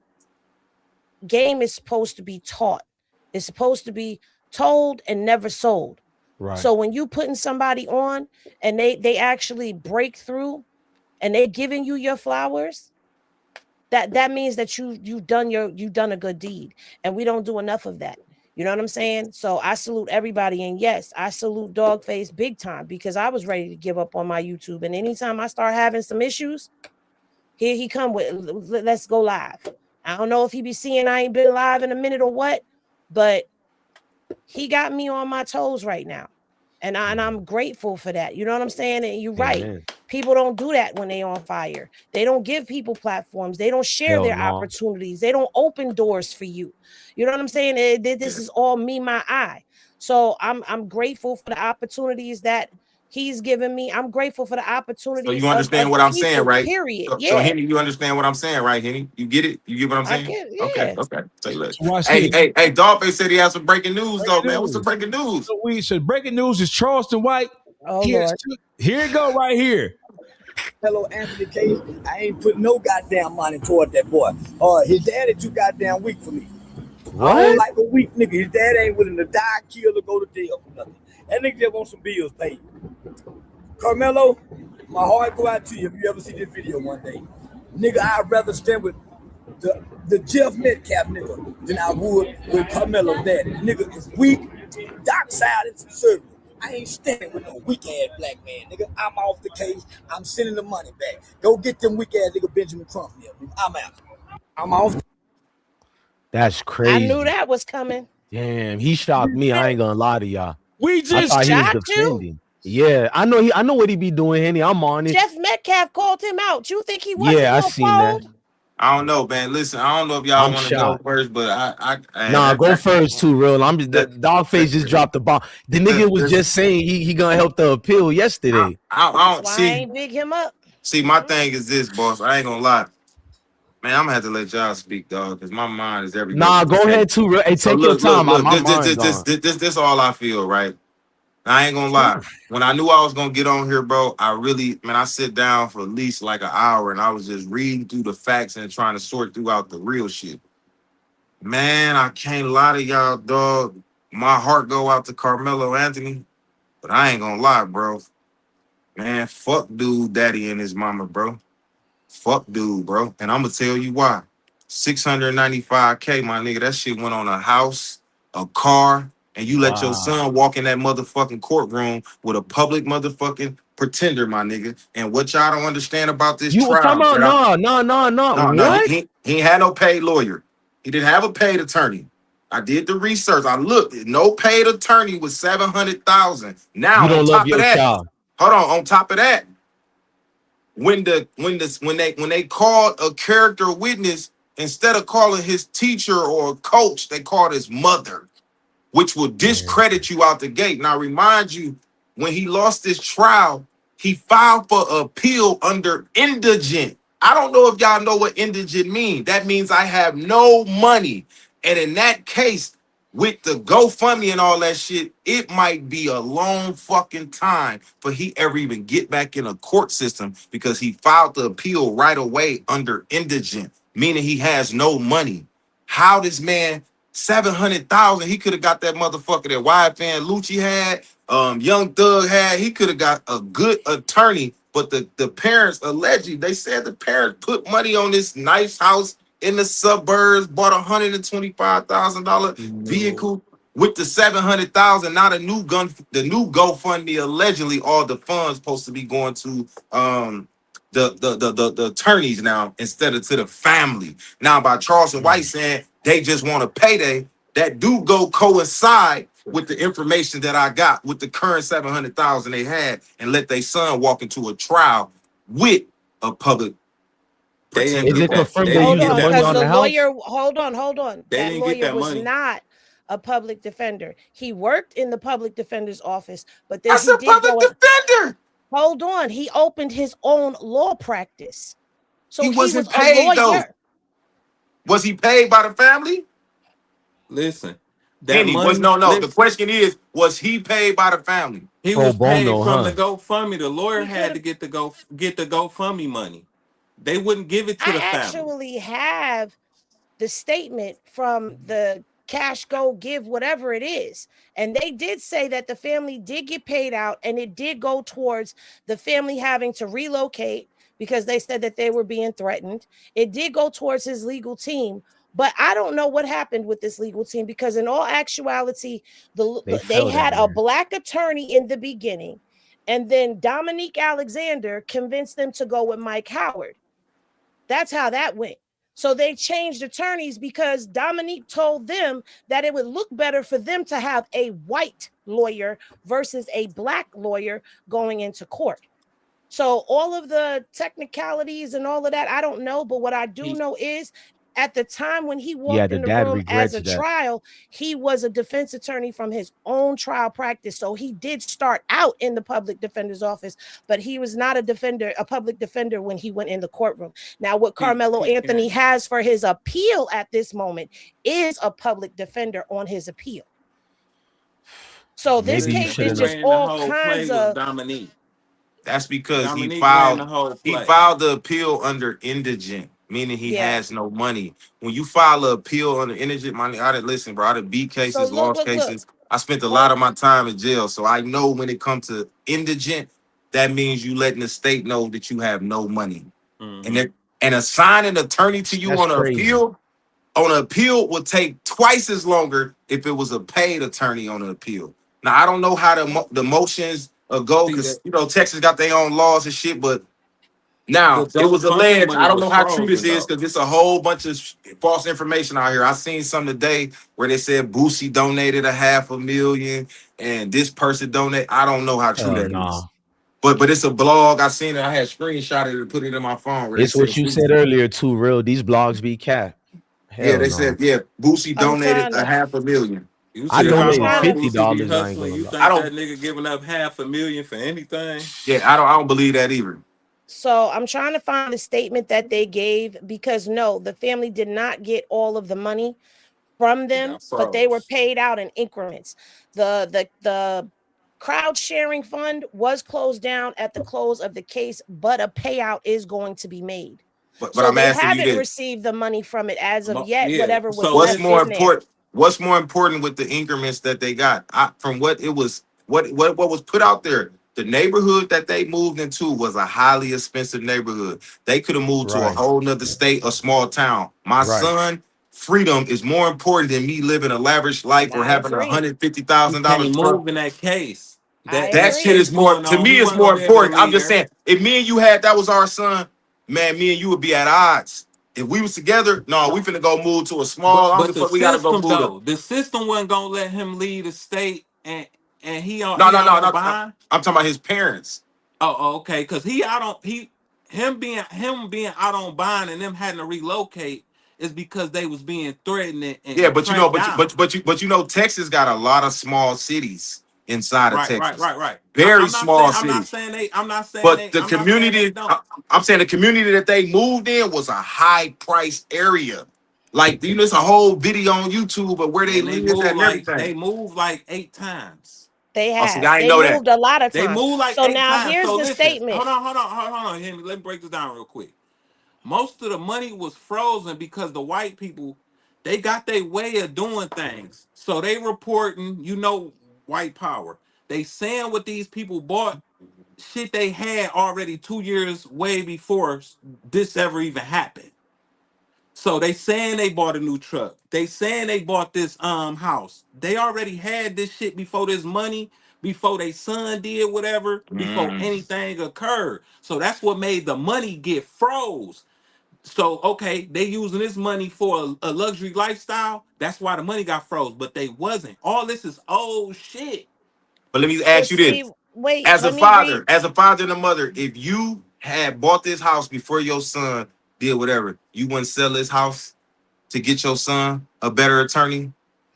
game is supposed to be taught. It's supposed to be told and never sold. Right. So when you putting somebody on and they actually break through and they giving you your flowers, that means that you've done a good deed. And we don't do enough of that. You know what I'm saying? So I salute everybody. And yes, I salute Dawgface big time, because I was ready to give up on my YouTube. And anytime I start having some issues, here he come with, let's go live. I don't know if he be seeing I ain't been live in a minute or what, but he got me on my toes right now. And I'm grateful for that. You know what I'm saying? And you're right. Amen. People don't do that when they on fire. They don't give people platforms. They don't share Hell their no. opportunities. They don't open doors for you. You know what I'm saying? This is all me, my eye. So I'm grateful for the opportunities that he's given me. I'm grateful for the So opportunities you understand of what the I'm saying, people, right? period. So Yeah, Henny, you understand what I'm saying, right, Henny? You get it? You get what I'm I saying? get, Okay, yeah. okay. Say look. So watch Hey, this. Dawgface said he has some breaking news though, man. Breaking What's the news. breaking news? So breaking news is Charleston White. Oh, Lord. Here it go right here. Hello, Anthony K. I ain't put no goddamn money toward that boy. His daddy too goddamn weak for me. What? I don't like a weak nigga. His dad ain't willing to die, kill, or go to jail for nothing. That nigga just want some bills paid. Karmelo, my heart go out to you if you ever see this video one day. Nigga, I'd rather stand with the Jeff Metcalf nigga than I would with Karmelo's daddy. Nigga is weak, dark side and conservative. I ain't standing with no weak ass black man, nigga. I'm off the case. I'm sending the money back. Go get them weak ass nigga Benjamin Trump here. I'm out. I'm off. That's I knew crazy. that was coming. Damn, he shocked me. I ain't gonna lie to y'all. We I just thought he was Shocked you? defending. Yeah, I know I know what he be doing, Henny. I'm on it. Jeff Metcalf called him out. You think he wasn't Yeah, I no seen that. fold? I don't know, man. Listen, I don't know if y'all I'm want to go shocked. first, but Nah, go first too, real. I'm the that, Dawgface just dropped the bomb. The nigga was that, just saying he gonna help the appeal yesterday. I That's don't why I see. ain't big him up. See, my thing is this, boss. I ain't gonna lie, man. I'm gonna have to let y'all speak, dog, because my mind is everywhere. Nah, With this go shit. ahead too, real. Hey, So take your time. look. My mind gone. This all I feel, right? I ain't gonna lie. When I knew I was gonna get on here, bro, I sit down for at least like an hour, and I was just reading through the facts and trying to sort through out the real shit. Man, I can't lie to y'all, dog. My heart go out to Karmelo Anthony, but I ain't gonna lie, bro. Man, fuck dude, daddy and his mama, bro. Fuck dude, bro. And I'm gonna tell you why. 695K, my nigga. That shit went on a house, a car, and you let your Wow. son walk in that motherfucking courtroom with a public motherfucking pretender, my nigga. And what y'all don't understand about this You were talking trial, about that I, no. no, What? he ain't had no paid lawyer. He didn't have a paid attorney. I did the research. I looked. No paid attorney was 700,000. You Now on don't love top of your that, child. hold on. On top of that, when they called a character witness, instead of calling his teacher or coach, they called his mother, which will Damn. discredit you out the gate. Now, remind you, when he lost his trial, he filed for appeal under indigent. I don't know if y'all know what indigent means. That means I have no money. And in that case, with the GoFundMe and all that shit, it might be a long fucking time for he ever even get back in a court system because he filed the appeal right away under indigent, meaning he has no money. How this man 700,000? He could have got that motherfucker that YFN Lucci had, Young Thug had. He could have got a good attorney, but the parents allegedly they said the parents put money on this nice house in the suburbs, bought $125,000 No. vehicle with the 700,000. Not a new gun, the new GoFundMe. Allegedly, all the funds supposed to be going to the attorneys now instead of to the family. Now by Charleston White saying they just want a payday, that do go coincide with the information that I got with the current 700,000 they had, and let their son walk into a trial with a public They didn't Is pretender get it that. on. confirmed They they didn't Hold used get the on, that money because on the money. the house? lawyer, hold on. They That didn't get lawyer that was money. not a public defender. He worked in the public defender's office, but then That's he a did public go and defender. hold on. He opened his own law practice. He So he was wasn't a paid though. lawyer. Was he paid by the family? Listen, that Henny was money. no. The Listen, question is, was he paid by the family? he Pro was paid bono, from the huh? GoFundMe. The lawyer He could had have. to get the GoFundMe money. They wouldn't give it to I the family. actually have the statement from the cash go give whatever it is, and they did say that the family did get paid out, and it did go towards the family having to relocate because they said that they were being threatened. It did go towards his legal team, but I don't know what happened with this legal team because in all actuality They they fell had down a there. black attorney in the beginning, and then Dominique Alexander convinced them to go with Mike Howard. That's how that went. So they changed attorneys because Dominique told them that it would look better for them to have a white lawyer versus a black lawyer going into court. So all of the technicalities and all of that, I don't know. But what I do He know is at the time when he Yeah, walked the in the dad room as regrets a that. trial, he was a defense attorney from his own trial practice. So he did start out in the public defender's office, but he was not a public defender when he went in the courtroom. Now, what Karmelo he Anthony can. has for his appeal at this moment is a public defender on his appeal. So this Maybe you case Listen, should who is have. just ran the all whole play kinds was of. Dominique. That's because Dominique ran the whole he play. filed the appeal under indigent, meaning he Yeah. has no money. When you file an appeal under indigent money, I didn't listen, bro. I did beat So cases, look, lost look, look. cases. I spent a lot Hold. of my time in jail, so I know when it comes to indigent, that means you letting the state know that you have no money, and Mm-hmm. that and assigning an attorney to you That's crazy. on an appeal would take twice as longer if it was a paid attorney on an appeal. Now I don't know how the motions go See because that? Texas got their own laws and shit, but Now, But it was those funding alleged. money I don't was know how true this frozen is though. because it's a whole bunch of false information out here. I seen some today where they said Boosie donated $500,000 and this person donated. I don't know how true Hell that is. nah. But it's a blog. I seen it. I had screenshotted it and put it in my phone where they It's said what you said Boosie. earlier too, real. These blogs be cat. Yeah, Hell they said, no. yeah, Boosie I'm donated trying a to. $500,000. You I see I'm how donated trying hard to. Boosie be $50. I ain't hustling. gonna You lie. I think don't that nigga giving up $500,000 for anything? I don't believe that either. So I'm trying to find the statement that they gave because no, the family did not get all of the money from It them, got but they were froze. paid out in increments. The crowd sharing fund was closed down at the close of the case, but a payout is going to be made. But So I'm they asking you haven't this. received the money from it as of yet. Yeah. Whatever was So What's left more listen. in there. important? What's more important with the increments that they got? From what it was, what was put out there. The neighborhood that they moved into was a highly expensive neighborhood. They could have moved to a Right, whole nother state or small town. My right. son, freedom is more important than me living a lavish life or I having a agree. He $150,000 can't truck. move in that case. I That That shit agree. case is more going to on. me. He Is wasn't more gonna be able to important. I'm leave just there. saying, if me and you had that was our son, man, me and you would be at odds. If we was together, no, we No. finna go move to a small. But I don't but give a the fuck. We gotta go system move to. though, the system wasn't gonna let him leave the state, and No, he no, out no, on no. bond. I'm talking about his parents. Okay, because he out on him being out on bond and them having to relocate is because they was being threatened Yeah, and but tracked down. Texas got a lot of small cities inside of Right, right, Texas, right, right. very I'm not saying small I'm not cities. saying they I'm not saying But they the I'm not saying they community, don't. I'm saying the community that they moved in was a high price area. Like, there's a whole video on YouTube of where they Man, they lived at moved and like everything. 8 times. They Oh, see, have. I ain't They know that. moved a lot of They times. moved like So eight now times. here's So the listen, statement. hold on, Henry. Let me break this down real quick. Most of the money was frozen because the white people, they got their way of doing things. So they reporting, white power. They saying what these people bought, shit they had already 2 years way before this ever even happened. So they saying they bought a new truck. They saying they bought this house. They already had this shit before this money, before they son did whatever, before Mm. anything occurred. So that's what made the money get froze. So okay, they using this money for a luxury lifestyle. That's why the money got froze, but they wasn't. All this is old shit. But let me But ask you this: see, wait, let me read. as a father and a mother, if you had bought this house before your son did whatever, you wouldn't sell this house to get your son a better attorney.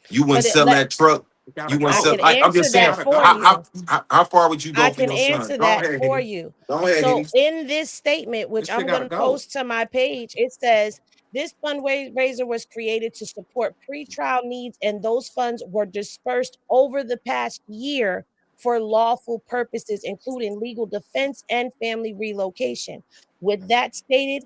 You wouldn't But sell that truck. It You gotta wouldn't I sell. can go. Like, I'm answer just It saying, that gotta for go. you. how far would you I go for can your son? answer Go that ahead, for Henny. you. Go ahead, So Henny. in this statement, which This shit I'm going gotta to go. post to my page, it says this fundraiser was created to support pretrial needs, and those funds were dispersed over the past year for lawful purposes, including legal defense and family relocation. With that stated,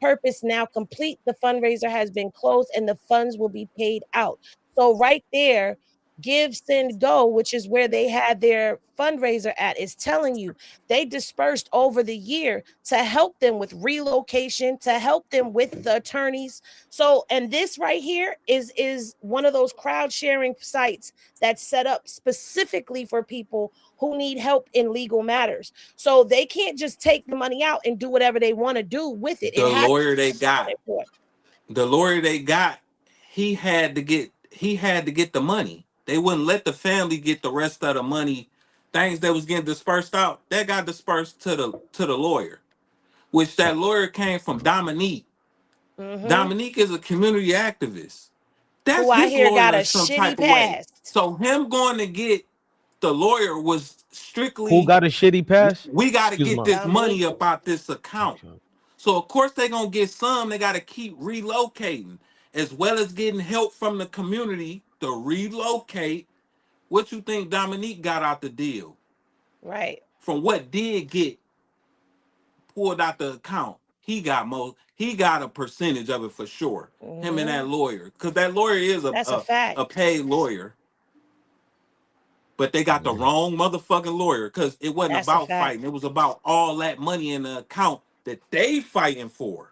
purpose now complete, the fundraiser has been closed and the funds will be paid out. So right there, Give, Send, Go, which is where they had their fundraiser at, is telling you they dispersed over the year to help them with relocation, to help them with the attorneys. So, and this right here is one of those crowd sharing sites that's set up specifically for people who need help in legal matters. So they can't just take the money out and do whatever they want to do with it. It The has lawyer they to be got, accounted for. the lawyer they got, he had to get the money. They wouldn't let the family get the rest of the money. Things that was getting dispersed out, that got dispersed to the lawyer, which that lawyer came from Dominique. Mm-hmm. Dominique is a community activist. Who That's I his hear got lawyer a in some shitty type of way. past. So him going to get the lawyer was Who strictly, got a shitty pass? we got to Excuse get my. this Dominique. money about this account. So of course they gonna get some. They got to keep relocating, as well as getting help from the community to relocate. What you think Dominique got out the deal Right. from what did get pulled out the account? He got most. He got a percentage of it for sure. Him and that Mm-hmm. lawyer, because that lawyer is That's a fact. a paid lawyer, but they got the wrong motherfucking lawyer because it wasn't That's a about fact. fighting. It was about all that money in the account that they fighting for.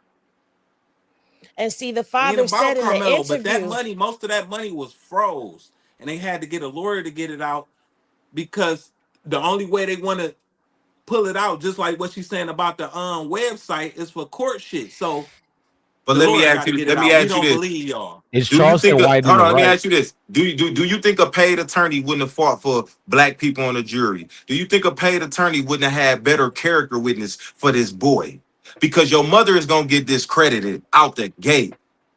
And see, the Ain't father about said in the Carmelo, but that interview, money, most of that money was froze, and they had to get a lawyer to get it out because the only way they want to pull it out, just like what she's saying about the website is for court shit. So But the let me lawyer ask got to you. get it Let me out. We ask you don't this: believe y'all. Is Do you think? Charleston White in Hold the on. Let me right? ask you this: Do you think a paid attorney wouldn't have fought for black people on the jury? Do you think a paid attorney wouldn't have had better character witness for this boy? Because your mother is gonna get discredited out the gate.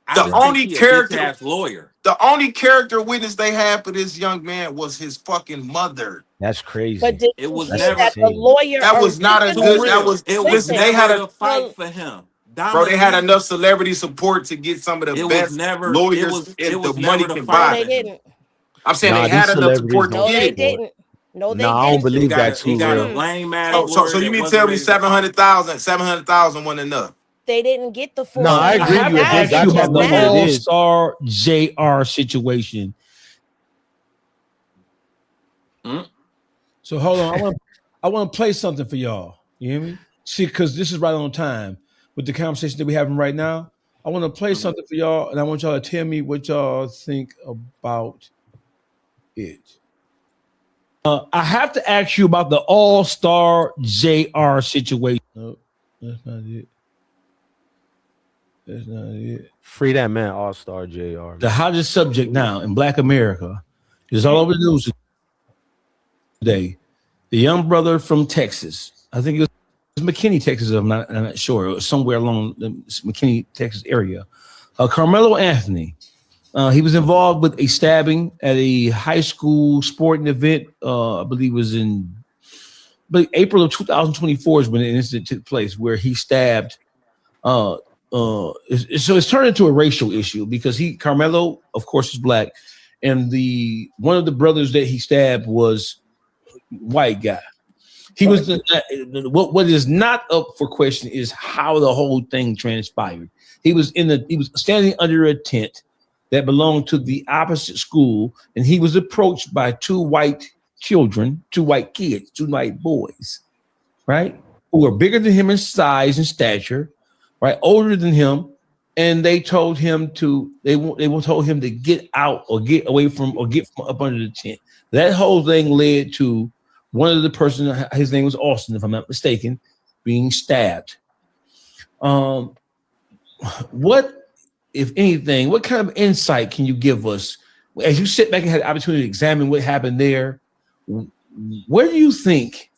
I The just think only he a bitch character, ass lawyer. the only character witness they had for this young man was his fucking mother. That's crazy. But did It you was hear That's that never the insane. lawyer That was not a too good. originally That real. was It was listen. listen? They had never a to fight for him. bro. They had Dominique, enough celebrity support to get some of the it was best never. It lawyers was. It in the was money never to can No, fight buy. they for him. didn't. I'm saying they Nah, had these enough celebrities support to don't No, get they it. support. didn't. No, they Nah, I don't didn't. He believe got that a he too got a real. Mm-mm. lame ass And So lawyer you that mean wasn't tell me ready to fight. 700,000 wasn't enough? they didn't get the full No, I I agree. have You to if they ask $700,000 you got just that about the money, it now. is. All-Star JR situation. Mm? So hold on. I want to play something for y'all. You hear me? See, because this is right on time with the conversation that we're having right now. I want to play Mhm. something for y'all, and I want y'all to tell me what y'all think about it. I have to ask you about the All-Star JR situation. No, that's not it. That's not it. Free that man, All-Star JR. The Man. hottest subject now in Black America is all over the news today. The young brother from Texas, I think it was McKinney, Texas. I'm not sure. It was somewhere along the McKinney, Texas area. Karmelo Anthony. He was involved with a stabbing at a high school sporting event. I believe it was in April of 2024 is when the incident took place, where he stabbed. So it's turned into a racial issue because Karmelo, of course, is black, and one of the brothers that he stabbed was white guy. He was what is not up for question is how the whole thing transpired. He was standing under a tent that belonged to the opposite school, and he was approached by two white kids, two white boys, right, who were bigger than him in size and stature, right, older than him, and they told him to get out or get away from or get from up under the tent. That whole thing led to one of the persons, his name was Austin, if I'm not mistaken, being stabbed. What, if anything, what kind of insight can you give us as you sit back and had the opportunity to examine what happened there? Where do you think,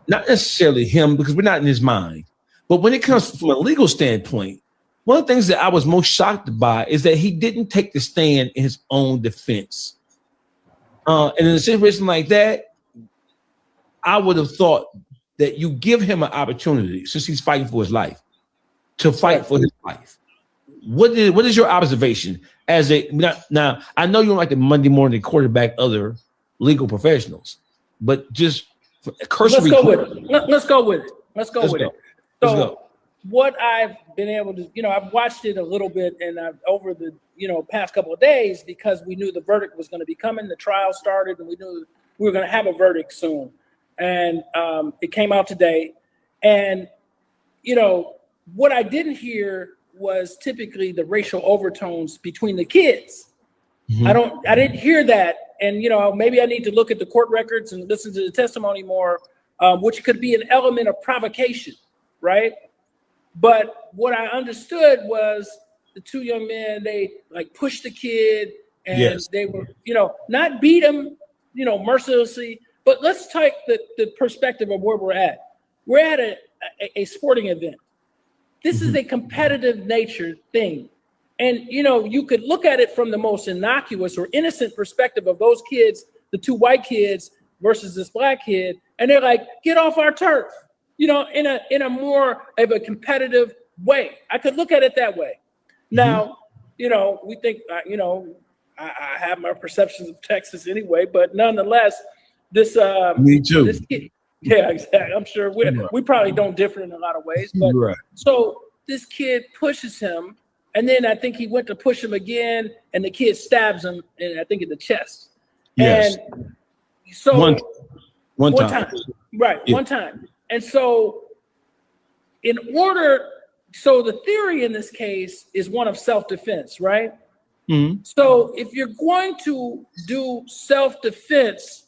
not necessarily him, because we're not in his mind, but when it comes from a legal standpoint, one of the things that I was most shocked by is that he didn't take the stand in his own defense. And in a situation like that, I would have thought that you give him an opportunity, since he's fighting for his life, to fight for his life. What is your observation as a now? I know you don't like the Monday morning quarterback other legal professionals, but just cursory. Let's go with it. Let's go with it. Let's go with it. Let's So go. what I've been able to, I've watched it a little bit, and I've over the, past couple of days, because we knew the verdict was going to be coming. The trial started, and we knew we were going to have a verdict soon. And it came out today. And, what I didn't hear was typically the racial overtones between the kids. Mm-hmm. I didn't hear that. And, maybe I need to look at the court records and listen to the testimony more, which could be an element of provocation, right? But what I understood was the two young men, they like pushed the kid, and they were, not beat him, mercilessly, but let's take the perspective of where we're at. We're at a sporting event. This is a competitive nature thing. And, you could look at it from the most innocuous or innocent perspective of those kids, the two white kids versus this black kid. And they're like, get off our turf, in a more of a competitive way. I could look at it that way. Now, we think, I have my perceptions of Texas anyway, but nonetheless, this, me too. This kid, yeah, exactly. I'm sure we probably don't differ in a lot of ways, but so this kid pushes him, and then I think he went to push him again, and the kid stabs him, and I think in the chest. Yes. And so one time. Right, one time. And so so the theory in this case is one of self-defense, right? Mm-hmm. So if you're going to do self-defense,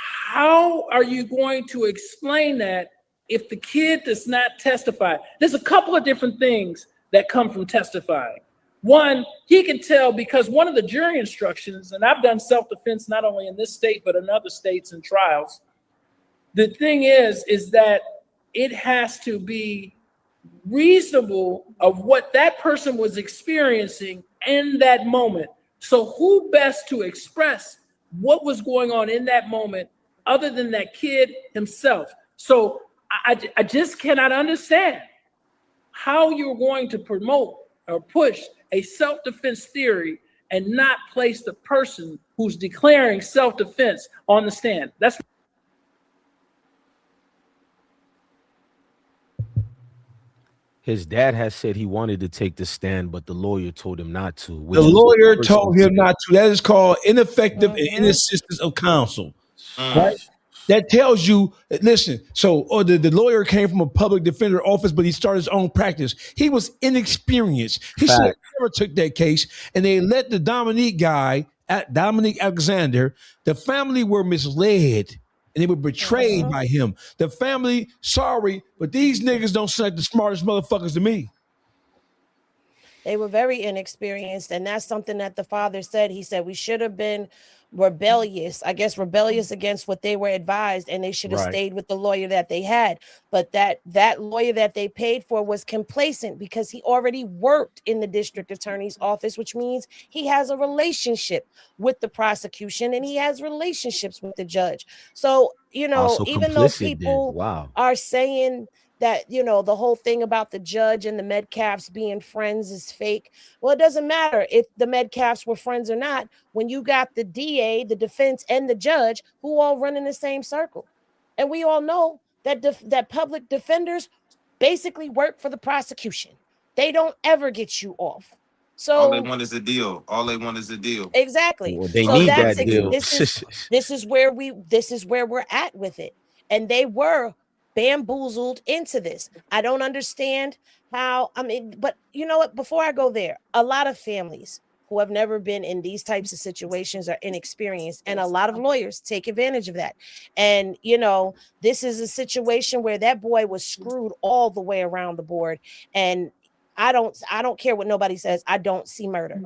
How are you going to explain that if the kid does not testify? There's a couple of different things that come from testifying. One, he can tell because one of the jury instructions, and I've done self-defense not only in this state, but in other states and trials. The thing is that it has to be reasonable of what that person was experiencing in that moment. So who best to express what was going on in that moment other than that kid himself? So I just cannot understand how you're going to promote or push a self-defense theory and not place the person who's declaring self-defense on the stand. That's His dad has said he wanted to take the stand, but the lawyer told him not to. The lawyer told him not to. That is called ineffective and inassistance of counsel. Right? That tells you, listen, the lawyer came from a public defender office, but he started his own practice. He was inexperienced. He should have never took that case, and they let the Dominique Alexander, the family were misled, and they were betrayed by him. The family, sorry, but these niggas don't sound like the smartest motherfuckers to me. They were very inexperienced, and that's something that the father said. He said we should have been rebellious against what they were advised, and they should have stayed with the lawyer that they had. But that lawyer that they paid for was complacent because he already worked in the district attorney's office, which means he has a relationship with the prosecution and he has relationships with the judge. So, even though people are saying that, the whole thing about the judge and the Metcalfs being friends is fake. Well, it doesn't matter if the Metcalfs were friends or not when you got the DA, the defense, and the judge who all run in the same circle. And we all know that that public defenders basically work for the prosecution. They don't ever get you off. So all they want is a deal. Exactly. Well, they so need that's that deal. This is where we're at with it. And they were bamboozled into this. I don't understand how, but you know what? Before I go there, a lot of families who have never been in these types of situations are inexperienced, and a lot of lawyers take advantage of that. And this is a situation where that boy was screwed all the way around the board. And I don't care what nobody says. I don't see murder.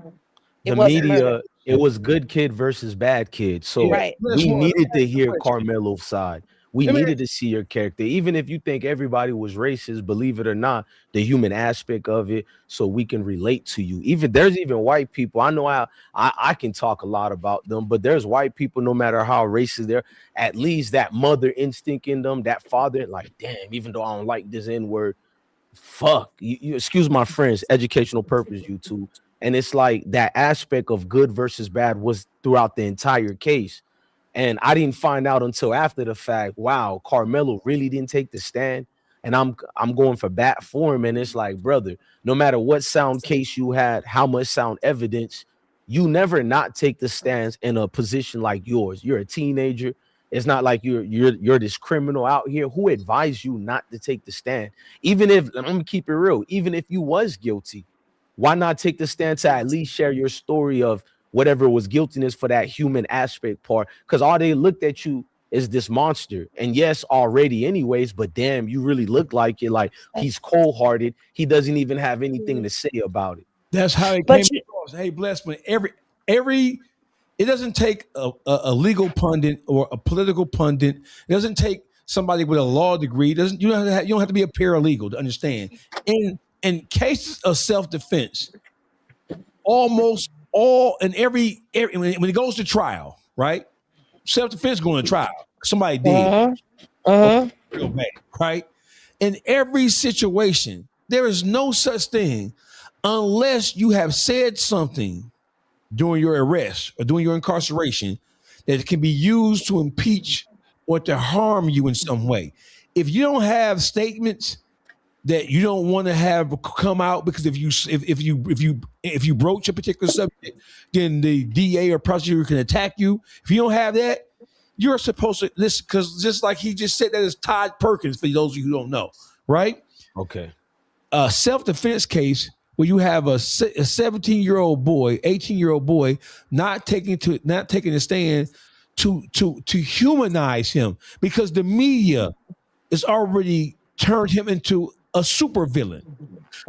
The media, it was good kid versus bad kid. So we needed to hear Karmelo's side. We needed to see your character, even if you think everybody was racist, believe it or not, the human aspect of it, so we can relate to you. There's even white people. I know I can talk a lot about them, but there's white people, no matter how racist they're, at least that mother instinct in them, that father, like, damn, even though I don't like this N-word, fuck, you excuse my friends, educational purpose, YouTube. And it's like that aspect of good versus bad was throughout the entire case. And I didn't find out until after the fact, wow, Karmelo really didn't take the stand. And I'm going for bat for him. And it's like, brother, no matter what sound case you had, how much sound evidence, you never not take the stands in a position like yours. You're a teenager. It's not like you're this criminal out here. Who advised you not to take the stand? Even if, I'm gonna keep it real, even if you was guilty, why not take the stand to at least share your story of whatever was guiltiness for that human aspect part? Because all they looked at you is this monster. And yes, already anyways, but damn, you really look like it. Like, he's cold-hearted. He doesn't even have anything to say about it. That's how it came across. Hey, bless me. It doesn't take a legal pundit or a political pundit. It doesn't take somebody with a law degree. You don't have to be a paralegal to understand. In cases of self-defense, almost all and every when it goes to trial, right? Self-defense going to trial. Somebody did. Right? In every situation, there is no such thing unless you have said something during your arrest or during your incarceration that can be used to impeach or to harm you in some way. If you don't have statements that you don't want to have come out, because if you broach a particular subject, then the DA or prosecutor can attack you. If you don't have that, you're supposed to listen, because just like he just said, that is Todd Perkins, for those of you who don't know, right? Okay. A self-defense case where you have a 17-year-old boy, 18-year-old boy not taking a stand to humanize him because the media has already turned him into a supervillain.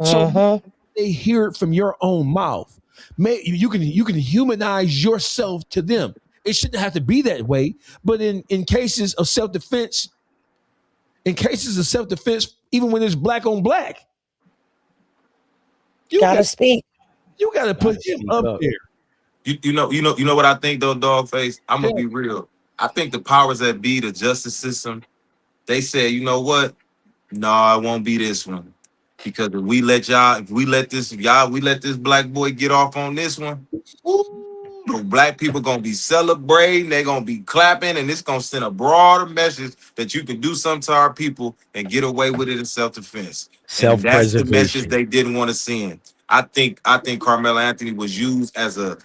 So they hear it from your own mouth. You can humanize yourself to them. It shouldn't have to be that way, but in cases of self-defense, even when it's black on black, you gotta speak. You gotta put him up there. You know what I think though, Dawgface? I'm gonna be real. I think the powers that be, the justice system, they said, you know what? No, it won't be this one. Because if we let this black boy get off on this one, the black people gonna be celebrating, they're gonna be clapping, and it's gonna send a broader message that you can do something to our people and get away with it in self-defense. And that's the message they didn't want to send. I think Karmelo Anthony was used as a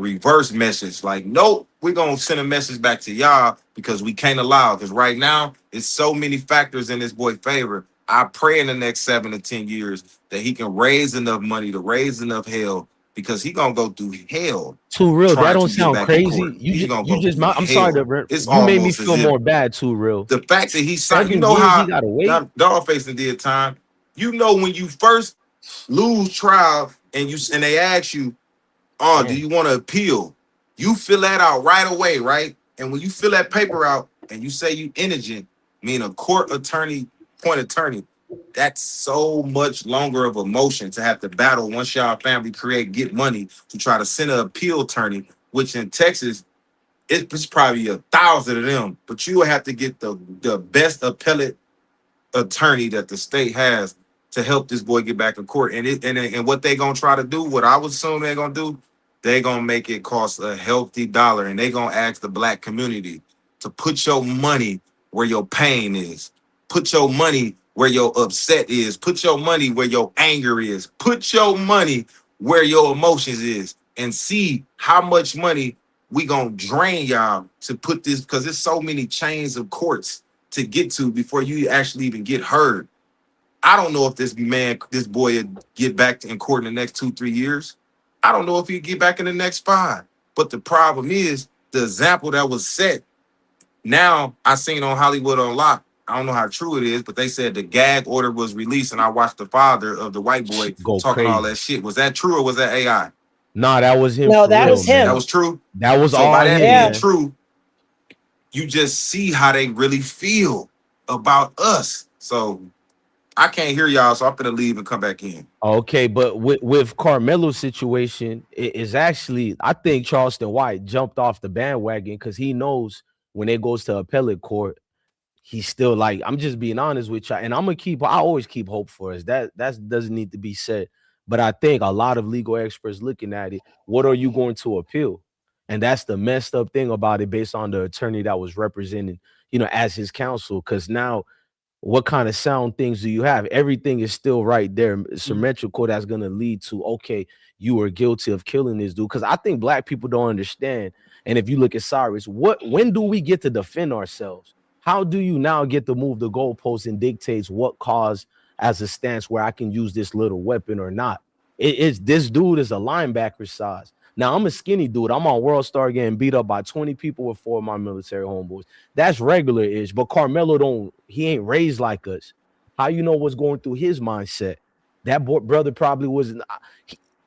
reverse message. Like, nope, we're gonna send a message back to y'all because we can't allow. Because right now, it's so many factors in this boy's favor. I pray in the next 7 to 10 years that he can raise enough money to raise enough hell because he gonna go through hell. Too real. That don't sound crazy. I'm sorry to you made me feel more bad. Too real. The fact that he signed, you know how Dawgface did time. You know when you first lose trial and they ask you, oh, do you want to appeal? You fill that out right away, right? And when you fill that paper out and you say you indigent, mean a court attorney, point attorney, that's so much longer of a motion to have to battle once y'all family get money to try to send an appeal attorney, which in Texas, it's probably 1,000 of them, but you will have to get the best appellate attorney that the state has to help this boy get back in court. And what they gonna try to do, what I would assume they're gonna do, they gonna make it cost a healthy dollar, and they gonna ask the black community to put your money where your pain is, put your money where your upset is, put your money where your anger is, put your money where your emotions is, and see how much money we gonna drain y'all to put this, because there's so many chains of courts to get to before you actually even get heard. I don't know if this boy would get back in court in the next 2-3 years. I don't know if he'd get back in the next 5. But the problem is the example that was set. Now I seen on Hollywood Unlocked, I don't know how true it is, but they said the gag order was released, and I watched the father of the white boy talking all that shit. Was that true or was that AI? Nah, that was him. No, that was him. That was true. That was so all by that him. being true, you just see how they really feel about us. So I can't hear y'all, so I'm gonna leave and come back in. Okay, but with Karmelo's situation, it is actually, I think Charleston White jumped off the bandwagon because he knows when it goes to appellate court, he's still like, I'm just being honest with y'all, and I always keep hope for us. That doesn't need to be said. But I think a lot of legal experts looking at it, what are you going to appeal? And that's the messed up thing about it, based on the attorney that was representing, as his counsel. Because now, what kind of sound things do you have? Everything is still right there, symmetrical. That's going to lead to, okay, you were guilty of killing this dude. Because I think black people don't understand. And if you look at Cyrus, when do we get to defend ourselves? How do you now get to move the goalposts and dictates what cause as a stance where I can use this little weapon or not? This dude is a linebacker size. Now, I'm a skinny dude. I'm on World Star getting beat up by 20 people with 4 of my military homeboys. That's regular-ish. But Karmelo he ain't raised like us. How you know what's going through his mindset? That brother probably wasn't.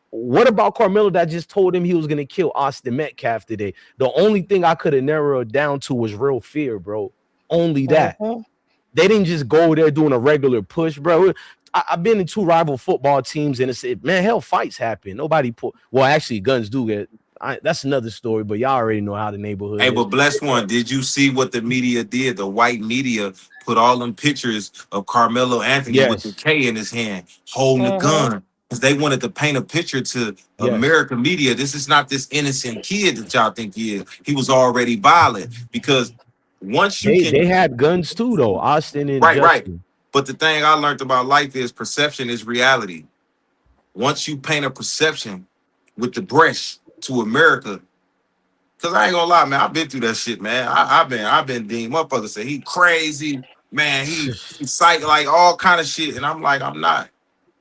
What about Karmelo that just told him he was going to kill Austin Metcalf today? The only thing I could have narrowed down to was real fear, bro. Only that. They didn't just go there doing a regular push, bro. I've been in 2 rival football teams, and it's man, hell, fights happen. Nobody well, actually, guns do get. That's another story, but y'all already know how the neighborhood. Hey, but bless one. Did you see what the media did? The white media put all them pictures of Karmelo Anthony with the K in his hand, holding the gun, because they wanted to paint a picture to American media. This is not this innocent kid that y'all think he is. He was already violent, because once you they had guns too, though. Austin and right. But the thing I learned about life is perception is reality. Once you paint a perception with the brush to America, because I ain't gonna lie, man, I've been through that shit, man. I've been deemed. Motherfuckers say he crazy, man. He psych, like all kind of shit, and I'm like, I'm not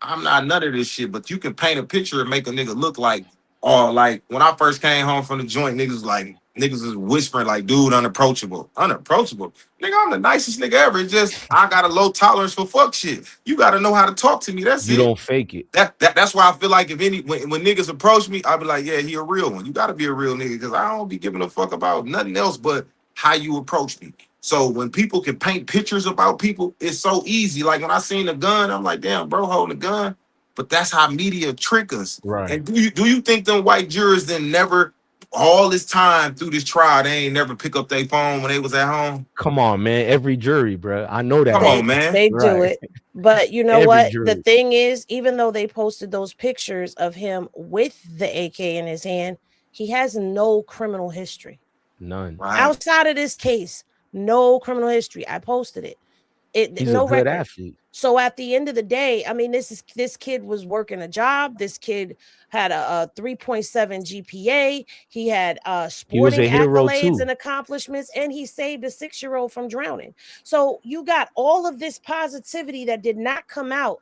none of this shit. But you can paint a picture and make a nigga look like, like when I first came home from the joint, niggas was like, Niggas is whispering like, dude, unapproachable. Unapproachable. Nigga, I'm the nicest nigga ever. It's just I got a low tolerance for fuck shit. You gotta know how to talk to me. That's You it. don't fake it. That's why I feel like when niggas approach me, I'll be like, yeah, he a real one. You gotta be a real nigga because I don't be giving a fuck about nothing else but how you approach me. So when people can paint pictures about people, it's so easy. Like when I seen the gun, I'm like, damn, bro, holding a gun. But that's how media trick us. Right. And do you think them white jurors then never all this time through this trial, they ain't never pick up their phone when they was at home? Come on, man. Every jury, bro. I know that. Come on, man. They do it. But you know Every what? jury. The thing is, even though they posted those pictures of him with the AK in his hand, he has no criminal history. None. Outside of this case, no criminal history. I posted it. He's no a good record. athlete. So at the end of the day, I mean, this kid was working a job. This kid had a 3.7 GPA. He had sporting hero accolades too. and accomplishments, and he saved a 6-year-old from drowning. So you got all of this positivity that did not come out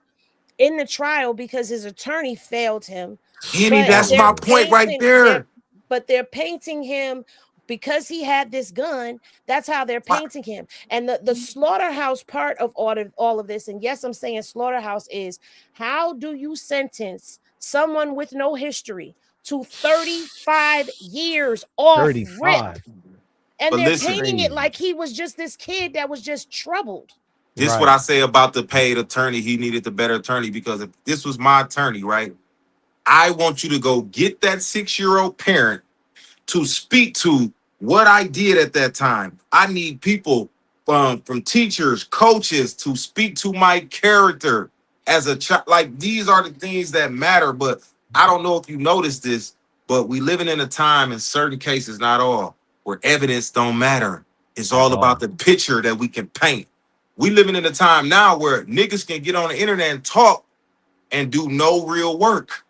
in the trial because his attorney failed him. Henny, that's my point right there. But they're painting him because he had this gun. That's how they're painting him. And the slaughterhouse part of all of this, and yes, I'm saying slaughterhouse, is how do you sentence someone with no history to 35 years off 35. rip? And But they're listen, painting it like he was just this kid that was just troubled. This is what I say about the paid attorney. He needed the better attorney because if this was my attorney, right? I want you to go get that 6-year-old parent to speak to what I did at that time. I need people from teachers, coaches to speak to my character as a child. Like these are the things that matter. But I don't know if you noticed this, but we living in a time in certain cases, not all, where evidence don't matter. It's all about the picture that we can paint. We living in a time now where niggas can get on the internet and talk and do no real work.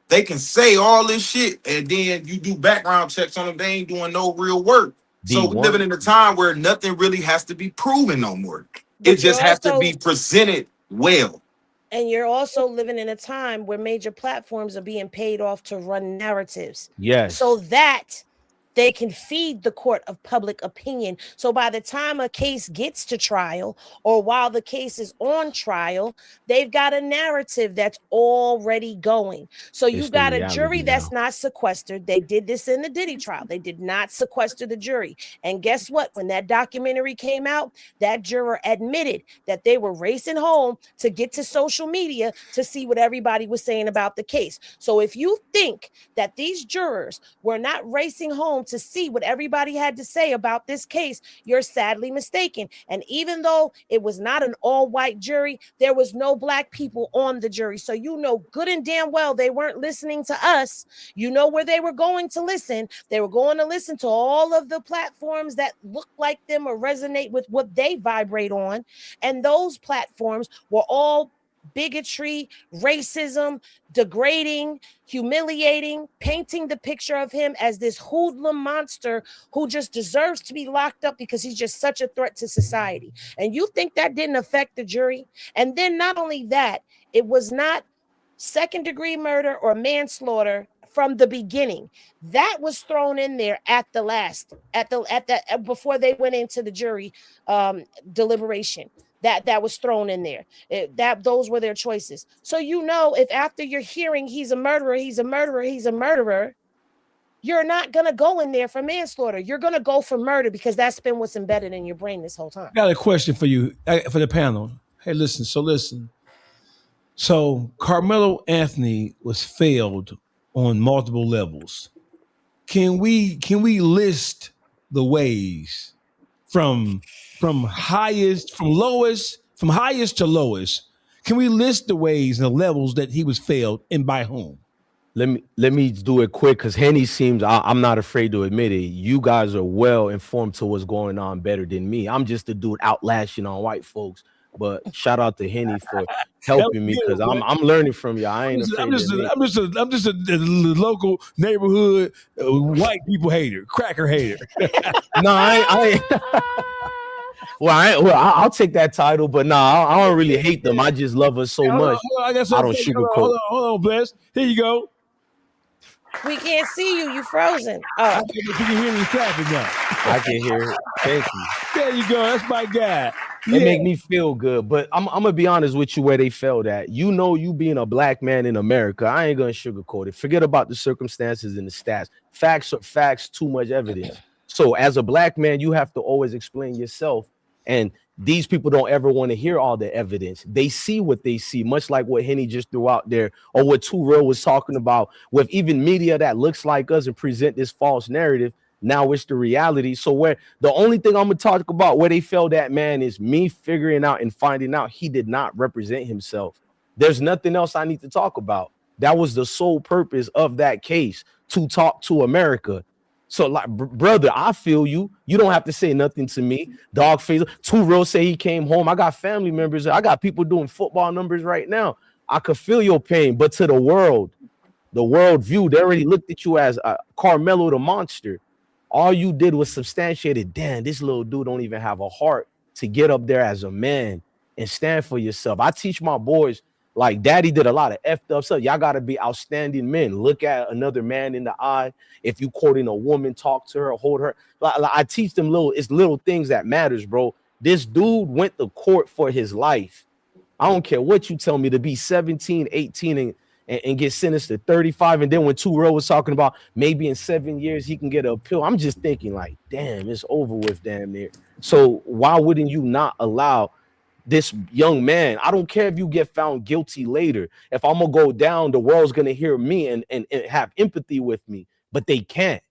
They can say all this shit and then you do background checks on them. They ain't doing no real work. So we're living in a time where nothing really has to be proven no more. It just has to be presented well. And you're also living in a time where major platforms are being paid off to run narratives. Yes. So that they can feed the court of public opinion. So by the time a case gets to trial or while the case is on trial, they've got a narrative that's already going. So you got a jury that's not sequestered. They did this in the Diddy trial. They did not sequester the jury. And guess what? When that documentary came out, that juror admitted that they were racing home to get to social media to see what everybody was saying about the case. So if you think that these jurors were not racing home to see what everybody had to say about this case, you're sadly mistaken. And even though it was not an all-white jury, there was no black people on the jury. So you know good and damn well they weren't listening to us. You know where they were going to listen. They were going to listen to all of the platforms that look like them or resonate with what they vibrate on. And those platforms were all bigotry, racism, degrading, humiliating, painting the picture of him as this hoodlum monster who just deserves to be locked up because he's just such a threat to society. And you think that didn't affect the jury? And then not only that, it was not second-degree murder or manslaughter from the beginning. That was thrown in there at the last, before they went into the jury deliberation. That was thrown in there. Those were their choices. So you know, if after you're hearing he's a murderer, you're not gonna go in there for manslaughter. You're gonna go for murder because that's been what's embedded in your brain this whole time. I got a question for you, for the panel. Hey, listen. So Karmelo Anthony was failed on multiple levels. Can we list the ways from highest to lowest? Can we list the ways and the levels that he was failed and by whom? Let me do it quick because Henny seems, I'm not afraid to admit it. You guys are well informed to what's going on better than me. I'm just a dude outlashing on white folks. But shout out to Henny for helping me because I'm learning from you. I ain't afraid. I'm just a local neighborhood white people hater, cracker hater. No, I I'll take that title, but I don't really hate them. I just love her so much. I don't sugarcoat. Hold on, Bless. Here you go. We can't see you. You frozen. I Oh. think you can hear me clapping now. I can hear it. Thank you. There you go. That's my guy. It make me feel good, but I'm gonna be honest with you where they failed at. You know, you being a black man in America, I ain't gonna sugarcoat it. Forget about the circumstances and the stats. Facts are facts, too much evidence. So as a black man, you have to always explain yourself. And these people don't ever want to hear all the evidence. They see what they see, much like what Henny just threw out there, or what Too Real was talking about with even media that looks like us and present this false narrative. Now it's the reality. So where the only thing I'm gonna talk about where they failed at, man, is me figuring out and finding out he did not represent himself. There's nothing else I need to talk about. That was the sole purpose of that case, to talk to America. So, like, brother, I feel you. You don't have to say nothing to me. Dawgface, Too Real say he came home. I got family members. I got people doing football numbers right now. I could feel your pain, but to the world view, they already looked at you as Karmelo the monster. All you did was substantiate it. Damn, this little dude don't even have a heart to get up there as a man and stand for yourself. I teach my boys, like, daddy did a lot of effed up stuff. Y'all got to be outstanding men. Look at another man in the eye. If you quoting a woman, talk to her, hold her. Like, I teach them little things that matters, bro. This dude went to court for his life. I don't care what you tell me, to be 17, 18 and get sentenced to 35. And then when Too Real was talking about maybe in 7 years he can get an appeal, I'm just thinking like, damn, it's over with damn near. So why wouldn't you not allow this young man? I don't care if you get found guilty later. If I'm gonna go down, the world's gonna hear me and have empathy with me, but they can't.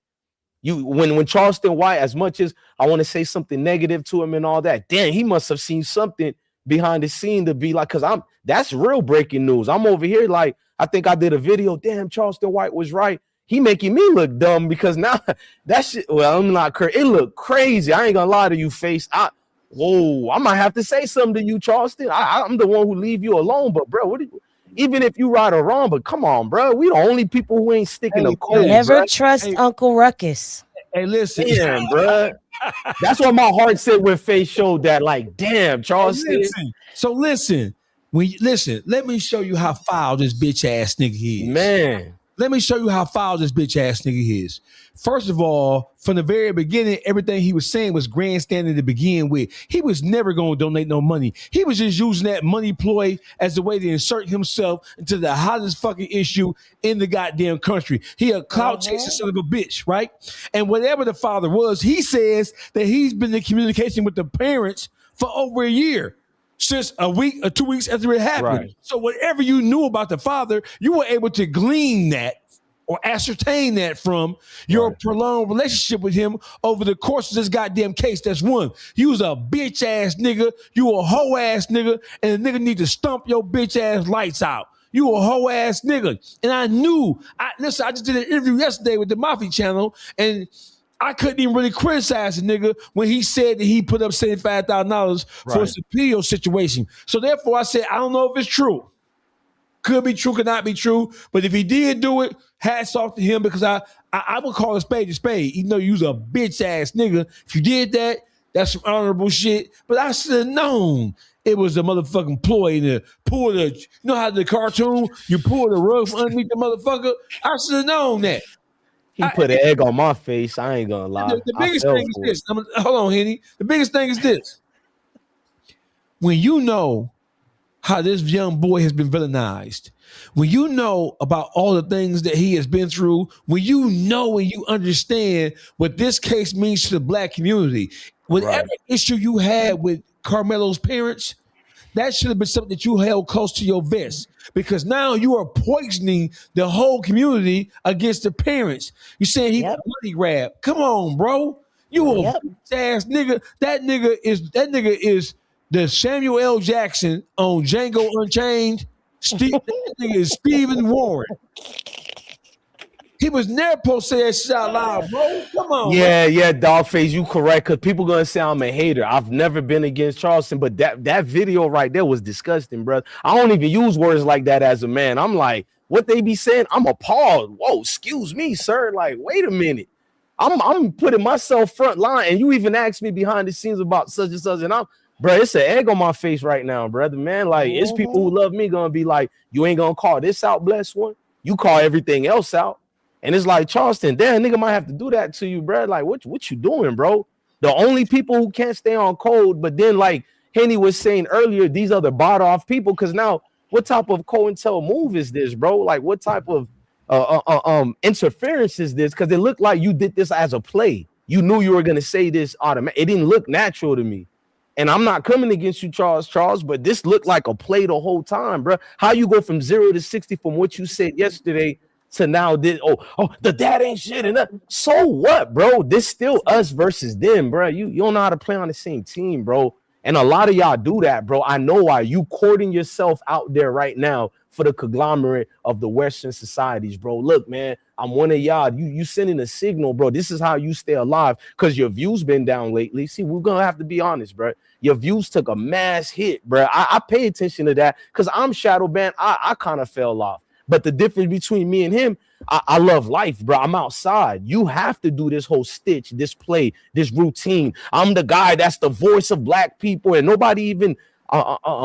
When Charleston White, as much as I want to say something negative to him and all that, damn, he must have seen something behind the scene to be like, because that's real breaking news. I'm over here like, I think I did a video. Damn, Charleston White was right. He making me look dumb because now that shit. Well, I'm not crazy. It looked crazy. I ain't gonna lie to you, Face. I might have to say something to you, Charleston. I'm the one who leave you alone. But bro, even if you right or wrong, but come on, bro. We the only people who ain't sticking to code. Never trust Uncle Ruckus. Hey, listen, damn, bro. That's what my heart said when Face showed that. Like, damn, Charleston. Listen. So listen. Let me show you how foul this bitch ass nigga is. Man. Let me show you how foul this bitch ass nigga is. First of all, from the very beginning, everything he was saying was grandstanding to begin with. He was never going to donate no money. He was just using that money ploy as a way to insert himself into the hottest fucking issue in the goddamn country. He a clout chasing son of a bitch, right? And whatever the father was, he says that he's been in communication with the parents for over a year. Since a week or 2 weeks after it happened. Right. So whatever you knew about the father, you were able to glean that or ascertain that from your prolonged relationship with him over the course of this goddamn case. That's one. You was a bitch ass nigga. You a hoe ass nigga. And the nigga need to stomp your bitch ass lights out. You a hoe ass nigga. And I knew, I just did an interview yesterday with the Mafia channel, and I couldn't even really criticize the nigga when he said that he put up $75,000 for a appeal situation. So therefore, I said, I don't know if it's true. Could be true, could not be true. But if he did do it, hats off to him, because I would call a spade, even though you was a bitch ass nigga. If you did that, that's some honorable shit. But I should have known it was a motherfucking ploy to pull the, you know how the cartoon, you pull the rug from underneath the motherfucker? I should have known that. He put an egg on my face. I ain't gonna lie. The biggest thing is this. Hold on, Henny. The biggest thing is this. When you know how this young boy has been villainized, when you know about all the things that he has been through, when you know and you understand what this case means to the black community, whatever issue you had with Karmelo's parents, that should have been something that you held close to your vest, because now you are poisoning the whole community against the parents. You're saying he's a money grab. Come on, bro. You a ass nigga. That nigga is the Samuel L. Jackson on Django Unchained. That nigga is Stephen Warren. He was never supposed to say that shit out loud, bro. Come on. Yeah, Dawgface, you correct. Because people gonna say I'm a hater. I've never been against Charleston, but that video right there was disgusting, bro. I don't even use words like that as a man. I'm like, what they be saying? I'm appalled. Whoa, excuse me, sir. Like, wait a minute. I'm putting myself front line, and you even asked me behind the scenes about such and such, and bro, it's an egg on my face right now, brother, man. Like, it's people who love me gonna be like, you ain't gonna call this out, blessed one. You call everything else out. And it's like, Charleston, damn, nigga might have to do that to you, bro. Like, what you doing, bro? The only people who can't stay on code, but then like Henny was saying earlier, these are the bought off people. Because now, what type of COINTEL move is this, bro? Like, what type of interference is this? Because it looked like you did this as a play. You knew you were gonna say this automatic. It didn't look natural to me. And I'm not coming against you, Charles, but this looked like a play the whole time, bro. How you go from 0 to 60 from what you said yesterday to now? The dad ain't shit enough. So what, bro? This still us versus them, bro. You don't know how to play on the same team, bro. And a lot of y'all do that, bro. I know why. You courting yourself out there right now for the conglomerate of the Western societies, bro. Look, man, I'm one of y'all. You sending a signal, bro. This is how you stay alive, because your views been down lately. See, we're gonna have to be honest, bro. Your views took a mass hit, bro. I pay attention to that because I'm shadow banned. I kind of fell off. But the difference between me and him, I love life, bro. I'm outside. You have to do this whole stitch, this play, this routine. I'm the guy that's the voice of black people, and nobody even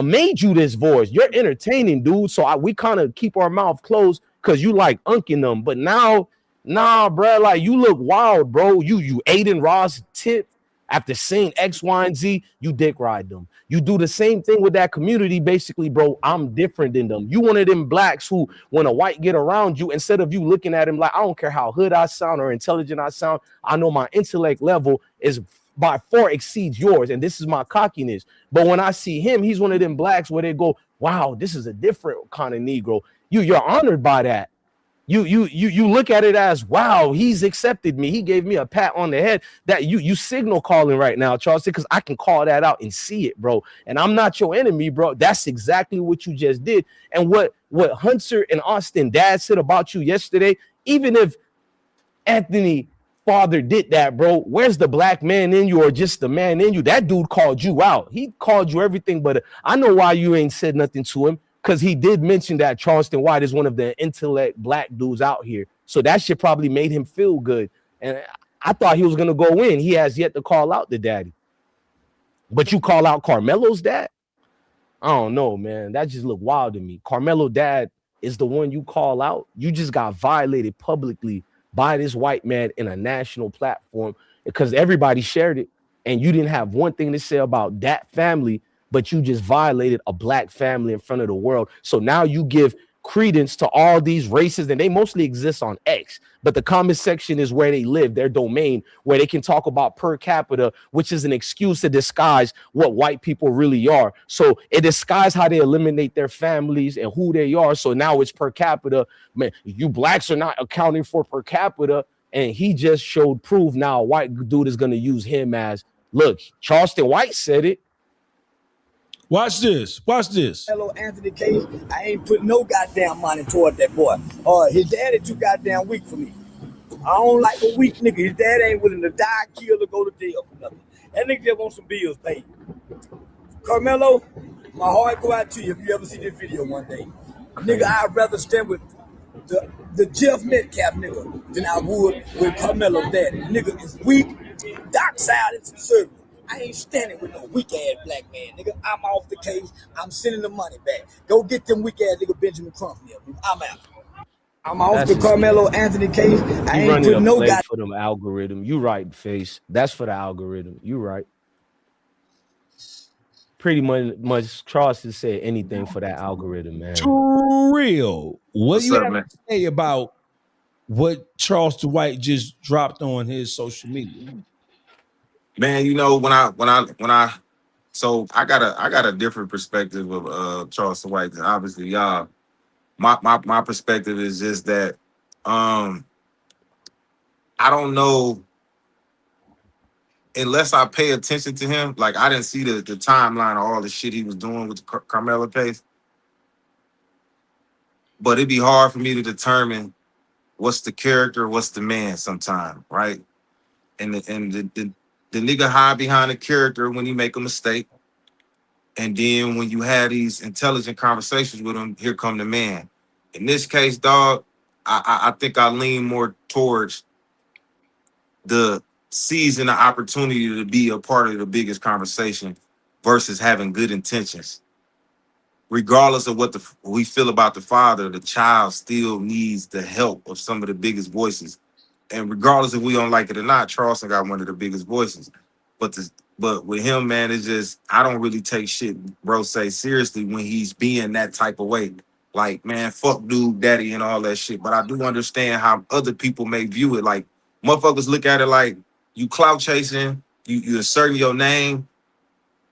made you this voice. You're entertaining, dude. So we kind of keep our mouth closed because you like unking them. But now, nah, bro, like you look wild, bro. You Aiden Ross tip. After seeing X, Y, and Z, you dick ride them. You do the same thing with that community, basically, bro. I'm different than them. You one of them blacks who, when a white get around you, instead of you looking at him like, I don't care how hood I sound or intelligent I sound, I know my intellect level is by far exceeds yours, and this is my cockiness. But when I see him, he's one of them blacks where they go, wow, this is a different kind of Negro. You're honored by that. You look at it as, wow, he's accepted me. He gave me a pat on the head. That you signal calling right now, Charleston, because I can call that out and see it, bro. And I'm not your enemy, bro. That's exactly what you just did. And what Hunter and Austin dad said about you yesterday, even if Anthony father did that, bro, where's the black man in you or just the man in you? That dude called you out. He called you everything, but I know why you ain't said nothing to him. Because he did mention that Charleston White is one of the intellect black dudes out here. So that shit probably made him feel good. And I thought he was going to go in. He has yet to call out the daddy. But you call out Karmelo's dad? I don't know, man. That just looked wild to me. Karmelo dad is the one you call out. You just got violated publicly by this white man in a national platform because everybody shared it. And you didn't have one thing to say about that family, but you just violated a black family in front of the world. So now you give credence to all these races, and they mostly exist on X, but the comment section is where they live, their domain, where they can talk about per capita, which is an excuse to disguise what white people really are. So it disguises how they eliminate their families and who they are. So now it's per capita. Man, you blacks are not accounting for per capita. And he just showed proof. Now a white dude is going to use him as, look, Charleston White said it. Watch this. Hello, Anthony Case. I ain't put no goddamn money toward that boy. His daddy too goddamn weak for me. I don't like a weak nigga. His dad ain't willing to die, kill, or go to jail for nothing. That nigga just wants some bills paid. Karmelo, my heart go out to you if you ever see this video one day. Nigga, I'd rather stand with the Jeff Metcalf nigga than I would with Karmelo's daddy. Nigga is weak, dark side, and conservative. I ain't standing with no weak ass black man, nigga. I'm off the case. I'm sending the money back. Go get them weak ass nigga Benjamin Crump here. I'm out. I'm off the Karmelo Anthony case. I ain't put no guy for them algorithm. You right, Face. That's for the algorithm. You right. Pretty much Charleston said anything for that algorithm, man. Too real. What do you have to say about what Charleston White just dropped on his social media? Man, you know, when I so I got a different perspective of Charleston White. Obviously, y'all, my perspective is just that I don't know unless I pay attention to him. Like I didn't see the timeline of all the shit he was doing with the Karmelo case, but it'd be hard for me to determine what's the character, what's the man sometime, right? And the nigga hide behind a character when he make a mistake. And then when you have these intelligent conversations with him, here come the man. In this case, dog, I think I lean more towards the seizing the opportunity to be a part of the biggest conversation versus having good intentions. regardless of what we feel about the father, the child still needs the help of some of the biggest voices. And regardless if we don't like it or not, Charleston got one of the biggest voices. But with him, man, it's just I don't really take shit bro say seriously when he's being that type of way. Like, man, fuck dude, daddy, and all that shit. But I do understand how other people may view it. Like, motherfuckers look at it like you clout chasing, you asserting your name.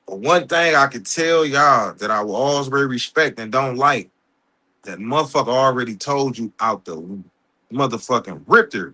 But one thing I can tell y'all that I will always very respect and don't like, that motherfucker already told you out the motherfucking ripter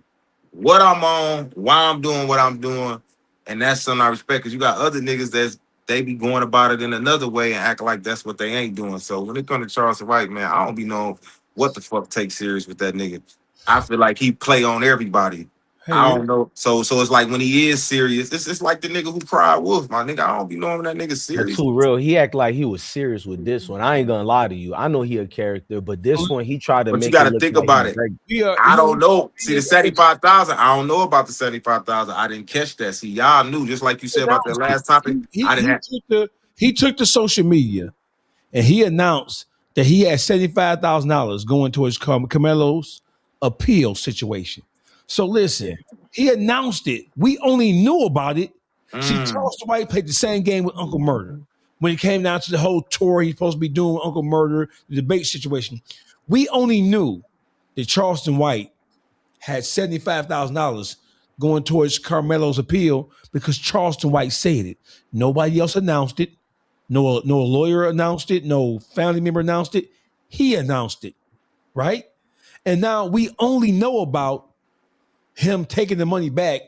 what I'm on, why I'm doing what I'm doing. And that's something I respect, because you got other niggas they be going about it in another way and act like that's what they ain't doing. So when it comes to Charles White, man, I don't be knowing what the fuck take serious with that nigga. I feel like he play on everybody. Hey, I don't know. So it's like when he is serious, it's like the nigga who cried wolf, my nigga. I don't be knowing that nigga But serious. too real, he act like he was serious with this one. I ain't gonna lie to you. I know he a character, but this one he tried to But make you got it to look think like about he's it. regular. I don't know. See, the 75,000, I don't know about the 75,000. I didn't catch that. See, y'all knew, just like you said about that last topic. I didn't have. He took the social media and he announced that he had $75,000 going towards Carmelo's appeal situation. So listen, he announced it. We only knew about it. See, Charleston White played the same game with Uncle Murder. When it came down to the whole tour he's supposed to be doing with Uncle Murder, the debate situation, we only knew that Charleston White had $75,000 going towards Carmelo's appeal because Charleston White said it. Nobody else announced it. No lawyer announced it. No family member announced it. He announced it, right? And now we only know about him taking the money back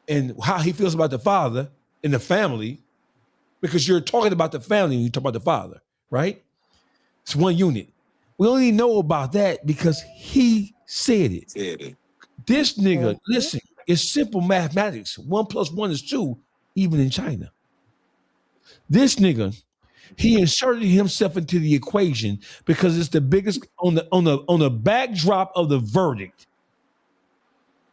and how he feels about the father and the family, because you're talking about the family when you talk about the father, right? It's one unit. We only know about that because he said it. This nigga, listen, it's simple mathematics. 1 + 1 is 2, even in China. This nigga, he inserted himself into the equation because it's the biggest on the backdrop of the verdict.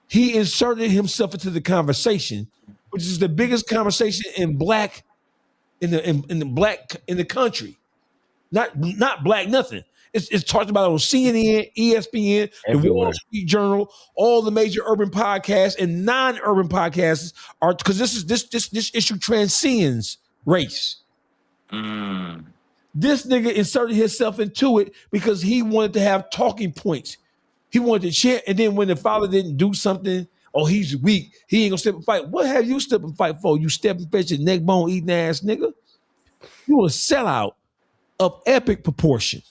He inserted himself into the conversation, which is the biggest conversation in black in the country. Not black nothing. It's talked about on CNN, ESPN, the Wall Street Journal, all the major urban podcasts and non-urban podcasts are, because this issue transcends race. This nigga inserted himself into it because he wanted to have talking points. He wanted to chant, and then when the father didn't do something, oh, he's weak, he ain't gonna step and fight. What have you step and fight for? You step and fetch your neck bone eating ass nigga. You a sellout of epic proportion.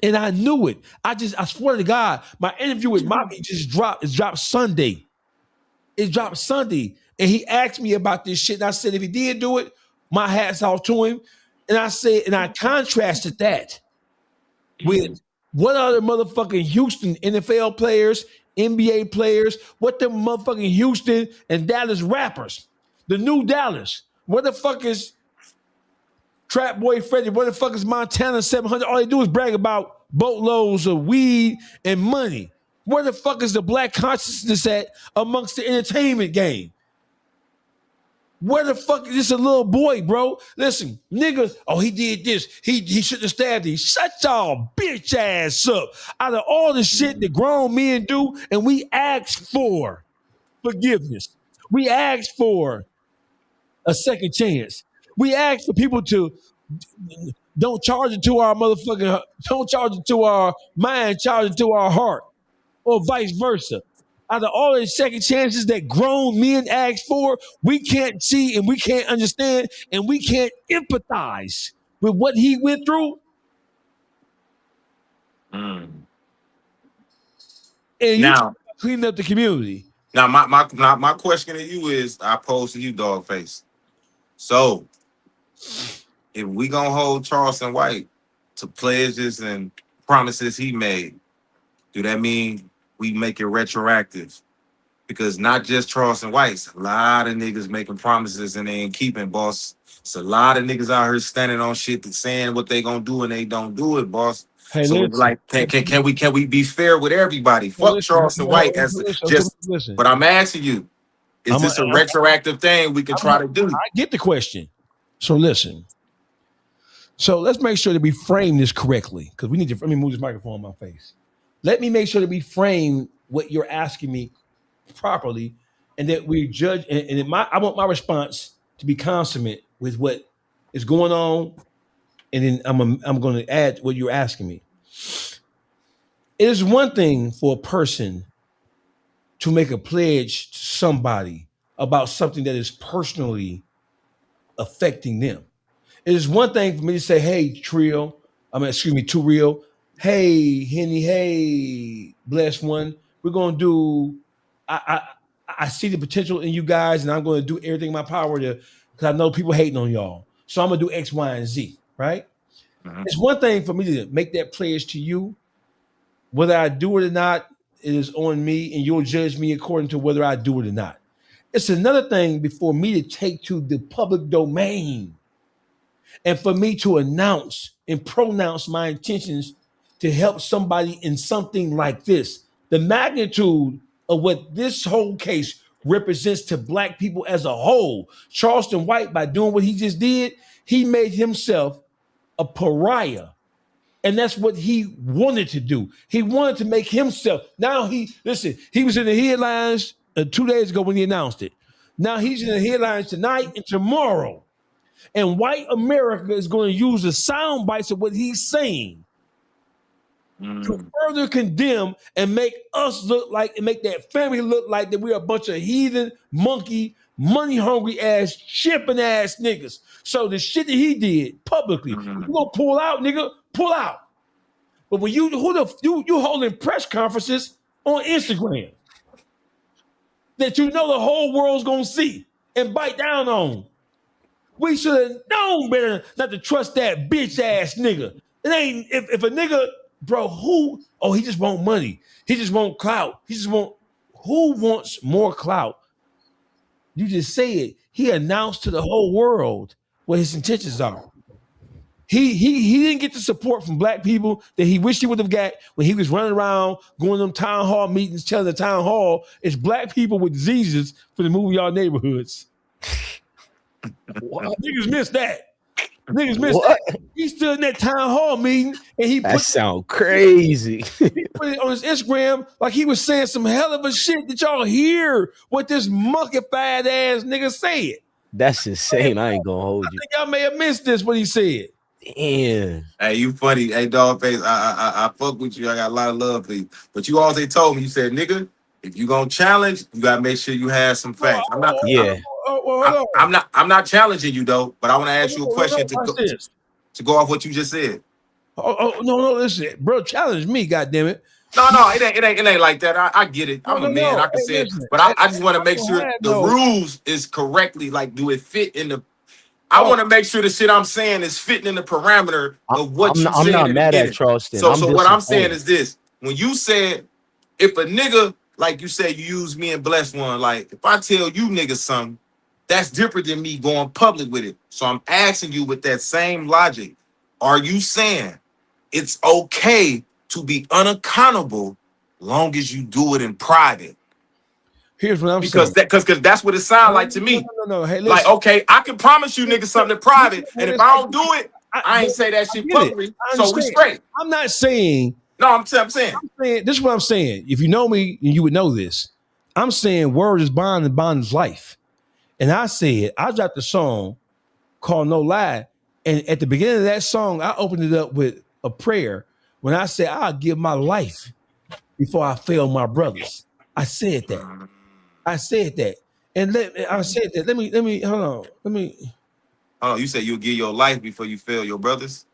And I knew it. I swear to God, my interview with Mommy just dropped. It dropped Sunday. It dropped Sunday. And he asked me about this shit. And I said, if he did do it, my hat's off to him. And I said, and I contrasted that with what other motherfucking Houston NFL players, NBA players, what them motherfucking Houston and Dallas rappers, the new Dallas. What the fuck is Trap Boy Freddy? What the fuck is Montana 700? All they do is brag about boatloads of weed and money. Where the fuck is the black consciousness at amongst the entertainment game? Where the fuck is this a little boy, bro? Listen, niggas, oh, he did this. He shouldn't have stabbed him. Shut y'all bitch ass up. Out of all the shit that grown men do, and we ask for forgiveness. We ask for a second chance. We ask for people to don't charge it to our motherfucking, don't charge it to our mind, charge it to our heart, or vice versa. Out of all the second chances that grown men ask for, we can't see and we can't understand and we can't empathize with what he went through. And you Now, clean up the community. Now, my question to you is, I pose to you, Dawgface. So, if we gonna hold Charleston White to pledges and promises he made, do that mean we make it retroactive? Because not just Charleston White's, a lot of niggas making promises and they ain't keeping, boss. It's a lot of niggas out here standing on shit that's saying what they gonna do and they don't do it, boss. Hey, so it's like, can we be fair with everybody? Fuck Charleston White as just. But I'm asking you, is this a retroactive thing we can try to do? I get the question. So listen, So let's make sure that we frame this correctly, because we need to. Let me move this microphone on my face. Let me make sure that we frame what you're asking me properly, and that we judge. And I want my response to be consummate with what is going on, and then I'm going to add what you're asking me. It is one thing for a person to make a pledge to somebody about something that is personally affecting them. It is one thing for me to say, "Hey, Too Real. Hey, Henny. Hey, Blessed One. We're gonna do. I see the potential in you guys, and I'm going to do everything in my power to, because I know people hating on y'all. So I'm gonna do X, Y, and Z. Right? It's one thing for me to make that pledge to you. Whether I do it or not, it is on me, and you'll judge me according to whether I do it or not. It's another thing before me to take to the public domain and for me to announce and pronounce my intentions to help somebody in something like this. The magnitude of what this whole case represents to Black people as a whole. Charleston White, by doing what he just did, he made himself a pariah. And that's what he wanted to do. He wanted to make himself. Now he was in the headlines 2 days ago when he announced it. Now he's in the headlines tonight and tomorrow. And white America is going to use the sound bites of what he's saying to further condemn and make us look like, and make that family look like that we're a bunch of heathen, monkey, money-hungry ass, chipping ass niggas. So the shit that he did publicly, you're gonna pull out, nigga, pull out. But when you holding press conferences on Instagram that you know the whole world's gonna see and bite down on. We should have known better not to trust that bitch ass nigga. It ain't if a nigga, bro, he just want money. He just want clout. Who wants more clout? You just say it. He announced to the whole world what his intentions are. He didn't get the support from Black people that he wished he would have got when he was running around going to them town hall meetings, telling the town hall it's Black people with diseases for the move y'all neighborhoods. Niggas missed that. That. He stood in that town hall meeting and that sound crazy. He put it on his Instagram like he was saying some hell of a shit. Did y'all hear what this monkey-fied ass nigga said? That's insane. I ain't gonna hold you. I think y'all may have missed this, what he said. Damn. Hey, you funny. Hey, Dawgface, I fuck with you. I got a lot of love for you. But you always told me, you said, nigga, if you gonna challenge, you gotta make sure you have some facts. I'm not challenging you though, but I want to ask you a question to go off what you just said. No, listen, bro, challenge me, goddammit. No, it ain't like that. I get it. I'm a man. I can say it, but I just want to make sure the rules is correctly, like, do it fit in the. I want to make sure the shit I'm saying is fitting in the parameter of what you said. I'm not mad at Charleston. So what I'm saying is this: when you said, if a nigga, like you said, you use me and Blessed One, like if I tell you niggas something, that's different than me going public with it. So I'm asking you with that same logic, are you saying it's okay to be unaccountable long as you do it in private? Here's what I'm saying. Because that's what it sounds like to me. No. Hey, listen. Like, okay, I can promise you niggas something in private, and if I don't do it, I ain't say that shit publicly, so we straight. I'm not saying. No, I'm saying. This is what I'm saying. If you know me, you would know this. I'm saying word is bond and bond is life. And I dropped a song called No Lie. And at the beginning of that song, I opened it up with a prayer when I said, I'll give my life before I fail my brothers. I said that. And let me hold on. Oh, you said you'll give your life before you fail your brothers?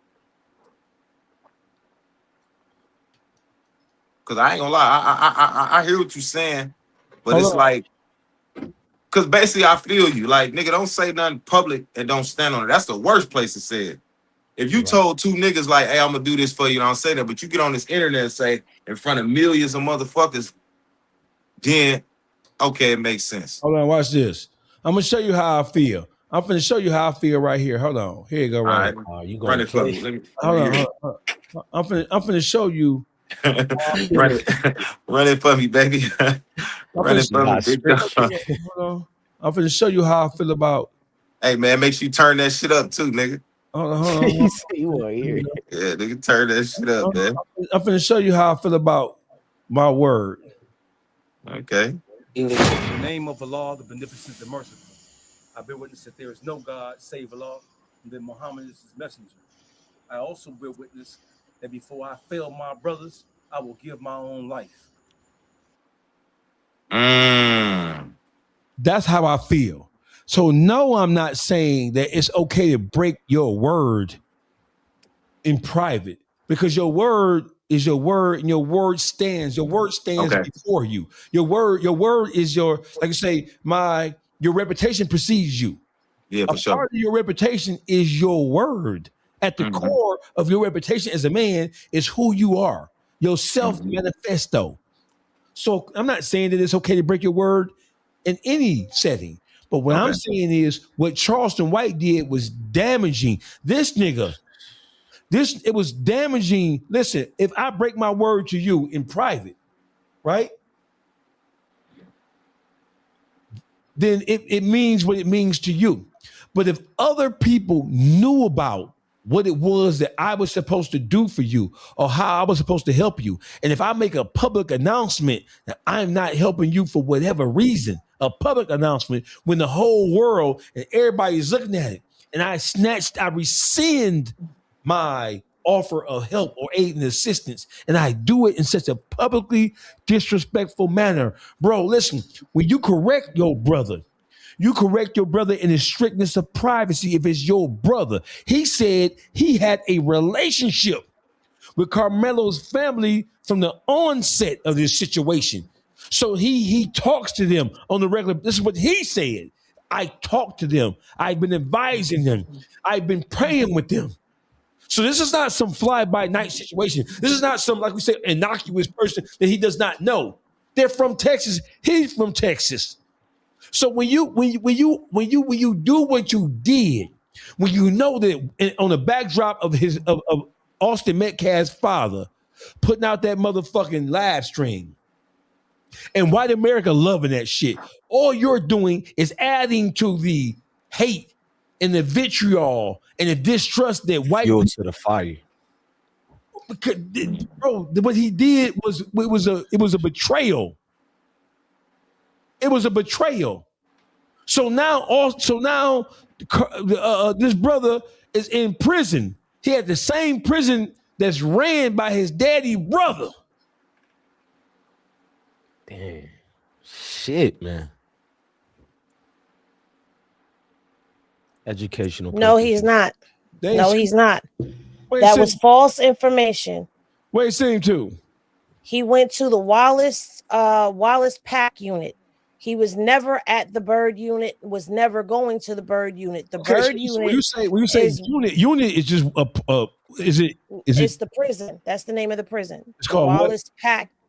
Because I ain't gonna lie, I hear what you're saying, but it's like, because basically I feel you. Like, nigga, don't say nothing public and don't stand on it. That's the worst place to say it. If you told two niggas like, hey, I'm gonna do this for you, and I don't say that, but you get on this internet and say in front of millions of motherfuckers, then okay, it makes sense. Hold on, watch this. I'm gonna show you how I feel. I'm gonna show you how I feel right here. Hold on. Here you go, right. You run it for me. Hold on. I'm gonna show you. Run it for me, baby. Run it for me, big dog. I'm gonna show you how I feel about. Hey man, make sure you turn that shit up too, nigga. Hold on. You want to hear it. Yeah, nigga, turn that shit up, man. I'm finna show you how I feel about my word. Okay. In the name of Allah, the beneficent, the merciful, I bear witness that there is no God save Allah, and that Muhammad is his messenger. I also bear witness that before I fail my brothers, I will give my own life. That's how I feel. So no, I'm not saying that it's okay to break your word in private, because your word is your word, and your word stands. Your word stands before you. Your word is your, like I say, your reputation precedes you. Yeah, for sure. Part of your reputation is your word. At the core of your reputation as a man is who you are, your self manifesto. So I'm not saying that it's okay to break your word in any setting. But what I'm saying is what Charleston White did was damaging. This nigga, it was damaging. Listen, if I break my word to you in private, right? Then it means what it means to you. But if other people knew about what it was that I was supposed to do for you or how I was supposed to help you, and if I make a public announcement that I'm not helping you for whatever reason, a public announcement when the whole world and everybody's looking at it, and I rescind my offer of help or aid and assistance, and I do it in such a publicly disrespectful manner. Bro, listen, when you correct your brother, you correct your brother in the strictness of privacy if it's your brother. He said he had a relationship with Karmelo's family from the onset of this situation. So he talks to them on the regular. This is what he said. I talk to them. I've been advising them. I've been praying with them. So this is not some fly-by-night situation. This is not some, like we say, innocuous person that he does not know. They're from Texas. He's from Texas. So when you do what you did, when you know that on the backdrop of of Austin Metcalf's father putting out that motherfucking live stream, and white America loving that shit, all you're doing is adding to the hate and the vitriol and the distrust that white fuel to the fire. Because, bro, what he did was it was a betrayal. It was a betrayal. So now this brother is in prison. He had the same prison that's ran by his daddy brother. Damn. Shit, man. Educational. No, he's not. No, he's not. That was false information. Where he sent him to? He went to the Wallace Pack unit. He was never at the Bird unit, was never going to the Bird unit. The Bird unit. When you say unit is just It's the prison. That's the name of the prison. It's called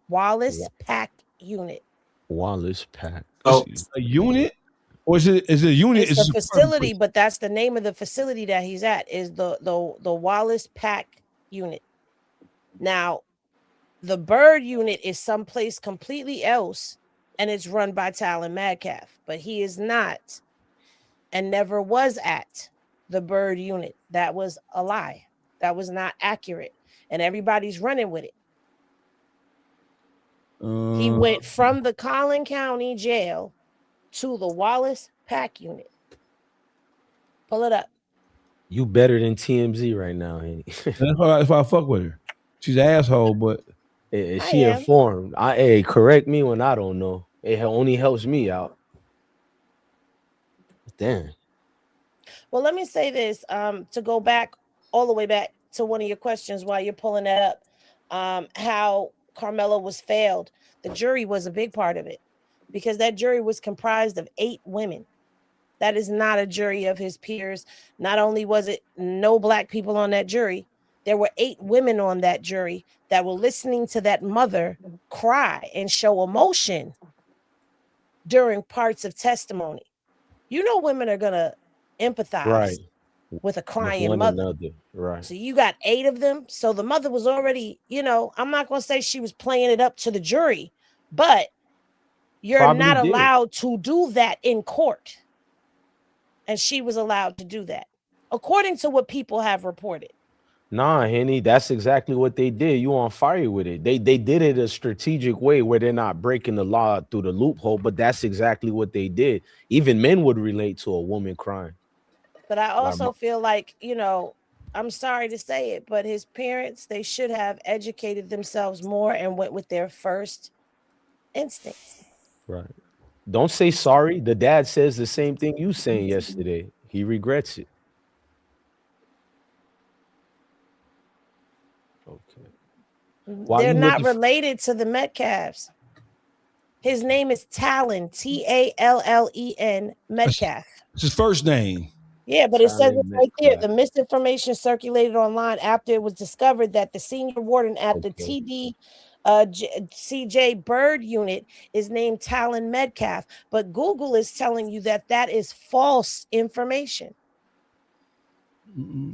Wallace Pack unit. Wallace Pack. Oh, a unit? Or is it a unit? It's a facility, but that's the name of the facility that he's at, is the Wallace Pack unit. Now, the Bird unit is someplace completely else, and it's run by Talon Metcalf, but he is not and never was at the Bird unit. That was a lie. That was not accurate, and everybody's running with it. He went from the Collin County jail to the Wallace Pack unit. Pull it up. You better than TMZ right now, Henny. That's why I fuck with her. She's an asshole, but she informed. Correct me when I don't know. It only helps me out. Damn. Well, let me say this. To go back all the way back to one of your questions while you're pulling that up, how Karmelo was failed. The jury was a big part of it, because that jury was comprised of 8 women. That is not a jury of his peers. Not only was it no black people on that jury, there were 8 women on that jury that were listening to that mother cry and show emotion during parts of testimony. You know, women are going to empathize with a crying mother. Another. Right. So you got 8 of them. So the mother was already, I'm not going to say she was playing it up to the jury, but you're Probably not did. allowed to do that in court. And she was allowed to do that. according to what people have reported. Nah, Henny, that's exactly what they did. You on fire with it. They did it a strategic way where they're not breaking the law through the loophole, but that's exactly what they did. Even men would relate to a woman crying. But I also feel like, you know, I'm sorry to say it, but his parents, they should have educated themselves more and went with their first instincts. Right. Don't say sorry. The dad says the same thing you saying yesterday. He regrets it. Okay. They're not related to the Metcalfs. His name is Talon, Tallen, Metcalf. It's his first name. Yeah, but it says it right there. The misinformation circulated online after it was discovered that the senior warden at the TD CJ Bird unit is named Talon Metcalf, but Google is telling you that that is false information.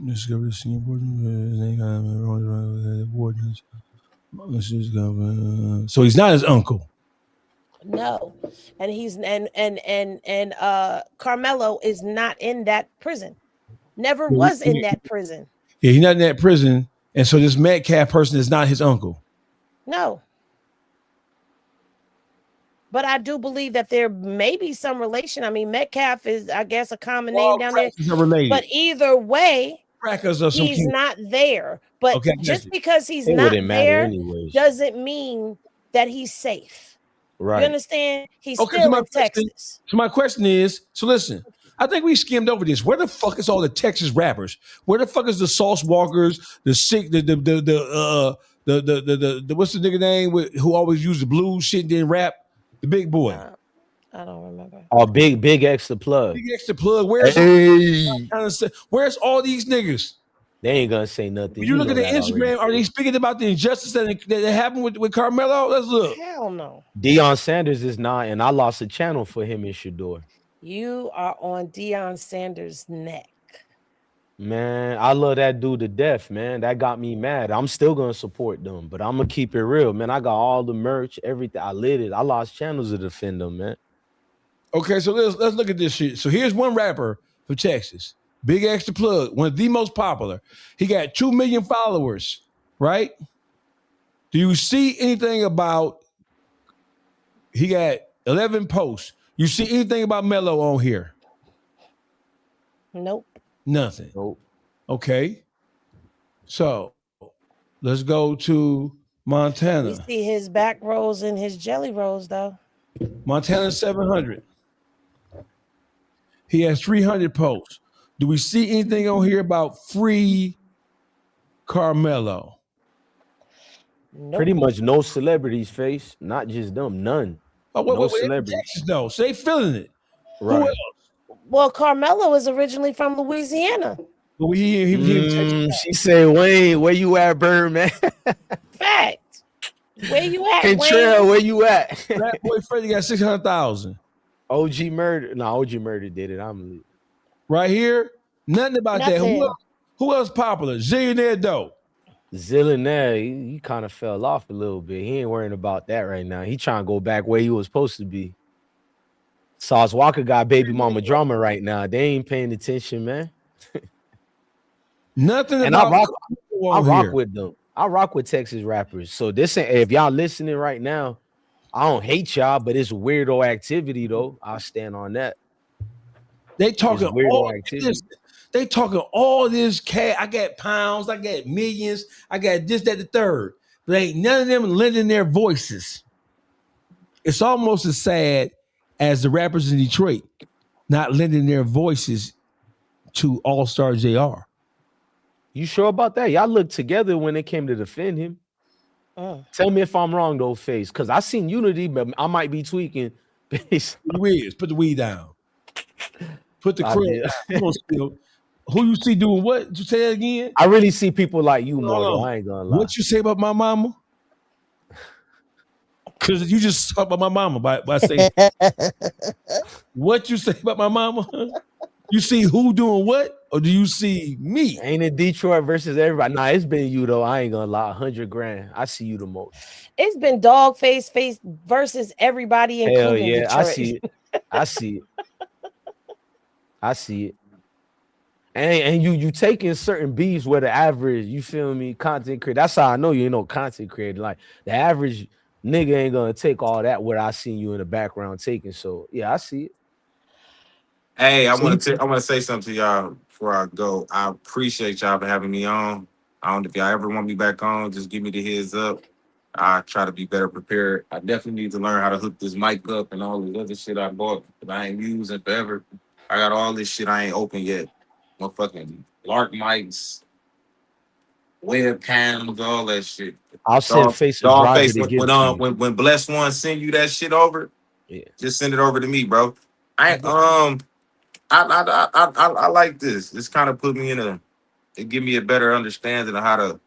Discovered the senior warden. So he's not his uncle. No, and he's Karmelo is not in that prison. Never was in that prison. Yeah, he's not in that prison, and so this Metcalf person is not his uncle. No. But I do believe that there may be some relation. I mean, Metcalf is, I guess, a common name down there. But either way, he's not there. But just because he's not there doesn't mean that he's safe. Right. You understand? He's still in Texas. So my question is, so listen, I think we skimmed over this. Where the fuck is all the Texas rappers? Where the fuck is the Sauce Walkers, the sick, the what's the nigga name who always used the blues shit and then rap? The big boy. I don't remember. Oh, big X the plug. Big X the plug. Where's all these niggas? They ain't gonna say nothing. You look at the Instagram, are they speaking about the injustice that happened with Karmelo? Let's look. Hell no. Deion Sanders is not, and I lost a channel for him and Shador. You are on Deion Sanders' neck. Man, I love that dude to death, man. That got me mad. I'm still gonna support them, but I'm gonna keep it real, man. I got all the merch, everything. I lit it. I lost channels to defend them, man. Okay, so let's look at this shit. So here's one rapper for Texas. Big X the plug, one of the most popular. He got 2 million followers, right? Do you see anything about, he got 11 posts. You see anything about Melo on here? Nope. Nothing. Nope. Okay. So let's go to Montana. You see his back rolls and his jelly rolls, though. Montana 700. He has 300 posts. Do we see anything on here about free Karmelo? Nope. Pretty much no celebrities face, not just them, none. Oh, no celebrities. Texas, though, so they feeling it. Right. Who else? Well, Karmelo is originally from Louisiana. Well, she said, Wayne, where you at, Birdman? Fact. Where you at, Hey, Trail, where you at? That boy Freddie got 600,000. OG Murder. No, OG Murder did it. I'm right here. Nothing about that. Who else popular? Zillionaire Doe. Zillionaire, he kind of fell off a little bit. He ain't worrying about that right now. He trying to go back where he was supposed to be. Sauce Walker got baby mama drama right now. They ain't paying attention, man. Nothing. And I rock with them. I rock with Texas rappers. So this ain't, if y'all listening right now, I don't hate y'all, but it's weirdo activity though. I'll stand on that. They talking all this. They talking all this cash. I got pounds. I got millions. I got this, that, the third. But ain't none of them lending their voices. It's almost as sad as the rappers in Detroit not lending their voices to Allstar JR. You sure about that? Y'all looked together when it came to defend him. Tell me if I'm wrong, though, Face, because I seen unity, but I might be tweaking. Put the weed down. Put the crib. Who you see doing what? Did you say that again? I really see people like you more, though. I ain't gonna lie. What you say about my mama? Because you just talk about my mama by saying what you say about my mama. You see who doing what, or do you see me? Ain't it Detroit versus everybody? Nah, it's been you though. I ain't gonna lie. 100 grand. I see you the most. It's been Dawgface versus everybody, including Detroit. I see it. I see it. I see it. And you taking certain beefs where the average, you feel me, content creator. That's how I know you ain't no content creator. Like the average nigga ain't gonna take all that what I seen you in the background taking. So yeah, I see it. Hey, I want to say something to y'all before I go. I appreciate y'all for having me on. I don't know if y'all ever want me back on, just give me the heads up. I try to be better prepared. I definitely need to learn how to hook this mic up and all the other shit I bought that I ain't using forever. I got all this shit I ain't open yet. Motherfucking Lark mics, webcams, all that shit. I'll send Face a driver to give to you. When Blessed One send you that shit over, yeah, just send it over to me, bro. I like this. This kind of put me it give me a better understanding of how to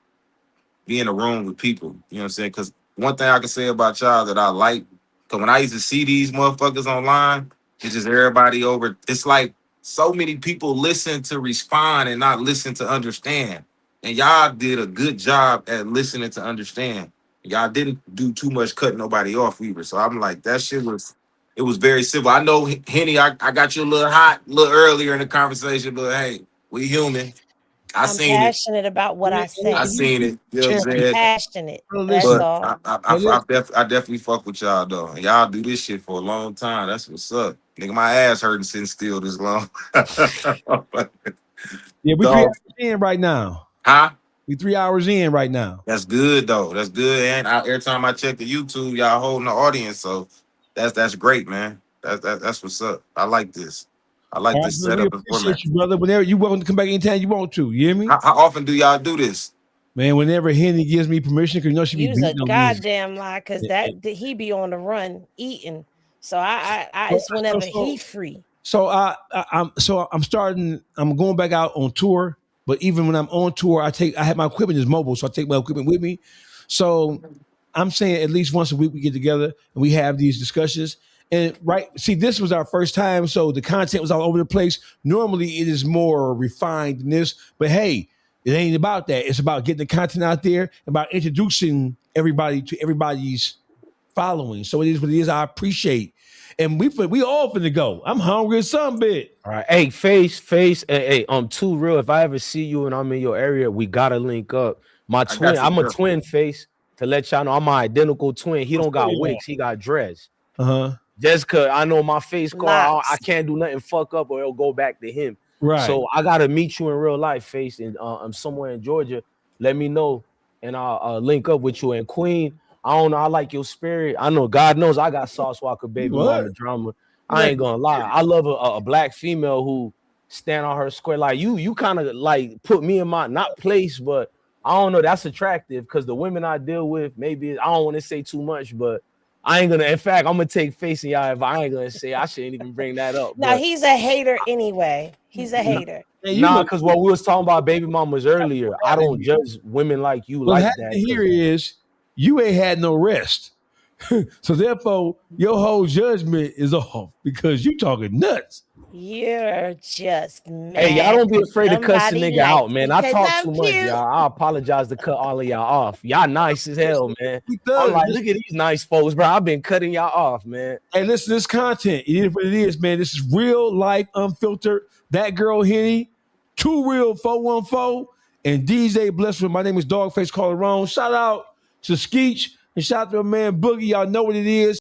be in a room with people. You know what I'm saying? Because one thing I can say about y'all that I like, because when I used to see these motherfuckers online, it's just everybody over. It's like so many people listen to respond and not listen to understand. And y'all did a good job at listening to understand. Y'all didn't do too much cutting nobody off either. So I'm like, that shit was, it was very simple. I know, Henny, I got you a little hot a little earlier in the conversation, but hey, we human. I'm seen it. passionate about what I say. I seen it. You know what I'm saying? Passionate. That's But all. I definitely fuck with y'all though. And y'all do this shit for a long time. That's what's up. Nigga, my ass hurting sitting still this long. Yeah, we 3 hours in right now. Huh? We 3 hours in right now. That's good though. That's good. And every time I check the YouTube, y'all holding the audience. So that's great, man. That's what's up. I like this. I like this We setup and appreciate format. you, brother. Whenever you welcome to come back anytime you want to. You hear me? How often do y'all do this? Man, whenever Henny gives me permission, because you know she be Use a beating on me. goddamn lie, because he be on the run eating. So I it's whenever he free. So I'm starting. I'm going back out on tour. But even when I'm on tour, I have my equipment is mobile, so I take my equipment with me. So I'm saying at least once a week we get together and we have these discussions. And see, this was our first time, so the content was all over the place. Normally, it is more refined than this, but hey, it ain't about that. It's about getting the content out there, about introducing everybody to everybody's following. So it is what it is. I appreciate, and we all finna go. I'm hungry as some bit. All right, hey, face, hey, Too Real. If I ever see you and I'm in your area, we gotta link up. My twin, I'm a twin, Face. To let y'all know, I'm my identical twin. He don't got wigs, he got dreads. Just cause I know my face car, I can't do nothing fuck up or it'll go back to him. Right. So I gotta meet you in real life, Face, and I'm somewhere in Georgia. Let me know, and I'll link up with you. And Queen, I don't know, I like your spirit. I know God knows I got Sauce Walker baby mama drama. I ain't gonna lie. I love a black female who stand on her square. Like you kind of like put me in my not place, but I don't know. That's attractive because the women I deal with, maybe I don't want to say too much, but I ain't gonna. In fact, I'm gonna take face in y'all if I ain't gonna say. I shouldn't even bring that up. Now he's a hater anyway. He's a hater. Nah, because what we was talking about baby mamas earlier, I don't judge women like you like that. Here is you ain't had no rest, so therefore your whole judgment is off because you talking nuts. You're just mad. Hey, y'all don't be afraid to cuss a nigga like out, man. I talk too much, y'all. I apologize to cut all of y'all off. Y'all nice as hell, man. I'm like, look at these nice folks, bro. I've been cutting y'all off, man. Hey, listen, this content, it is what it is, man. This is real life, unfiltered. That girl, Henny, Too Real 414, and DJ Blessed. My name is Dawgface Calderon. Shout out to Skeech and shout out to my man Boogie. Y'all know what it is.